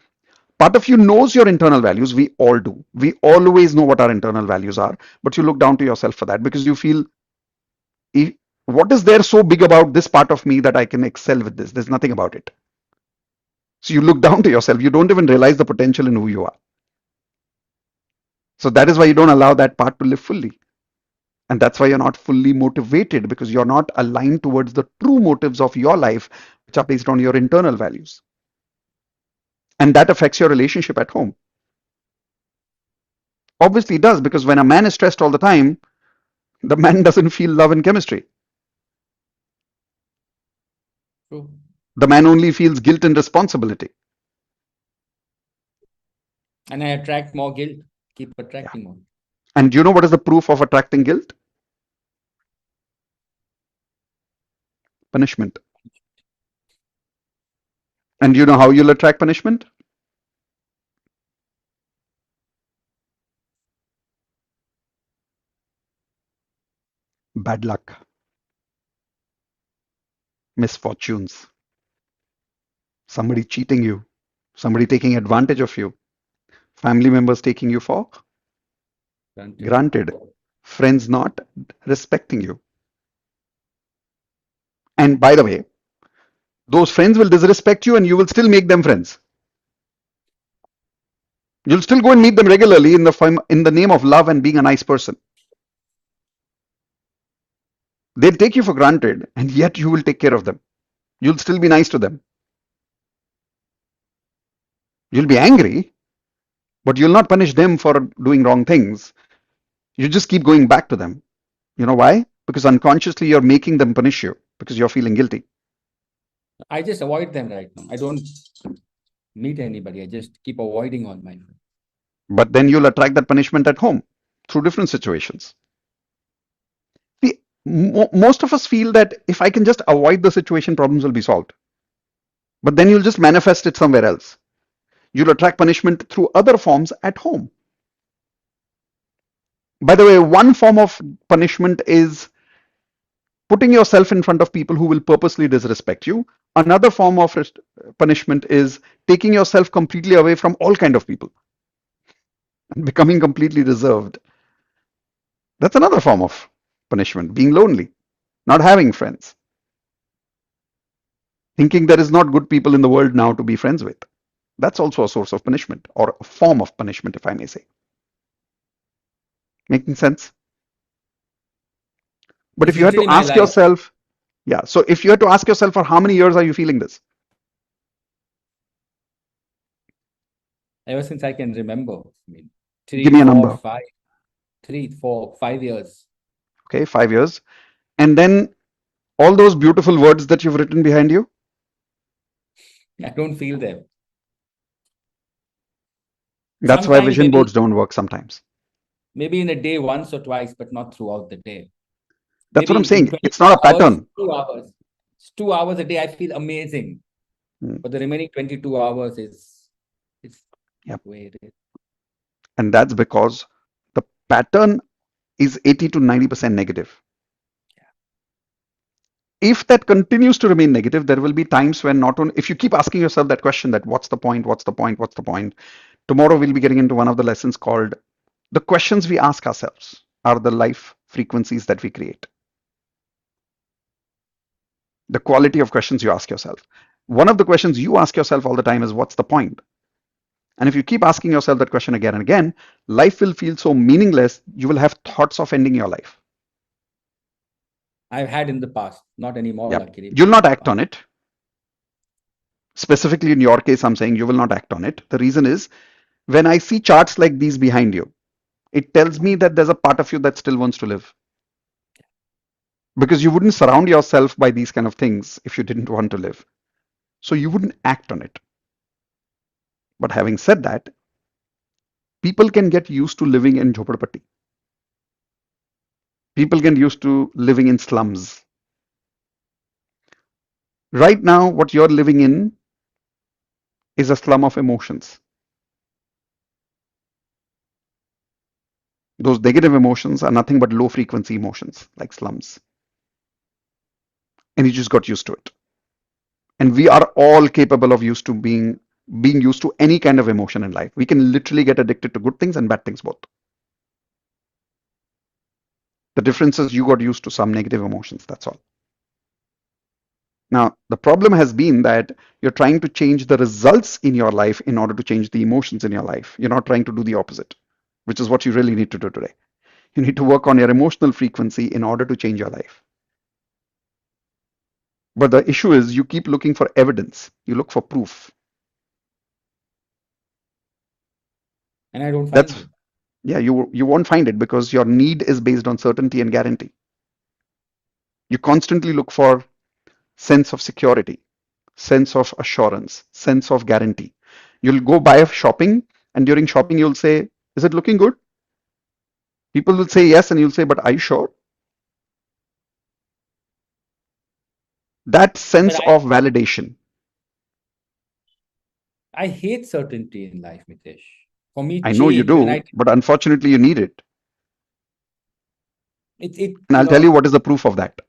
part of you knows your internal values. We all do. We always know what our internal values are, but you look down to yourself for that because you feel, what is there so big about this part of me that I can excel with this? There's nothing about it. So you look down to yourself. You don't even realize the potential in who you are. So that is why you don't allow that part to live fully. And that's why you're not fully motivated because you're not aligned towards the true motives of your life, which are based on your internal values. And that affects your relationship at home. Obviously, it does because when a man is stressed all the time, the man doesn't feel love and chemistry. True. The man only feels guilt and responsibility. And I attract more guilt, keep Yeah. attracting more. And do you know what is the proof of attracting guilt? Punishment. And do you know how you'll attract punishment? Bad luck, misfortunes, somebody cheating you, somebody taking advantage of you, family members taking you for granted, friends not respecting you. And by the way, those friends will disrespect you and you will still make them friends. You'll still go and meet them regularly in the name of love and being a nice person. They'll take you for granted and yet you will take care of them. You'll still be nice to them. You'll be angry, but you'll not punish them for doing wrong things. You just keep going back to them. You know why? Because unconsciously you're making them punish you because you're feeling guilty. I just avoid them right now. I don't meet anybody. I just keep avoiding all my friends. But then you'll attract that punishment at home through different situations. See, most of us feel that if I can just avoid the situation, problems will be solved. But then you'll just manifest it somewhere else. You'll attract punishment through other forms at home. By the way, one form of punishment is putting yourself in front of people who will purposely disrespect you. Another form of punishment is taking yourself completely away from all kind of people and becoming completely reserved. That's another form of punishment, being lonely, not having friends, thinking there is not good people in the world now to be friends with. That's also a source of punishment or a form of punishment, if I may say. Making sense? But It's if you had to usually my ask life. yourself, yeah, so if you had to ask yourself for how many years are you feeling this? Ever since I can remember. I mean, Give me a number. 3, 4, 5 years. Okay, 5 years. And then all those beautiful words that you've written behind you, I don't feel them. that's why Sometimes vision boards don't work sometimes. maybe in a day once or twice, but not throughout the day. That's what I'm Maybe in saying. 24 It's not a hours, pattern. 2 hours. It's 2 hours a day. I feel amazing. Hmm. But the remaining 22 hours is Yep. the way it is. And that's because the pattern is 80 to 90% negative. If that continues to remain negative, there will be times when not only, if you keep asking yourself that question, that what's the point, what's the point, what's the point? Tomorrow we'll be getting into one of the lessons called the questions we ask ourselves are the life frequencies that we create. The quality of questions you ask yourself. One of the questions you ask yourself all the time is what's the point? And if you keep asking yourself that question again and again, life will feel so meaningless, you will have thoughts of ending your life. I've had in the past, not anymore, Yeah. luckily. You'll not act on it. Specifically in your case, I'm saying you will not act on it. The reason is when I see charts like these behind you, it tells me that there's a part of you that still wants to live. Because you wouldn't surround yourself by these kind of things if you didn't want to live. So you wouldn't act on it. But having said that, people can get used to living in Jhopadpatti. People get used to living in slums. Right now, what you're living in is a slum of emotions. Those negative emotions are nothing but low frequency emotions, like slums. And you just got used to it. And we are all capable of being used to any kind of emotion in life. We can literally get addicted to good things and bad things both. The difference is you got used to some negative emotions, that's all. Now, the problem has been that you're trying to change the results in your life in order to change the emotions in your life. You're not trying to do the opposite, which is what you really need to do today. You need to work on your emotional frequency in order to change your life. But the issue is you keep looking for evidence. You look for proof. And I don't find That's it. yeah, you won't find it because your need is based on certainty and guarantee. You constantly look for sense of security, sense of assurance, sense of guarantee. You'll go buy shopping, and during shopping you'll say, is it looking good? People will say yes, and you'll say, but are you sure? That sense But of validation. I hate certainty in life, Mitesh. For me, I know you change when do, but unfortunately you need it. it And I'll tell you what is the proof of that.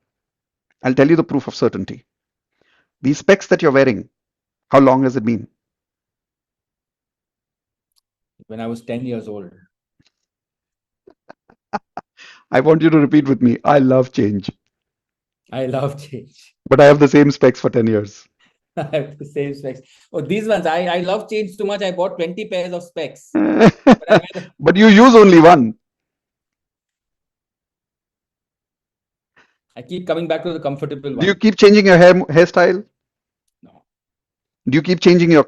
I'll tell you the proof of certainty. These specs that you're wearing, How long has it been? When I was 10 years old. I want you to repeat with me. I love change, I love change. but I have the same specs for 10 years. I have the same specs. Oh, these ones, I love change too much. I bought 20 pairs of specs. But you use only one. I keep coming back to the comfortable Do you one. keep changing your hairstyle? No. Do you keep changing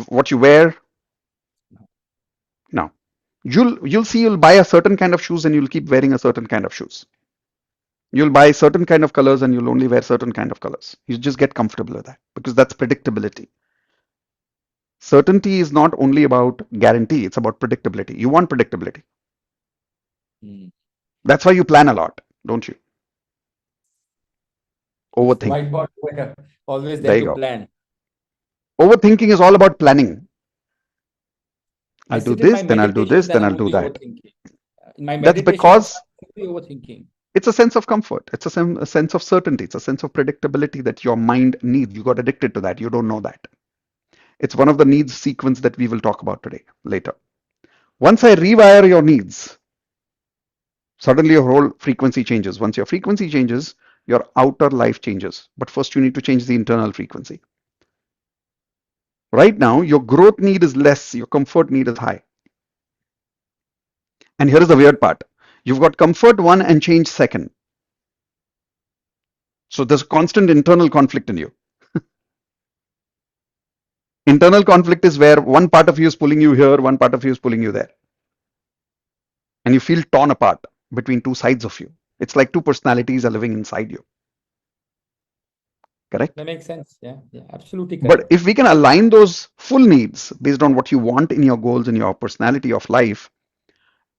what you wear? No. You'll see you'll buy a certain kind of shoes and you'll keep wearing a certain kind of shoes. You'll buy certain kind of colors and you'll only wear certain kind of colors. You just get comfortable with that because that's predictability. Certainty is not only about guarantee, it's about predictability. You want predictability. That's why you plan a lot, don't you? Overthink. Whiteboard winner, always There there you to go. plan. Overthinking is all about planning. I I'll do sit in my this, then I'll do this, meditations then and I'll I'm do only that. overthinking. In my That's meditation, I'm because only overthinking. it's a sense of comfort. It's a sense of certainty. It's a sense of predictability that your mind needs. You got addicted to that. You don't know that. It's one of the needs sequence that we will talk about today, later. Once I rewire your needs, suddenly your whole frequency changes. Once your frequency changes, your outer life changes. But first you need to change the internal frequency. Right now, your growth need is less, your comfort need is high. And here is the weird part. You've got comfort one and change second. So there's constant internal conflict in you. Internal conflict is where one part of you is pulling you here, one part of you is pulling you there. And you feel torn apart between two sides of you. It's like two personalities are living inside you. Correct? That makes sense. Yeah, absolutely But correct. if we can align those full needs based on what you want in your goals and your personality of life,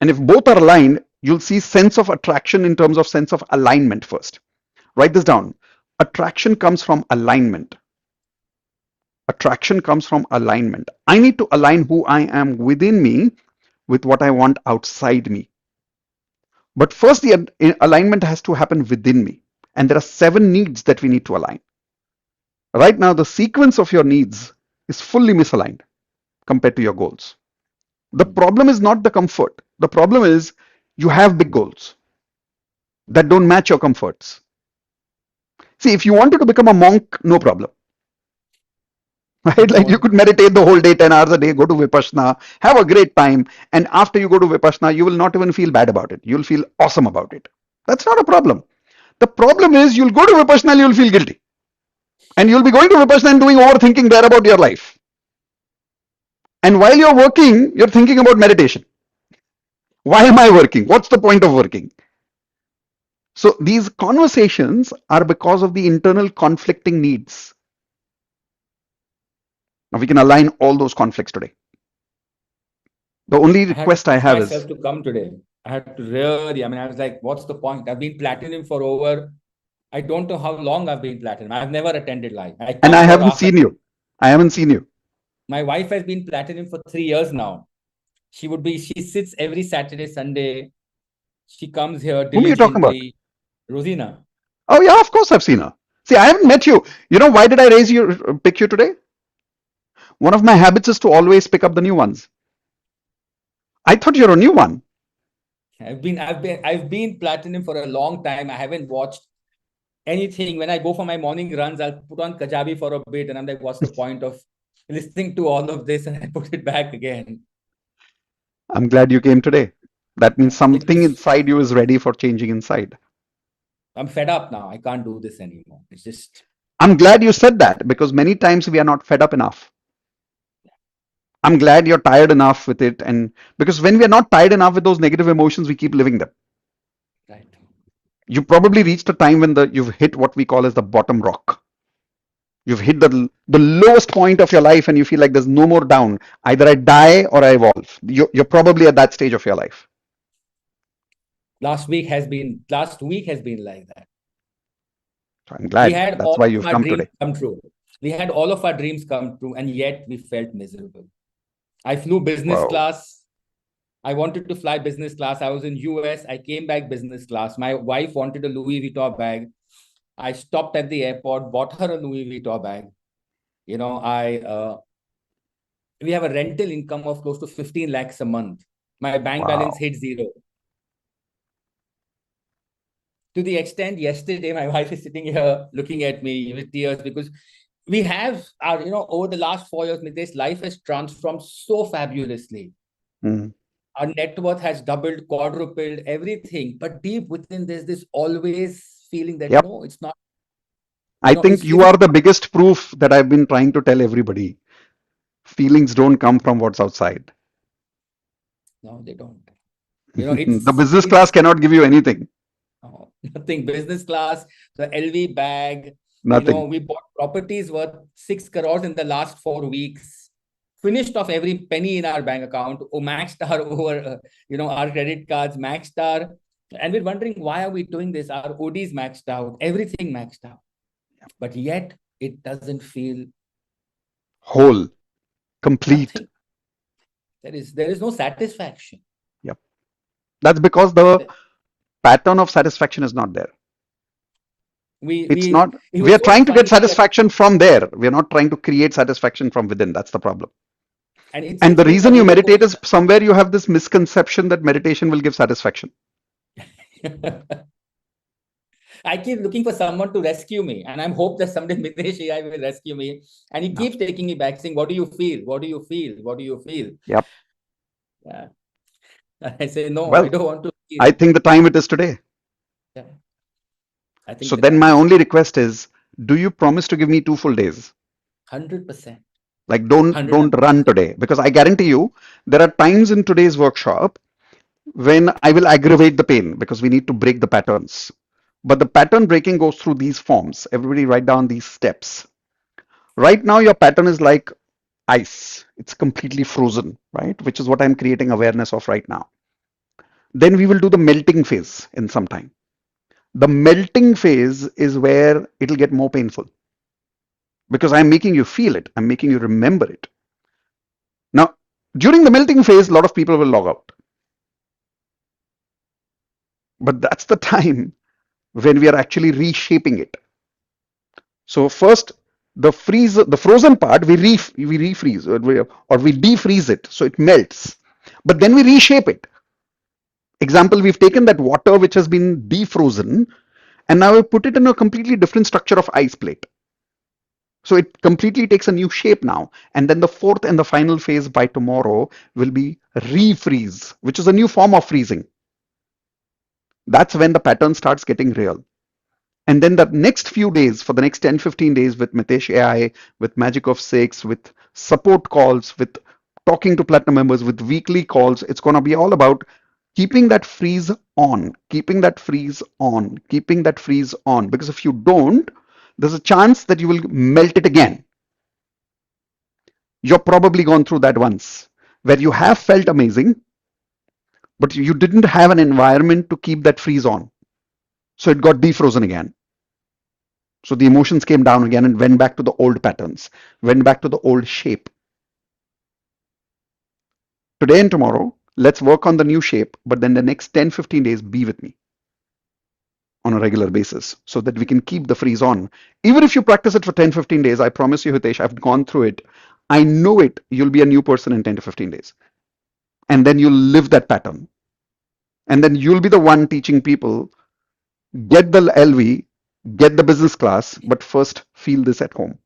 and if both are aligned, you'll see sense of attraction in terms of sense of alignment first. Write this down. Attraction comes from alignment. Attraction comes from alignment. I need to align who I am within me with what I want outside me. But first, the alignment has to happen within me. And there are 7 needs that we need to align. Right now, the sequence of your needs is fully misaligned compared to your goals. The problem is not the comfort. The problem is you have big goals that don't match your comforts. See, if you wanted to become a monk, no problem. Right? Like you could meditate the whole day, 10 hours a day, go to Vipassana, have a great time. And after you go to Vipassana, you will not even feel bad about it. You'll feel awesome about it. That's not a problem. The problem is you'll go to Vipassana, you'll feel guilty. And you'll be going to Vipassana and doing overthinking there about your life. And while you're working, you're thinking about meditation. Why am I working? What's the point of working? So these conversations are because of the internal conflicting needs. Now we can align all those conflicts today. The only request I have is myself to come today. I had to really, I was like, what's the point? I've been platinum for over, I don't know how long I've been platinum. I've never attended live. And I haven't seen you. I haven't seen you. My wife has been platinum for 3 years now. She sits every Saturday, Sunday. She comes here diligently. Whom are you talking about? Rosina. Oh yeah, of course I've seen her. See, I haven't met you. You know why did I pick you today? One of my habits is to always pick up the new ones. I thought you're a new one. I've been platinum for a long time. I haven't watched anything. When I go for my morning runs, I'll put on Kajabi for a bit and I'm like, what's the point of listening to all of this? And I put it back again. I'm glad you came today. That means something inside you is ready for changing inside. I'm fed up now. I can't do this anymore. It's just... I'm glad you said that because many times we are not fed up enough. I'm glad you're tired enough with it. And because when we are not tired enough with those negative emotions, we keep living them. Right. You probably reached a time when you've hit what we call as the bottom rock. You've hit the lowest point of your life and you feel like there's no more down. Either I die or I evolve. You're probably at that stage of your life. Last week has been like that. I'm glad. That's why you've come today. We had all of our dreams come true and yet we felt miserable. I flew business class. I wanted to fly business class. I was in US. I came back business class. My wife wanted a Louis Vuitton bag. I stopped at the airport, bought her a Louis Vuitton bag. You know, we have a rental income of close to 15 lakhs a month. My bank Wow. balance hit zero. To the extent, yesterday, my wife is sitting here looking at me with tears because we have our, over the last 4 years, Mitesh, life has transformed so fabulously. Mm. Our net worth has doubled, quadrupled, everything. But deep within, there's this always feeling that Yep. no, it's not. I think you are the biggest proof that I've been trying to tell everybody. Feelings don't come from what's outside. No, they don't. The business class cannot give you anything. Nothing. Business class, the LV bag. Nothing. We bought properties worth 6 crores in the last 4 weeks. Finished off every penny in our bank account. Maxed our our credit cards maxed our, and we're wondering why are we doing this? Our ODs maxed out, everything maxed out, but yet it doesn't feel Whole. Complete. nothing. There is no satisfaction. Yep. That's because the pattern of satisfaction is not there. It's not. It We was are so trying to get funny that, satisfaction from there. We are not trying to create satisfaction from within. That's the problem. and And it's the been reason a you roller meditate is coaster. somewhere you have this misconception that meditation will give satisfaction. I keep looking for someone to rescue me, and I'm hope that someday Mitesh AI will rescue me. And he No. keeps taking me back, saying, "What do you feel? What do you feel? What do you feel?" Yep. Yeah. I say, "No, I Well, don't want to feel." I think the time it is today. Yeah. I think So the then time my is only request is, do you promise to give me 2 full days? 100%. Like don't run 100%. today, because I guarantee you there are times in today's workshop when I will aggravate the pain because we need to break the patterns. But the pattern breaking goes through these forms. Everybody write down these steps. Right now your pattern is like ice. It's completely frozen, right? Which is what I'm creating awareness of right now. Then we will do the melting phase in some time. The melting phase is where it'll get more painful because I'm making you feel it. I'm making you remember it. Now, during the melting phase, a lot of people will log out. But that's the time when we are actually reshaping it. So first, the frozen part, we refreeze or we defreeze it, so it melts. But then we reshape it. Example, we've taken that water which has been defrozen, and now we put it in a completely different structure of ice plate. So it completely takes a new shape now. And then the fourth and the final phase by tomorrow will be refreeze, which is a new form of freezing. That's when the pattern starts getting real. And then the next few days, for the next 10-15 days with Mitesh AI, with Magic of Six, with support calls, with talking to platinum members, with weekly calls, it's going to be all about keeping that freeze on, keeping that freeze on, keeping that freeze on. Because if you don't, there's a chance that you will melt it again. You've probably gone through that once, where you have felt amazing, but you didn't have an environment to keep that freeze on. So it got defrozen again. So the emotions came down again and went back to the old patterns, went back to the old shape. Today and tomorrow, let's work on the new shape, but then the next 10-15 days, be with me on a regular basis so that we can keep the freeze on. Even if you practice it for 10-15 days, I promise you, Hitesh, I've gone through it. I know it. You'll be a new person in 10 to 15 days. And then you'll live that pattern. And then you'll be the one teaching people, get the LV, get the business class, but first feel this at home.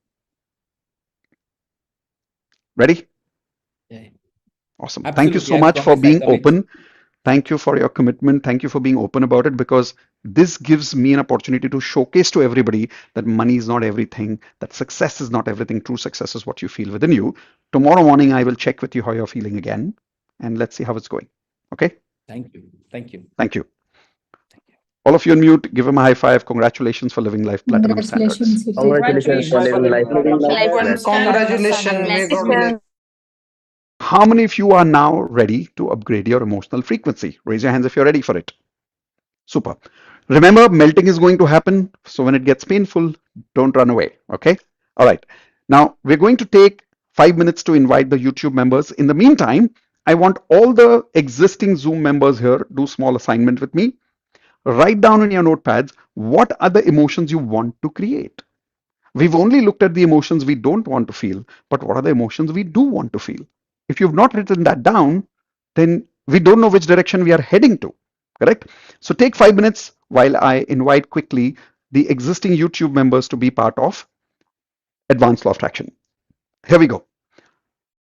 Ready? Yeah. Awesome. Thank you Absolutely. so I much for promise I'll being commit. open. Thank you for your commitment. Thank you for being open about it, because this gives me an opportunity to showcase to everybody that money is not everything, that success is not everything. True success is what you feel within you. Tomorrow morning, I will check with you how you're feeling again, and let's see how it's going. Okay? Thank you. Thank you. Thank you. Thank you. All of you on mute, give him a high five. Congratulations for living life platinum standards. Congratulations, Hitesh. Congratulations for living life Everyone, congratulations. May God bless. How many of you are now ready to upgrade your emotional frequency? Raise your hands if you're ready for it. Super. Remember, melting is going to happen. So when it gets painful, don't run away. Okay. All right. Now we're going to take 5 minutes to invite the YouTube members. In the meantime, I want all the existing Zoom members here do small assignment with me. Write down in your notepads what are the emotions you want to create. We've only looked at the emotions we don't want to feel, but what are the emotions we do want to feel? If you've not written that down, then we don't know which direction we are heading to, correct? So take 5 minutes while I invite quickly the existing YouTube members to be part of Advanced Law of Attraction. Here we go.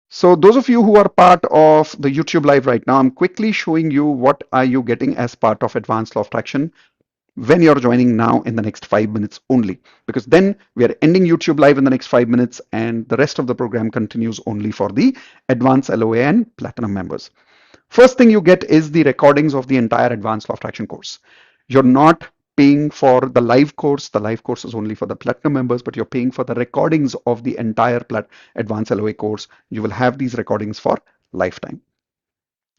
So those of you who are part of the YouTube live right now, I'm quickly showing you what are you getting as part of Advanced Law of Attraction when you're joining now in the next 5 minutes only, because then we are ending YouTube live in the next 5 minutes and the rest of the program continues only for the Advanced LOA and Platinum members. First thing you get is the recordings of the entire Advanced Law of Attraction course. You're not paying for the live course. The live course is only for the Platinum members, but you're paying for the recordings of the entire Advanced LOA course. You will have these recordings for lifetime.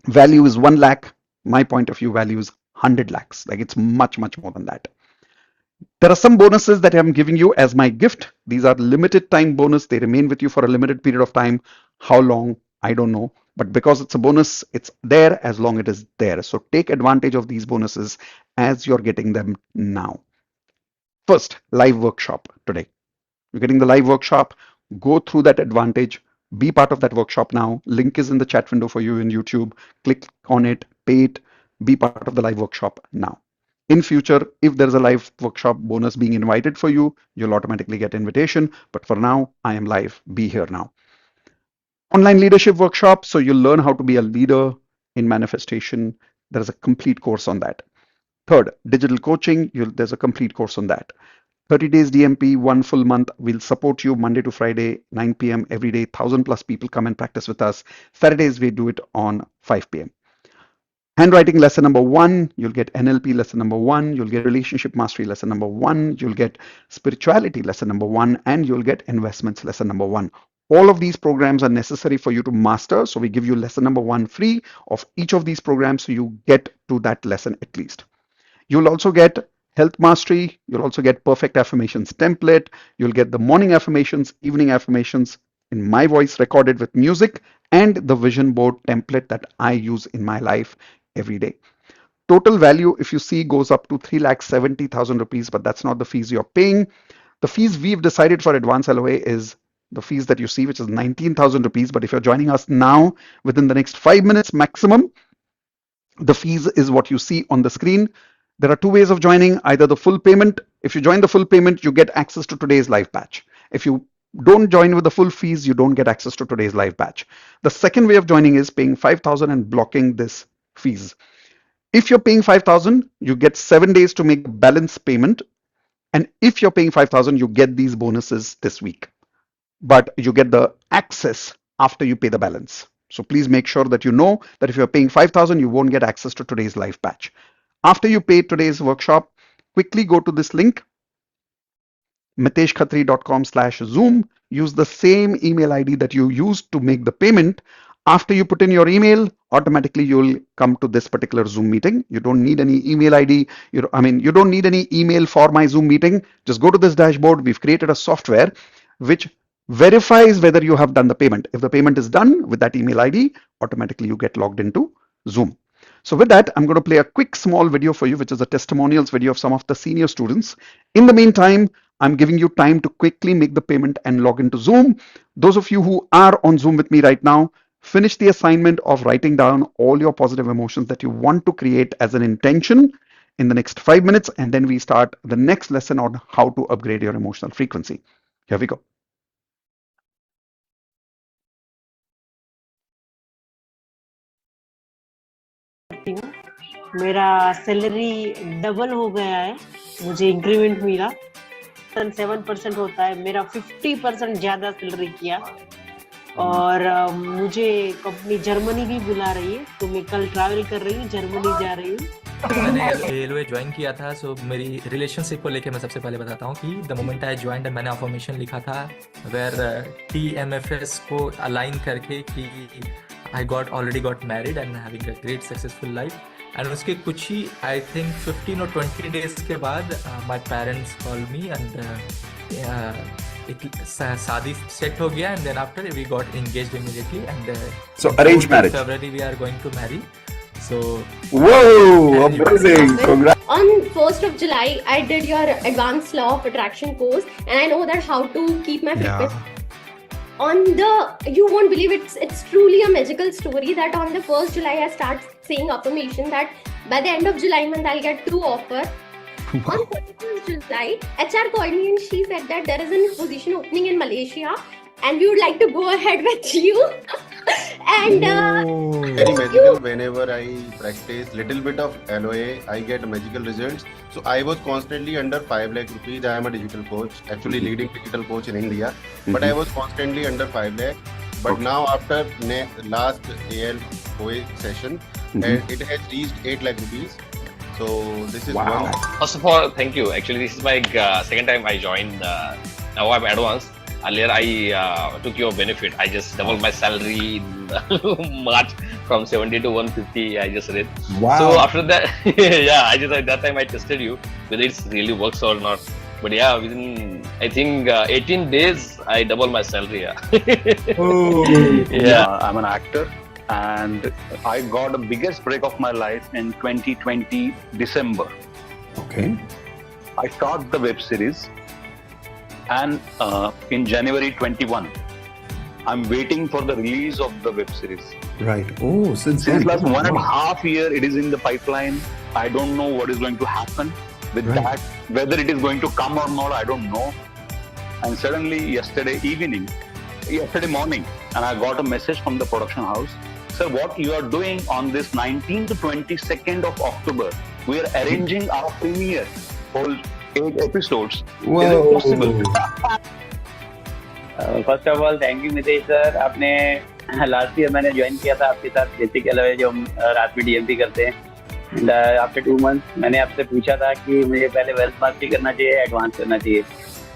Value is 1 lakh. My point of view, value is 100 lakhs. Like, it's much, much more than that. There are some bonuses that I'm giving you as my gift. These are limited time bonus. They remain with you for a limited period of time. How long? I don't know. But because it's a bonus, it's there as long as it is there. So take advantage of these bonuses as you're getting them now. First, live workshop today. You're getting the live workshop. Go through that advantage. Be part of that workshop now. Link is in the chat window for you in YouTube. Click on it, pay it, be part of the live workshop now. In future, if there's a live workshop bonus being invited for you, you'll automatically get invitation. But for now, I am live. Be here now. Online leadership workshop. So you'll learn how to be a leader in manifestation. There's a complete course on that. Third, digital coaching. There's a complete course on that. 30 days DMP, 1 full month. We'll support you Monday to Friday, 9 p.m. every day. 1,000+ people come and practice with us. Saturdays, we do it on 5 p.m. Handwriting lesson number 1, you'll get NLP lesson number 1, you'll get relationship mastery lesson number 1, you'll get spirituality lesson number 1, and you'll get investments lesson number 1. All of these programs are necessary for you to master. So we give you lesson number 1 free of each of these programs. So you get to that lesson at least. You'll also get health mastery. You'll also get perfect affirmations template. You'll get the morning affirmations, evening affirmations in my voice recorded with music, and the vision board template that I use in my life every day. Total value, if you see, goes up to 3,70,000 rupees, but that's not the fees you're paying. The fees we've decided for Advance LOA is the fees that you see, which is 19,000 rupees. But if you're joining us now within the next 5 minutes maximum, the fees is what you see on the screen. There are 2 ways of joining, either the full payment. If you join the full payment, you get access to today's live batch. If you don't join with the full fees, you don't get access to today's live batch. The second way of joining is paying 5,000 and blocking this fees. If you're paying 5,000, you get 7 days to make balance payment. And if you're paying 5,000, you get these bonuses this week. But you get the access after you pay the balance. So please make sure that you know that if you're paying 5,000, you won't get access to today's live batch. After you pay today's workshop, quickly go to this link, miteshkhatri.com/zoom. Use the same email ID that you used to make the payment. After you put in your email, automatically you'll come to this particular Zoom meeting. You don't need any email ID. You don't need any email for my Zoom meeting. Just go to this dashboard. We've created a software which verifies whether you have done the payment. If the payment is done with that email ID, automatically you get logged into Zoom. So with that, I'm going to play a quick small video for you, which is a testimonials video of some of the senior students. In the meantime, I'm giving you time to quickly make the payment and log into Zoom. Those of you who are on Zoom with me right now, finish the assignment of writing down all your positive emotions that you want to create as an intention in the next 5 minutes. And then we start the next lesson on how to upgrade your emotional frequency. Here we go. मेरा salary double हो गया है, मुझे increment मिला, 7% होता है, मेरा 50% ज्यादा सैलरी किया और मुझे कंपनी जर्मनी भी बुला रही है, तो मैं कल ट्रैवल कर रही हूँ, जर्मनी जा रही हूँ। मैंने LOA ज्वाइन किया था, सो मेरी रिलेशनशिप को लेके मैं सबसे पहले बताता हूँ कि द मोमेंट आई ज्वाइंड मैंने अफर्मेशन लिखा था वेयर TMFS को अलाइन करके कि I already got married and having a great successful life. And उसके कुछ ही I think 15 or 20 days के बाद my parents called me and एक शादी सेट हो गया and then after we got engaged immediately and so arranged marriage. February we are going to marry. So whoa, amazing! Congrats. On 1st of July, I did your Advanced Law of Attraction course, and I know that how to keep my fitness. You won't believe it's truly a magical story that on the 1st July I start saying affirmation that by the end of July month I'll get 2 offers. On 31st July, HR called me and she said that there is a position opening in Malaysia and we would like to go ahead with you. And Very magical. Whenever I practice little bit of LOA, I get magical results. So I was constantly under 5 lakh rupees. I am a digital coach, actually leading digital coach in India. But I was constantly under 5 lakh. But now after last ALOA session, it has reached 8 lakh rupees. So this is one. First of all, thank you. Actually, this is my second time I joined now I'm Advance. Earlier, I took your benefit. I just doubled my salary in March from 70 to 150. I just read. Wow. So after that, yeah, I just at that time I tested you whether it really works or not. But yeah, within I think 18 days, I doubled my salary. Yeah. Yeah, I'm an actor, and I got the biggest break of my life in 2020 December. Okay. I shot the web series, and in January 21, I'm waiting for the release of the web series. Right. Oh, since last 1.5 years, it is in the pipeline. I don't know what is going to happen with that. Whether it is going to come or not, I don't know. And suddenly, yesterday morning, and I got a message from the production house. Sir, what you are doing on this 19th to 22nd of October, we are arranging our premiere, whole 8 episodes. Wow. Is it possible? First of all thank you Mitesh sir. आपने last year मैंने join किया था आपके साथ basic LOA जो हम रात में DMT करते हैं. एंड आफ्टर 2 मंथ्स मैंने आपसे पूछा था कि मुझे पहले वेल्थ मास्टरी करना चाहिए, एडवांस करना चाहिए.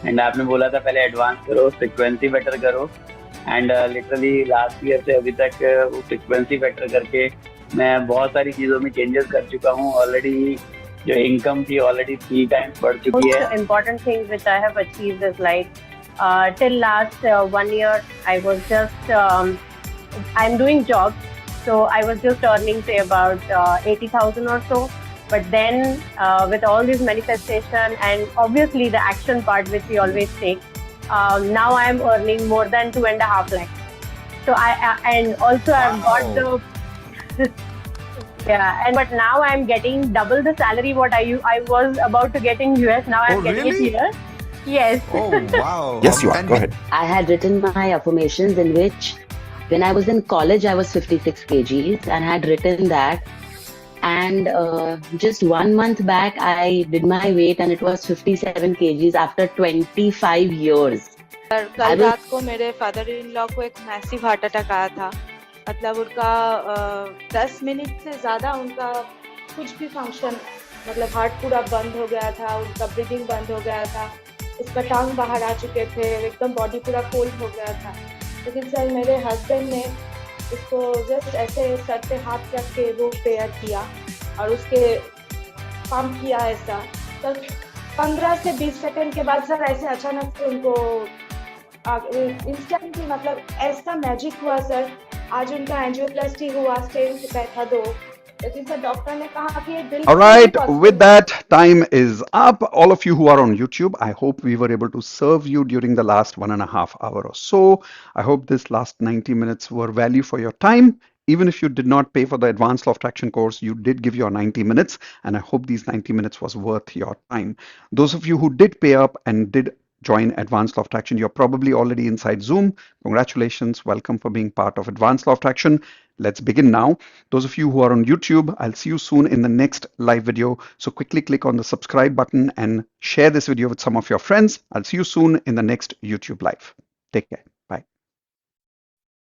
एंड आपने बोला था पहले एडवांस करो, फ्रिक्वेंसी बेटर करो. एंड लिटरली लास्ट ईयर से अभी तक वो फ्रिक्वेंसी बेटर करके मैं बहुत सारी चीज़ों में चेंजेस कर चुका हूँ. ऑलरेडी जो इनकम थी ऑलरेडी 3 टाइम्स बढ़ चुकी है. Important things which I have achieved is like till last 1 year I was just I'm doing jobs, so I was just earning say about 80,000 or so. But then with all this manifestation and obviously the action part which we always take, now I am earning more than 2.5 lakhs. So I and also I've got the but now I'm getting double the salary what I was about to get in US. Now I'm getting it here. Yes. Oh, wow. Yes, you are. Go ahead. I had written my affirmations in which when I was in college, I was 56 kgs and had written that. And just 1 month back, I did my weight and it was 57 kgs after 25 years. कल रात को मेरे father in law को एक massive heart attack आया था. मतलब उनका 10 मिनट से ज़्यादा उनका कुछ भी फंक्शन, मतलब हार्ट पूरा बंद हो गया था, उनका ब्रीदिंग बंद हो गया था, उसका टांग बाहर आ चुके थे, एकदम बॉडी पूरा कोल्ड हो गया था. लेकिन सर मेरे हस्बैंड ने उसको जस्ट ऐसे सर पे हाथ रख के वो प्रेयर किया और उसके पंप किया ऐसा. सर 15 से 20 सेकंड के बाद सर ऐसे अचानक से उनको इंस्टेंटली मतलब ऐसा मैजिक हुआ सर. आज उनका एंजियोप्लास्टी हुआ, स्टेंट बैठा 2. All right, with that, time is up. All of you who are on YouTube, I hope we were able to serve you during the last 1.5 hours or so. I hope this last 90 minutes were value for your time. Even if you did not pay for the Advanced Law of Attraction course, you did give your 90 minutes, and I hope these 90 minutes was worth your time. Those of you who did pay up and did join Advanced Law of Attraction, you're probably already inside Zoom. Congratulations. Welcome for being part of Advanced Law of Attraction. Let's begin now. Those of you who are on YouTube, I'll see you soon in the next live video. So quickly click on the subscribe button and share this video with some of your friends. I'll see you soon in the next YouTube live. Take care.